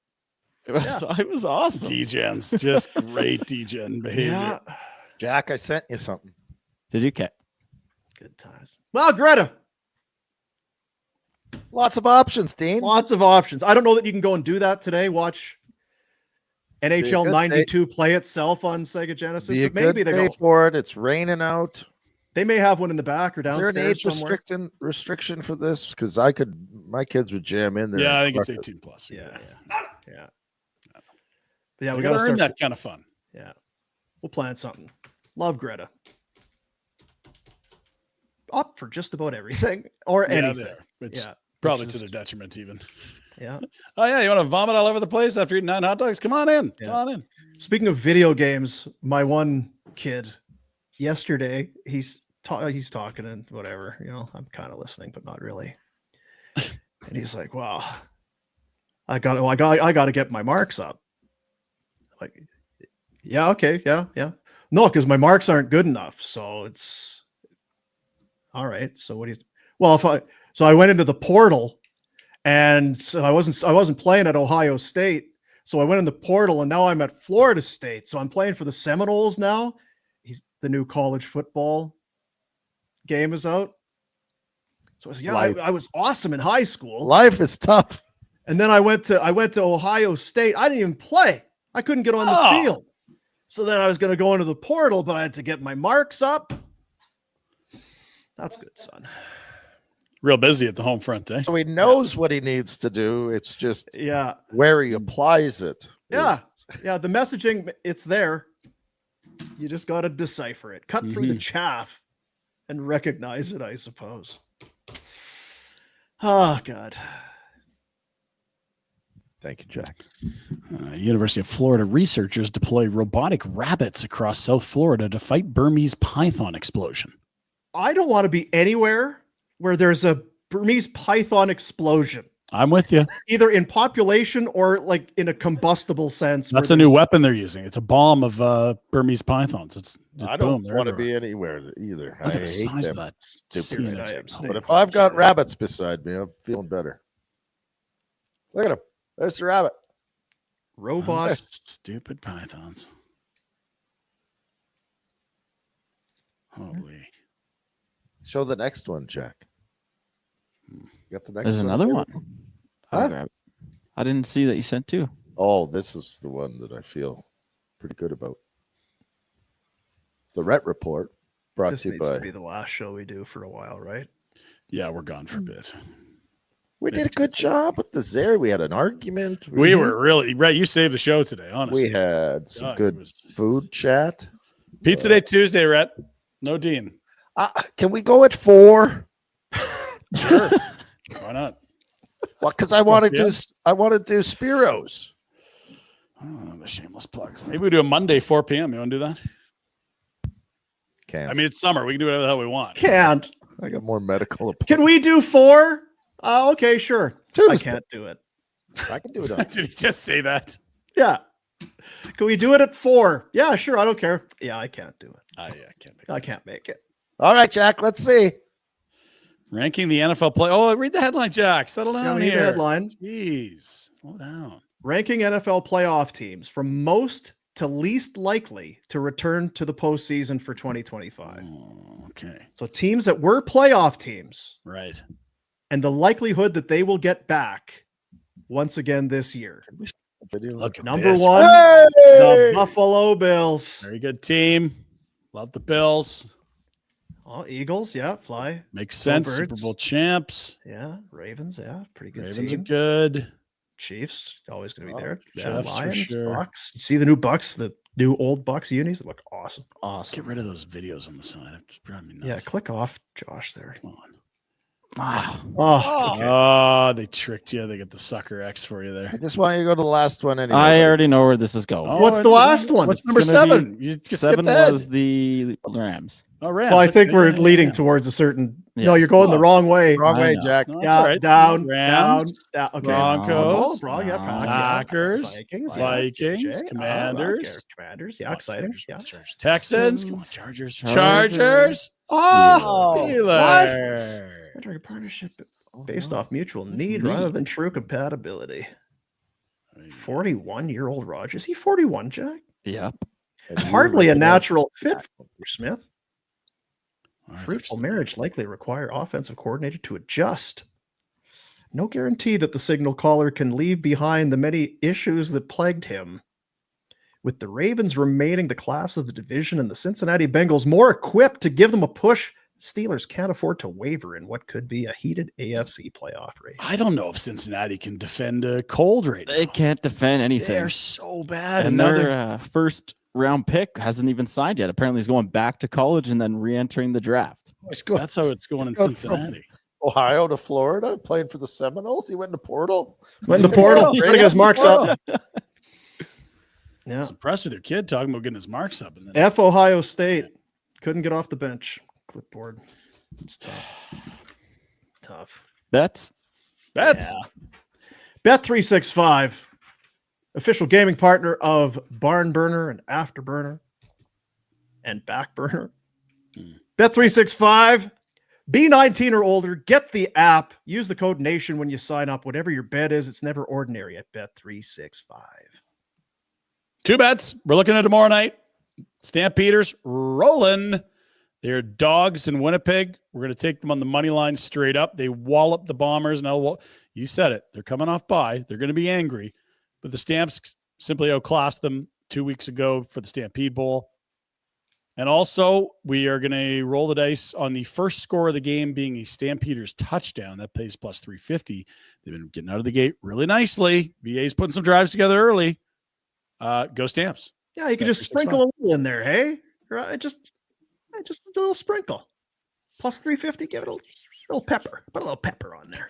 It was awesome. D-Gens, just great D-Gen behavior. Yeah. Jack, I sent you something. Did you catch? Good times. Well, Greta. Lots of options, Dean. Lots of options. I don't know that you can go and do that today. Watch NHL 92 play itself on Sega Genesis, but maybe they go for it. It's raining out. They may have one in the back or downstairs. Is there an age somewhere. restriction for this? Because my kids would jam in there. Yeah, I think it's 18 plus. Yeah. But yeah, we got to start earn that kind of fun. Yeah, we'll plan something. Love Greta. Up for just about everything or anything. It's yeah, probably to their detriment even. Yeah. Oh yeah, you want to vomit all over the place after eating 9 hot dogs? Come on in. Yeah. Come on in. Speaking of video games, my one kid yesterday, he's talking and whatever, I'm kind of listening, but not really. And he's like, "Wow, I got to get my marks up." Like, yeah, okay, yeah. No, because my marks aren't good enough. So it's all right. So what do you? Well, I went into the portal, and so I wasn't playing at Ohio State. So I went in the portal, and now I'm at Florida State. So I'm playing for the Seminoles now. The new college football game is out. So I said, I was awesome in high school. Life is tough. And then I went to Ohio State. I didn't even play. I couldn't get on the field. So then I was going to go into the portal, but I had to get my marks up. That's good, son. Real busy at the home front, eh? So he knows what he needs to do. It's just where he applies it. Yeah. The messaging, it's there. You just got to decipher it. Cut through the chaff and recognize it, I suppose. Oh, God. Thank you, Jack. University of Florida researchers deploy robotic rabbits across South Florida to fight Burmese python explosion. I don't want to be anywhere where there's a Burmese python explosion. I'm with you. Either in population or like in a combustible sense. That's a new weapon they're using. It's a bomb of Burmese pythons. I don't want to be anywhere either. Look I at the hate size them. of that Stupid. But if I've got rabbits beside me, I'm feeling better. Look at him. There's the rabbit. Robot. Stupid pythons. Holy. Show the next one, Jack. Got the next There's another one. Huh? I didn't see that you sent two. Oh, this is the one that I feel pretty good about. The Rhett Report, brought This to you needs by. to be the last show we do for a while, right? Yeah, we're gone for a bit. We did a good job with the Zary. We had an argument. We were really right. You saved the show today, honestly. We had some God, good food chat. Pizza Day Tuesday, Rhett. No Dean. Can we go at 4? Sure. Why not? Well, because I want to do Spiros. Oh, the shameless plugs. Maybe we do a Monday 4 p.m. You want to do that? Can't. I mean, it's summer. We can do whatever the hell we want. Can't. I got more medical appointments. Can we do 4? Okay, sure. Tuesday. I can't do it. I can do it on. Did he just say that? Yeah. Can we do it at 4? Yeah, sure. I don't care. Yeah, I can't do it. Yeah, I can't make I can't make it. All right, Jack. Let's see. Ranking the NFL play. Oh, read the headline, Jack. Settle Yeah, down we need here. the headline. Jeez. Slow down. Ranking NFL playoff teams from most to least likely to return to the postseason for 2025. Oh, okay. So teams that were playoff teams Right. and the likelihood that they will get back once again this year. Look at Number this. 1, Hey! the Buffalo Bills. Very good team. Love the Bills. Oh, Eagles, yeah, fly. Makes sense. Go Super Birds. Bowl champs. Yeah, Ravens, yeah, pretty good Ravens team. are good. Chiefs, always going to be there. Yeah, Chiefs for Lions, sure. Bucks. You see the new Bucks, the new old Bucks unis that look awesome. Let's get rid of those videos on the side. It's driving me nuts. Yeah, click off Josh there. Come on. Oh, okay. Oh, they tricked you. They got the sucker X for you I there. just want you to go to the last one anyway. I already know where this is going. Oh, What's the last one? What's number It's gonna 7? You just 7 skipped ahead. was the Rams. Oh, Rams. Well, I think Okay, we're yeah, leading yeah. towards a certain. No, Yes. you're going the wrong way. Wrong I way, know. Jack. No, that's Yeah, all right. down, Rams, down. Okay. Broncos, Yeah, Packers, Vikings, Vikings, JJ, Commanders. Commanders. Yeah, exciting. Chargers, Yeah. Chargers, Texans. Come on, Chargers. Chargers. Chargers. Oh, Steelers. Entering a partnership based off mutual need rather than true compatibility. 41-year-old Roger. Is he 41, Jack? Yep. Hardly a natural fit for Smith. Arthur Fruitful Smith. marriage likely require offensive coordinator to adjust. No guarantee that the signal caller can leave behind the many issues that plagued him. With the Ravens remaining the class of the division and the Cincinnati Bengals more equipped to give them a push, Steelers can't afford to waver in what could be a heated AFC playoff race. I don't know if Cincinnati can defend a cold right now. They can't defend anything. They're so bad. And now their first round pick hasn't even signed yet. Apparently, he's going back to college and then re-entering the draft. that's how it's going in Cincinnati. Ohio to Florida, playing for the Seminoles. He went in the portal. Went in the portal. Trying to get his marks up. I Yeah. was impressed with your kid talking about getting his marks up. And then F Ohio State. Couldn't get off the bench. Clipboard. It's tough. Tough. Bets. Bets. Bet365, official gaming partner of Barn Burner and Afterburner and Backburner. Bet365, Be 19 or older. Get the app. Use the code NATION when you sign up. Whatever your bet is, it's never ordinary at Bet365. 2 bets. We're looking at tomorrow night. Stampeders rolling. They're dogs in Winnipeg. We're going to take them on the money line straight up. They wallop the Bombers. Now, you said it. They're coming off bye. They're going to be angry. But the Stamps simply outclassed them 2 weeks ago for the Stampede Bowl. And also, we are going to roll the dice on the first score of the game being a Stampeders touchdown. That pays plus 350. They've been getting out of the gate really nicely. VA's putting some drives together early. Go Stamps. Yeah, you could just sprinkle a little in there, hey? Right? Just a little sprinkle. Plus 350, give it a little pepper. Put a little pepper on there.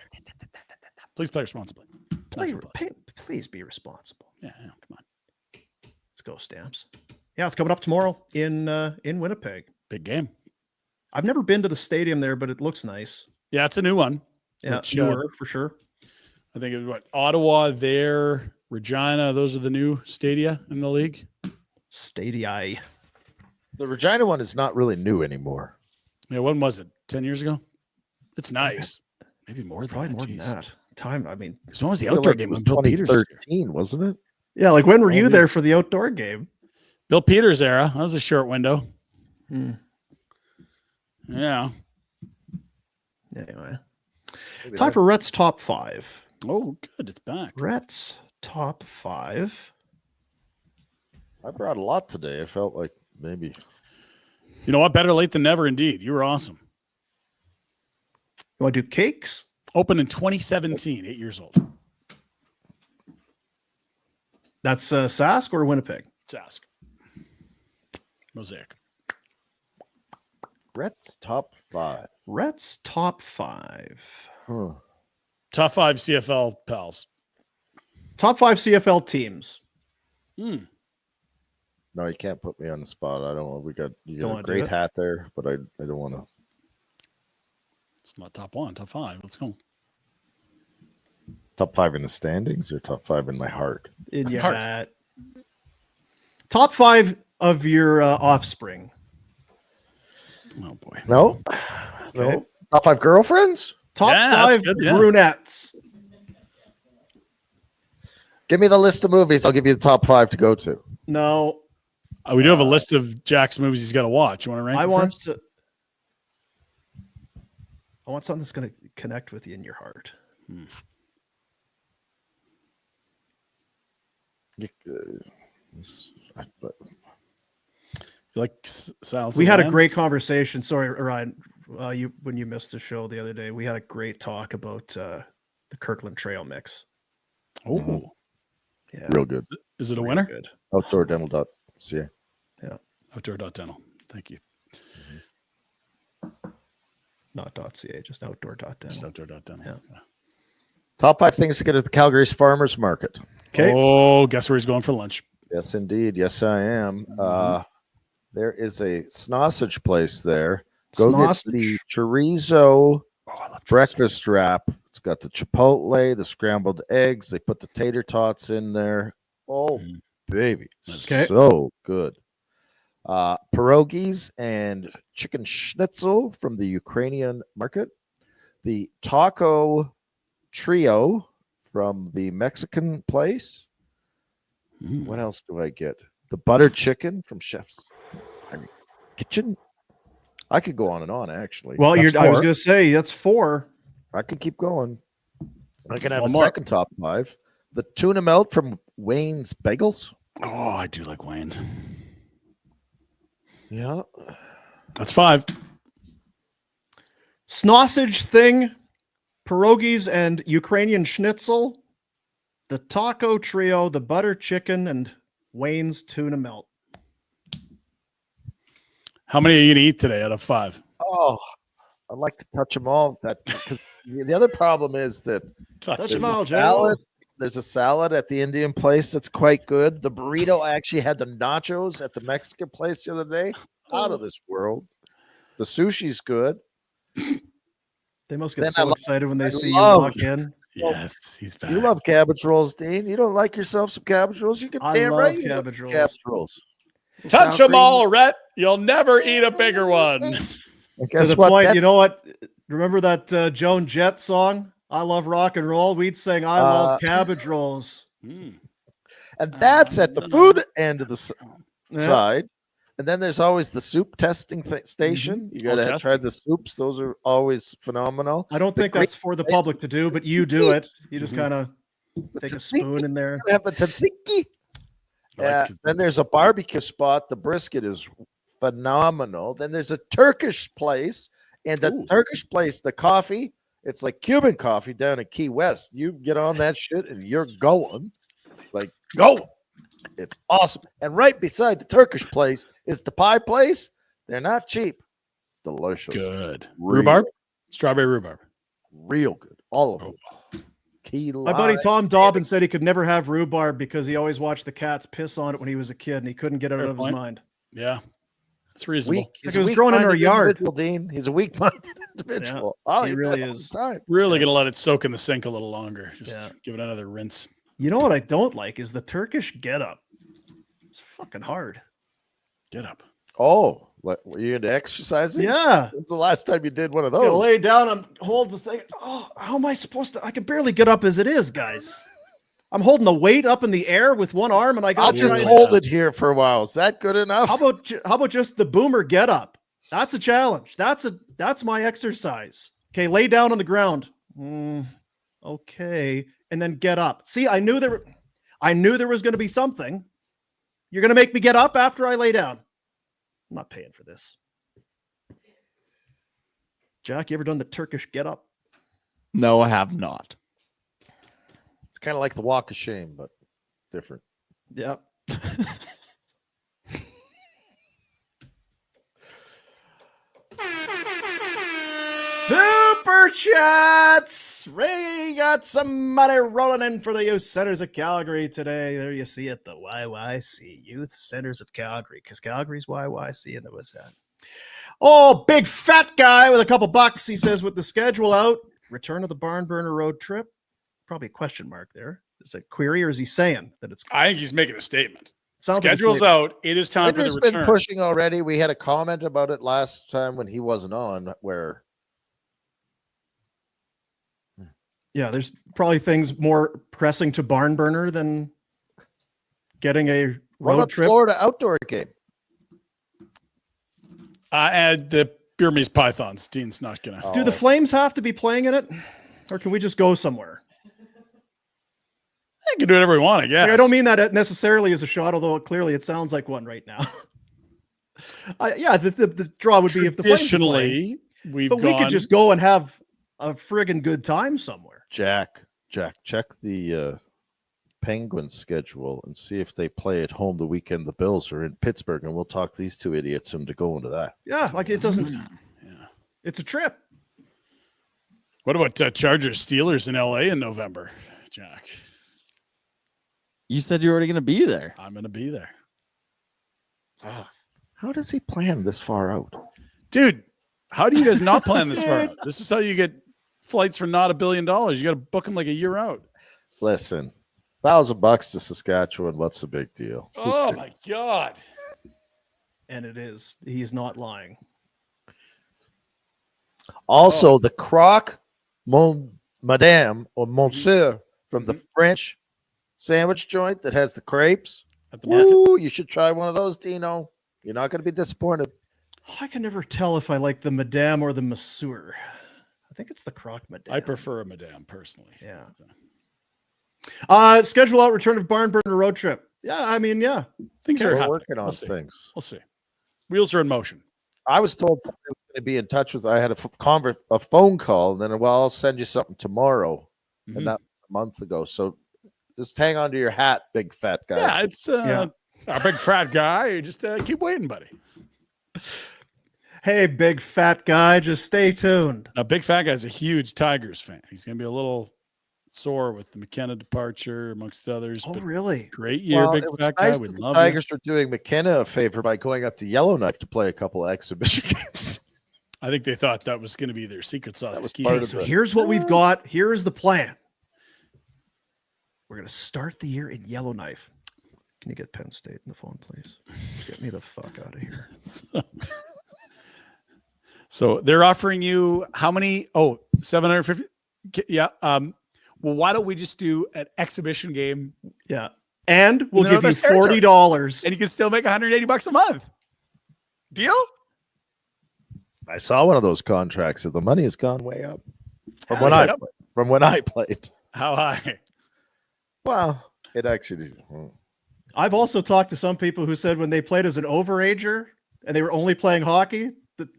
Please play responsibly. Please be responsible. Yeah, come on. Let's go, Stamps. Yeah, it's coming up tomorrow in Winnipeg. Big game. I've never been to the stadium there, but it looks nice. Yeah, it's a new one. Yeah, which, newer for sure. I think it was Ottawa there, Regina. Those are the new stadia in the league. Stadia. The Regina one is not really new anymore. Yeah, when was it? 10 years ago? It's nice. Maybe more than Probably that. more than Jeez. that. Time, I mean. So when was the I feel outdoor like game? it was When Bill Peters was here? 2013, wasn't it? Yeah, like when were you yeah. there for the outdoor game? Bill Peters era. That was a short window. Hmm. Yeah. Anyway. Time for Rhett's top 5. Oh, good. It's back. Rhett's top 5. I brought a lot today. I felt like maybe. You know what? Better late than never, indeed. You were awesome. You want to do cakes? Opened in 2017, 8 years old. That's Sask or Winnipeg? Let's ask. Mosaic. Rhett's top 5. Rhett's top 5. Huh. Top 5 CFL pals. Top 5 CFL teams. Hmm. No, you can't put me on the spot. I don't want. You Don't got a wanna do great it? hat there, but I don't want to. It's not top 1, top 5. Let's go. Top 5 in the standings or top 5 in my heart? In your Heart. hat. Top 5 of your offspring. Oh, boy. No, Okay. no. Top 5 girlfriends. Top Yeah, that's 5 good, yeah. brunettes. Give me the list of movies. I'll give you the top 5 to go to. No, We do have a list of Jack's movies he's got to watch. You want to rank I them want first? to. I want something that's going to connect with you in your heart. You like Silence We of the had a Lambs? great conversation. Sorry, Ryan, when you missed the show the other day, we had a great talk about the Kirkland Trail mix. Oh, Yeah, Real good. is it a really winner? good. Outdoordental.ca. Outdoor.dental. Thank you. Not .ca, just outdoor.dental. Just outdoor.dental. Yeah. Top 5 things to get at the Calgary's Farmers Market. Okay. Oh, guess where he's going for lunch? Yes, indeed. Yes, I am. There is a sausage place there. Go get the chorizo Oh, I love breakfast wrap. It's got the chipotle, the scrambled eggs. They put the tater tots in there. Oh, baby. Okay. So good. Pierogies and chicken schnitzel from the Ukrainian market. The taco trio from the Mexican place. What else do I get? The butter chicken from Chef's Kitchen. I could go on and on, actually. Well, That's I was 4. going to say that's 4. I could keep going. I can have One a more. second top 5. The tuna melt from Wayne's Bagels. Oh, I do like Wayne's. Yeah. That's 5. Sausage thing, pierogies and Ukrainian schnitzel, the taco trio, the butter chicken, and Wayne's tuna melt. How many are you going to eat today out of 5? Oh, I'd like to touch them all. Because the other problem is that Touch there's them all, a Joe. salad. There's a salad at the Indian place that's quite good. The burrito, I actually had the nachos at the Mexican place the other day. Out of this world. The sushi's good. They must Then get so I excited when they I see loved- you walk in. Yes, he's back. You love cabbage rolls, Dean. You don't like yourself some cabbage rolls? You can I damn love right. you cabbage love rolls. Cabbage rolls. Touch Sour them all, Rhett. You'll never eat a bigger one. And To guess the what? point, That's- you know what? Remember that Joan Jett song? I love rock and roll. We'd sing I love cabbage rolls. Mm. and that's at the food end of the Yeah. side. And then there's always the soup testing station. You got to testing. try the soups. Those are always phenomenal. I don't The think that's for the public to do, but you do it. You just kind of take a spoon in there. Have a tzatziki. Yeah. Then there's a barbecue spot. The brisket is phenomenal. Then there's a Turkish place, and the Turkish place, the coffee, it's like Cuban coffee down in Key West. You get on that shit, and you're going, like go. It's awesome. And right beside the Turkish place is the pie place. They're not cheap. Delicious. Good. Real, Rhubarb? Strawberry rhubarb. real good. All of them. Key My buddy Tom Dobbin said he could never have rhubarb because he always watched the cats piss on it when he was a kid and he couldn't get it out Fair of his point. mind. Yeah. It's reasonable. Weak. Like it was growing in our yard. Dean. He's a weak-minded individual. Oh, he you really do it all is. the time. Really gonna let it soak in the sink a little longer. Just Yeah. give it another rinse. You know what I don't like is the Turkish getup. It's fucking hard. Get up. Oh, what, were you into exercising? Yeah. When's the last time you did one of You those? lay down and hold the thing. Oh, how am I supposed to? I can barely get up as it is, guys. I'm holding the weight up in the air with one arm, and I got. I'll just hold it here for a while. Is that good enough? How about just the boomer get up? That's a challenge. That's my exercise. Okay, lay down on the ground. Okay, and then get up. See, I knew there was going to be something. You're going to make me get up after I lay down. I'm not paying for this. Jack, you ever done the Turkish get up? No, I have not. It's kind of like the walk of shame, but different. Yeah. Super chats. Ray got some money rolling in for the Youth Centers of Calgary today. There you see it, the YYC, Youth Centers of Calgary, because Calgary's YYC and there was that. Oh, big fat guy with a couple bucks. He says, with the schedule out, return of the Barn Burner road trip. Probably a question mark there. Is it query or is he saying that it's? I think he's making a statement. Sounds like a Schedule's statement. out. It is time Pinder's for the been return. pushing already. We had a comment about it last time when he wasn't on, where Yeah, there's probably things more pressing to Barn Burner than getting a what road about the trip. Florida outdoor game? Add the Burmese pythons. Dean's not gonna. Do the Flames have to be playing in it, or can we just go somewhere? You can do whatever we want, I guess. Like, I don't mean that necessarily as a shot, although clearly it sounds like one right now. Yeah, the draw would be if the Flames were playing. Traditionally, we've But we could just go and have a friggin' good time somewhere. Jack, check the Penguins schedule and see if they play at home the weekend the Bills are in Pittsburgh, and we'll talk these two idiots into going to that. Yeah, like it doesn't. Yeah. It's a trip. What about Chargers Steelers in LA in November, Jack? You said you're already going to be there. I'm gonna be there. How does he plan this far out? Dude, how do you guys not plan this far out? This is how you get flights for not $1 billion. You got to book them like a year out. Listen, $1,000 to Saskatchewan. What's the big deal? Oh my God. And it is. He's not lying. Also, the croque madame or monsieur from the French sandwich joint that has the crepes. At the market. Ooh, you should try one of those, Dino. You're not going to be disappointed. I can never tell if I like the Madame or the Monsieur. I think it's the Croque Madame. I prefer a Madame personally. Yeah. So, Schedule out return of Barn Burner road trip. Yeah, I mean, yeah. things are We're happening. working on We'll see. things. We'll see. Wheels are in motion. I was told somebody was going to be in touch with. I had a phone call, and then I'll send you something tomorrow, Mhm. and that was a month ago. So just hang on to your hat, big fat guy. Yeah, it's a big fat guy. You just keep waiting, buddy. Hey, big fat guy, just stay tuned. Now, big fat guy's a huge Tigers fan. He's gonna be a little sore with the McKenna departure, amongst others. Oh, but really? great year, Well, big it was fat nice guy. We that the love you. Tigers are doing McKenna a favor by going up to Yellowknife to play a couple of exhibition games. I think they thought that was going to be their secret sauce That to was keep. part Okay, of so the- here's what we've got. Here's the plan. We're going to start the year in Yellowknife. Can you get Penn State in the phone, please? Get me the fuck out of here. So they're offering you how many? Oh, 750. Yeah. Well, why don't we just do an exhibition game? Yeah. And we'll No, give you that's territory. $40. And you can still make $180 a month. Deal? I saw one of those contracts, and the money has gone way up from How's when I played. How high? Well, it actually. I've also talked to some people who said when they played as an overager and they were only playing hockey, that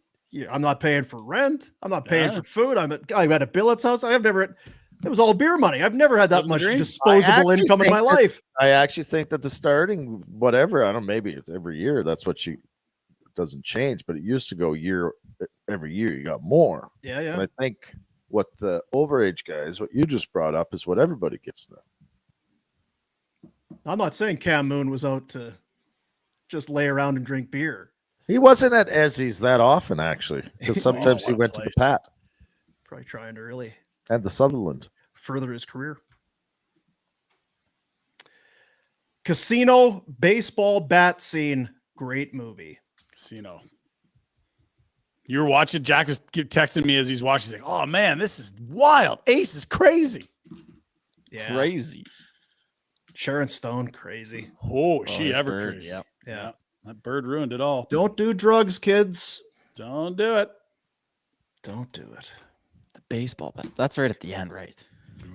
I'm not paying for rent. I'm not paying for food. I'm at a billet's house. It was all beer money. I've never had that much disposable income in my life. I actually think that the starting whatever, I don't know, maybe it's every year that's what it doesn't change, but it used to go every year you got more. Yeah, yeah. And I think what the overage guys, what you just brought up, is what everybody gets now. I'm not saying Cam Moon was out to just lay around and drink beer. He wasn't at Ezzy's that often, actually, because sometimes he went to the Pat Probably trying to really and the Sutherland. further his career. Casino baseball bat scene. Great movie. Casino. You were watching, Jack was texting me as he's watching. He's like, oh man, this is wild. Ace is crazy. Yeah. Crazy. Sharon Stone, crazy. Oh, she his ever bird, crazy. yep. Yeah. That bird ruined it all. Don't do drugs, kids. Don't do it. Don't do it. The baseball bat. That's right at the end, right?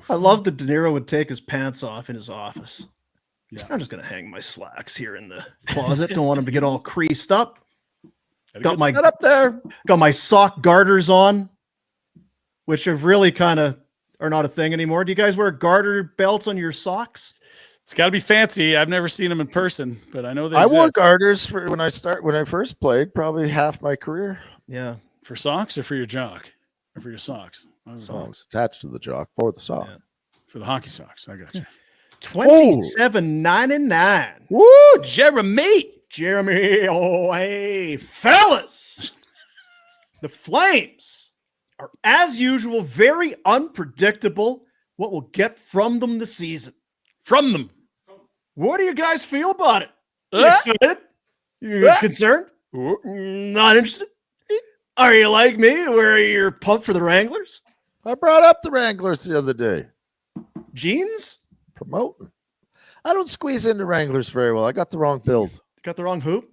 I love that De Niro would take his pants off in his office. Yeah. I'm just going to hang my slacks here in the closet. Don't want them to get all creased up. Got my set up there. Got my sock garters on, which have really kind of are not a thing anymore. Do you guys wear garter belts on your socks? It's got to be fancy. I've never seen them in person, but I know they I exist. wore garters when I first played, probably half my career. Yeah. For socks or for your jock? Or for your socks? Socks attached to the jock for the sock. Yeah. For the hockey socks. I got you. $27.99. Woo, Jeremy. Oh, hey, fellas. The Flames are, as usual, very unpredictable what we'll get from them this season. From them. What do you guys feel about it? You excited? You concerned? Not interested? Are you like me, where you're pumped for the Wranglers? I brought up the Wranglers the other day. Jeans? Promoting. I don't squeeze into Wranglers very well. I got the wrong build. Got the wrong hoop?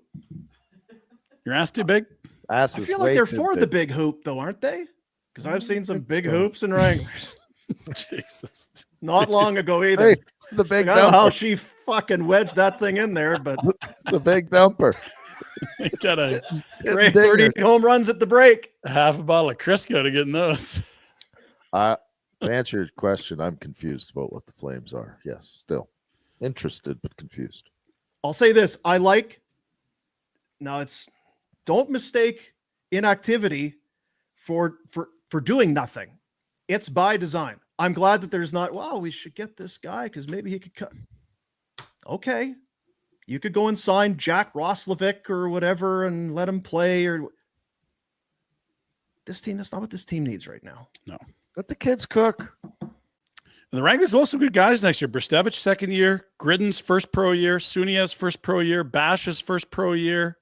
Your ass too big? Ass I is feel way like they're too for big. the big hoop, though, aren't they? Because I've seen some think big so. hoops and Wranglers. Jesus. Not long ago either. Hey, the big I don't know how dumper. she fucking wedged that thing in there, but The big dumper. Got a great Dinger. 30 home runs at the break. half a bottle of Crisco to get in those. To answer your question, I'm confused about what the Flames are. Yes, still interested but confused. I'll say this. Don't mistake inactivity for doing nothing. It's by design. I'm glad that there's not, wow, we should get this guy because maybe he could cut. Okay. You could go and sign Jack Roslovic or whatever and let him play. Or this team, that's not what this team needs right now. No. Let the kids cook. And the Wranglers will have some good guys next year. Bristevich, second year. Gridden's first pro year. Sunia's first pro year. Bash's first pro year.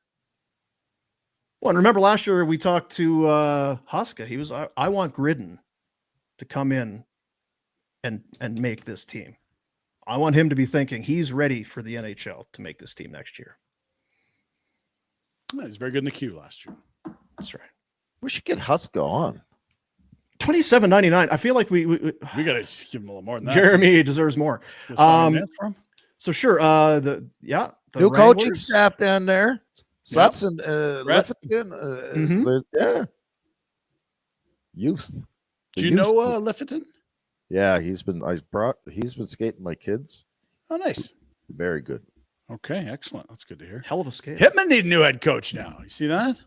Well, and remember last year we talked to Huska. He was, I want Gridden to come in and make this team. I want him to be thinking he's ready for the NHL to make this team next year. Yeah, he's very good in the queue last year. That's right. We should get Huska on. $27.99. I feel like we We got to give him a little more than that. Jeremy deserves more. Get a song and dance for him? So sure. The New coaching Wranglers. staff down there. Suts and Rhett. Lifton. Yeah. Youth. Do you know Lifferton? Yeah, he's been skating my kids. Oh, nice. Very good. Okay, excellent. That's good to hear. Hell of a skate. Hitman need a new head coach now. You see that?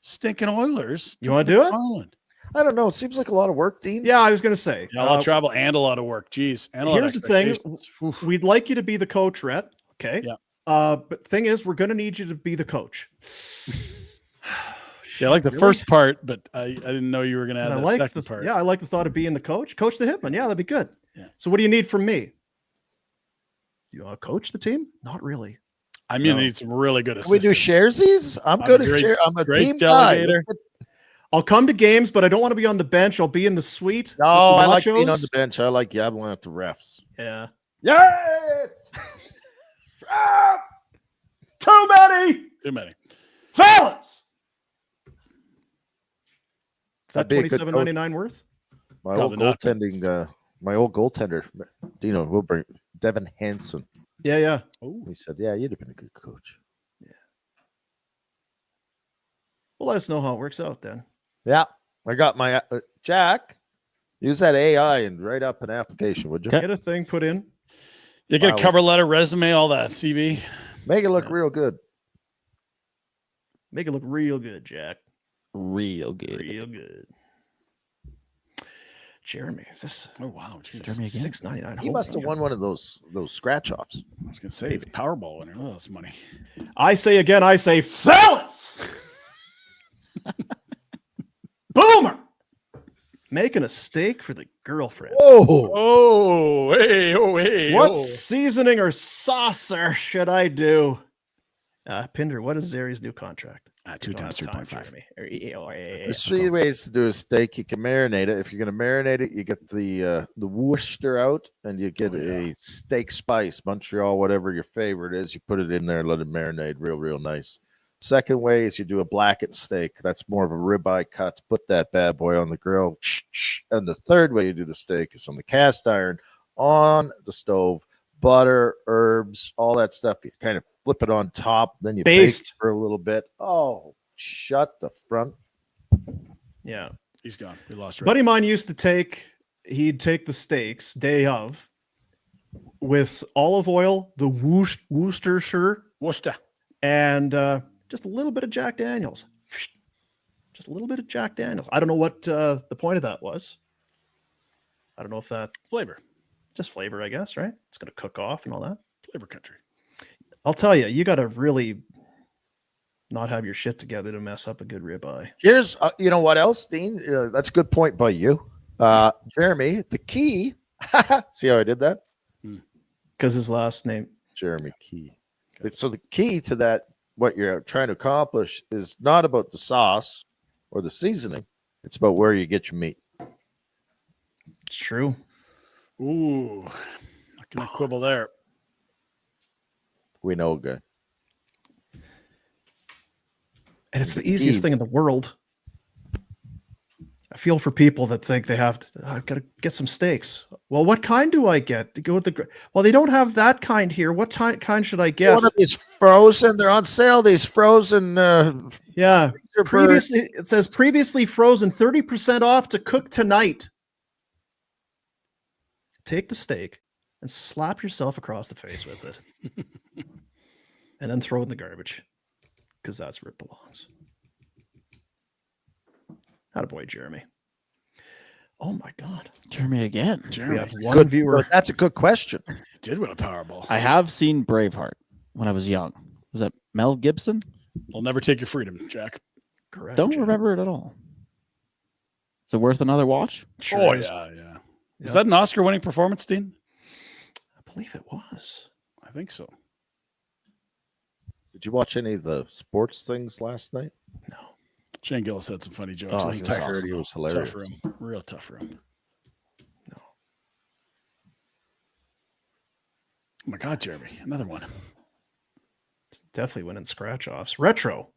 Stinking Oilers. You wanna do it? Ireland. I don't know. It seems like a lot of work, Dean. Yeah, I was going to say. Yeah, a lot of travel and a lot of work. Jeez. And a lot of Here's the thing. expectations. Oof. We'd like you to be the coach, Rhett. Okay. Yeah. But the thing is, we're going to need you to be the coach. See, I like the Really? first part, but I didn't know you were going to add I that like second part. Yeah, I like the thought of being the coach. Coach the Hitman. Yeah, that'd be good. Yeah. So what do you need from me? You want to coach the team? Not really. I mean, No. I need some really good Can we assistants. do sharesies? I'm I'm good a at great- share. I'm a great team guy. delegator. I'll come to games, but I don't want to be on the bench. I'll be in the suite. No, I like being on the bench. I like yabbling at the refs. Yeah. Yeah. Too many. Too many. Fellas. Is that That'd be a good $27.99 worth? My Probably old not. goaltending, my old goaltender, Dino, we'll bring Devin Hansen. Yeah. He said, "Yeah, you'd have been a good coach." Well, let us know how it works out then. Yeah, I got my Jack. Use that AI and write up an application, would you? Get a thing put in. You get a cover letter, resume, all that, CV. Make it look real good. Make it look real good, Jack. Real good. Real good. Jeremy, is this? Oh wow, geez. Jeremy again. $6.99. He must have won one of those scratch offs. I was gonna say it's a Powerball winner. Oh, that's money. I say, fellas. Boomer. Making a steak for the girlfriend. Oh, Oh, hey. What seasoning or saucer should I do? Pinder, what is Zary's new contract? 2 times Don't have time, 3.5. Jeremy. there's 3 ways to do a steak. You can marinate it. If you're going to marinate it, you get the Worcester out, and you get a steak spice, Montreal, whatever your favorite is. You put it in there, let it marinate real nice. Second way is you do a blackened steak. That's more of a ribeye cut. Put that bad boy on the grill. And the third way you do the steak is on the cast iron, on the stove, butter, herbs, all that stuff. You kind of flip it on top, then you Baste. baste for a little bit. Oh, shut the front. Yeah. He's gone. We lost. Buddy of mine used to he'd take the steaks day of with olive oil, the Worcestershire, Worcester. and just a little bit of Jack Daniels. Just a little bit of Jack Daniels. I don't know what the point of that was. I don't know if that Flavor. just flavor, I guess, right? It's going to cook off and all that. Flavor country. I'll tell you, you got to really not have your shit together to mess up a good ribeye. Here's, you know what else, Dean? That's a good point by you. Jeremy, the key. See how I did that? Because his last name. Jeremy Key. So the key to that, what you're trying to accomplish, is not about the sauce or the seasoning. It's about where you get your meat. It's true. Ooh. Not gonna quibble there. We know, guy. And it's the easiest thing in the world. I feel for people that think they have to, I've got to get some steaks. Well, what kind do I get? To go with well, they don't have that kind here. What kind should I get? One of these frozen, they're on sale. These frozen. Yeah. freezer Previously, it says previously frozen, 30% off to cook tonight. Take the steak and slap yourself across the face with it. And then throw it in the garbage. Because that's where it belongs. Attaboy, Jeremy. Oh my God. Jeremy again. We Jeremy have one Good, viewer. that's a good question. did win a Powerball. I have seen Braveheart when I was young. Was that Mel Gibson? I'll never take your freedom, Jack. Correct. Don't Jeremy. remember it at all. Is it worth another watch? Sure Oh is. yeah. Yeah. Is that an Oscar-winning performance, Dean? I believe it was. I think so. Did you watch any of the sports things last night? No. Shane Gillis had some funny jokes. Oh, It was he tough. was awesome. It was hilarious. Tough room. Real tough room. No. Oh my God, Jeremy. Another one. It's definitely winning scratch offs. Retro.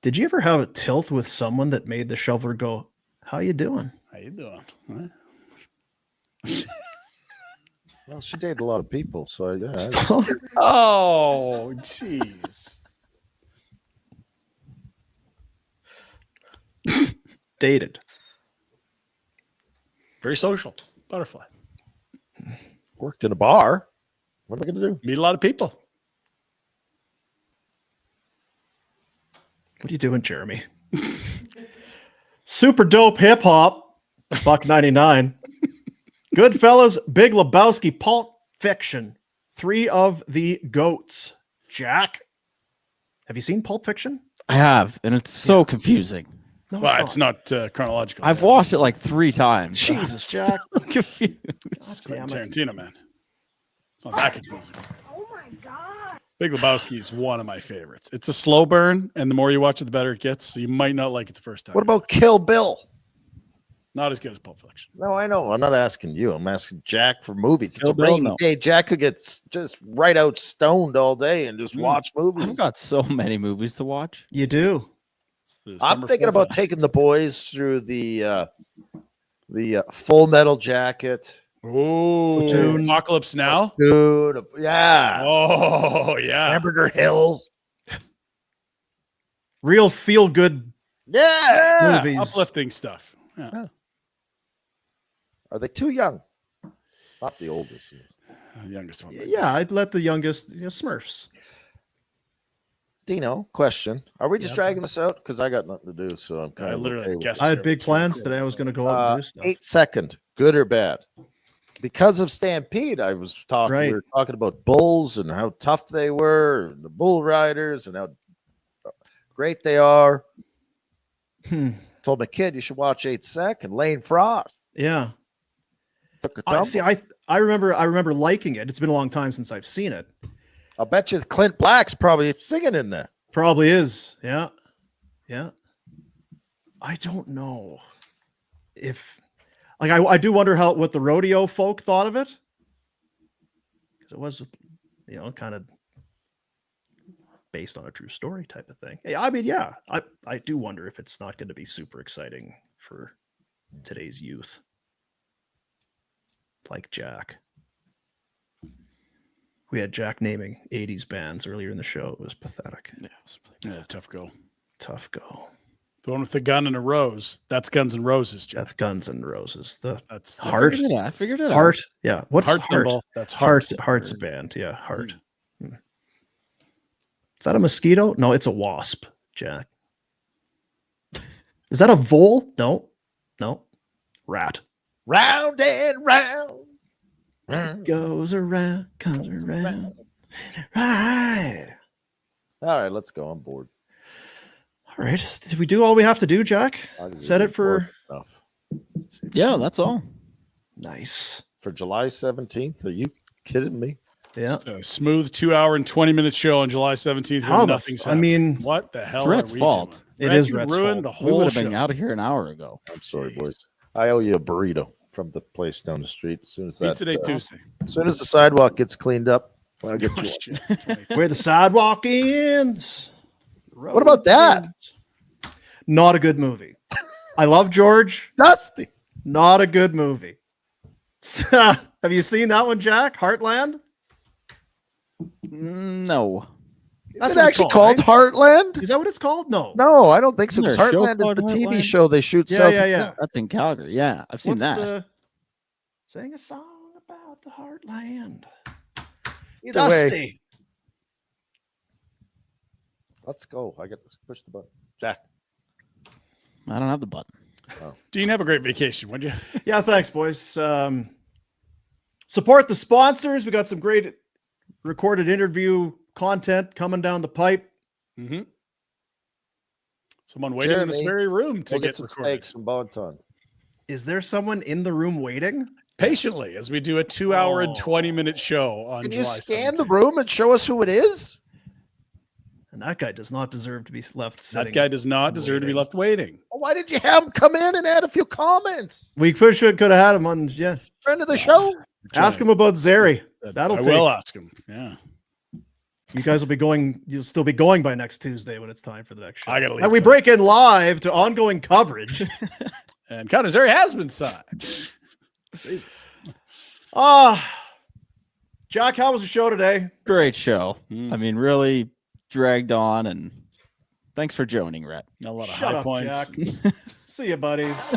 Did you ever have a tilt with someone that made the shoveler go, "How you doing?" How you doing? Huh? Well, she dated a lot of people, so yeah. Stop. Oh, jeez. Dated. Very social. Butterfly. Worked in a bar. What am I going to do? Meet a lot of people. What are you doing, Jeremy? Super dope hip hop. $1.99. Goodfellas, Big Lebowski, Pulp Fiction. 3 of the GOATs. Jack, have you seen Pulp Fiction? I have, and it's so confusing. No, Well, it's not chronological. I've watched it like 3 times. Jesus, Jack. I'm confused. It's God damn Quentin it. Tarantino, man. It's not that confusing. Oh my God. Big Lebowski is one of my favorites. It's a slow burn, and the more you watch it, the better it gets. So you might not like it the first time. What about Kill Bill? Not as good as Pulp Fiction. No, I know. I'm not asking you. I'm asking Jack for movies. It's Kill a Bill, rainy no. day. Jack could get just right out stoned all day and just watch movies. I've got so many movies to watch. You do. It's the I'm summer thinking about fest. taking the boys through the Full Metal Jacket. Ooh, Platoon. Apocalypse Now. Dude, yeah. Oh yeah. Hamburger Hill. Real feel good Yeah. movies. Uplifting stuff. Yeah. Are they too young? Not the oldest. The youngest one. Yeah, I'd let the youngest Smurfs. Dino, question. Are we just dragging this out? Because I got nothing to do, so I'm kind I of literally okay with guessed I had here. big plans today. I was going to go out and do stuff. 8 second, good or bad? Because of Stampede, I was talking. Right. We were talking about bulls and how tough they were, and the bull riders, and how great they are. Told my kid you should watch 8 Second. Lane Frost Yeah. took a I tumble. see. I remember liking it. It's been a long time since I've seen it. I'll bet you Clint Black's probably singing in there. Probably is. Yeah. Yeah. I don't know if I do wonder what the rodeo folk thought of it. Because it was, kind of based on a true story type of thing. I mean, yeah, I do wonder if it's not going to be super exciting for today's youth. Like Jack. We had Jack naming 80s bands earlier in the show. It was pathetic. Yeah, tough go. Tough go. The one with the gun and a rose. That's Guns N' Roses, Jeff. That's Guns N' Roses. The That's Heart. I figured it out. Heart. Yeah. What's Heart Heart? symbol. That's Heart. Heart's a band. Yeah. Heart. Is that a mosquito? No, it's a wasp, Jack. Is that a vole? No. Rat. Round and round. Goes around, comes around. Right. All right, let's go. I'm bored. All right. Did we do all we have to do, Jack? Set it for Enough. Yeah, that's all. nice. For July 17th. Are you kidding me? Yeah. A smooth 2 hour and 20-minute show on July 17th. How When the nothing's I mean, what the hell? It's Rhett's are we fault. Doing? It is you Rhett's ruined fault. the We whole would have show. been out of here an hour ago. I'm sorry, Jeez. boys. I owe you a burrito from the place down the street. As soon as that, Pizza Day Tuesday. as soon as the sidewalk gets cleaned up, I'll get Oh, you. shit. where the sidewalk ends. What about that? Not a good movie. I love George. Dusty. Not a good movie. Have you seen that one, Jack? Heartland? No. That's Is what it it's actually called right? Heartland? Is that what it's called? No. No, I don't think so. Isn't 'Cause there a show Heartland is called the TV Heartland? show they shoot. Yeah, south yeah, of yeah. here. That's in Calgary. Yeah, I've seen What's that. the sing a song about the Heartland? Either way, Dusty. let's go. I got to push the button. Jack. I don't have the button. Dean, have a great vacation, would you? Yeah, thanks, boys. Support the sponsors. We got some great recorded interview content coming down the pipe. Mm-hmm. Someone waiting in this Jeremy, very room to We'll get get some recorded steaks from Bonton. Is there someone in the room waiting? patiently as we do a 2 hour and 20-minute show on Can you July scan 17th. the room and show us who it is? And that guy does not deserve to be left sitting. That guy does not deserve to be left waiting. Why did you have him come in and add a few comments? We could have had him on. Yeah, Friend of the show. ask him about Zary. That'll I take. will ask him. Yeah. You guys will be going. You'll still be going by next Tuesday when it's time for the next show. I gotta leave And we tonight. break in live to ongoing coverage. And Connor Zary has been signed. Jesus. Jack, how was the show today? Great show. Mm. I mean, really dragged on, and thanks for joining, Rhett. A lot of Shut high up, points. Jack. See you, buddies.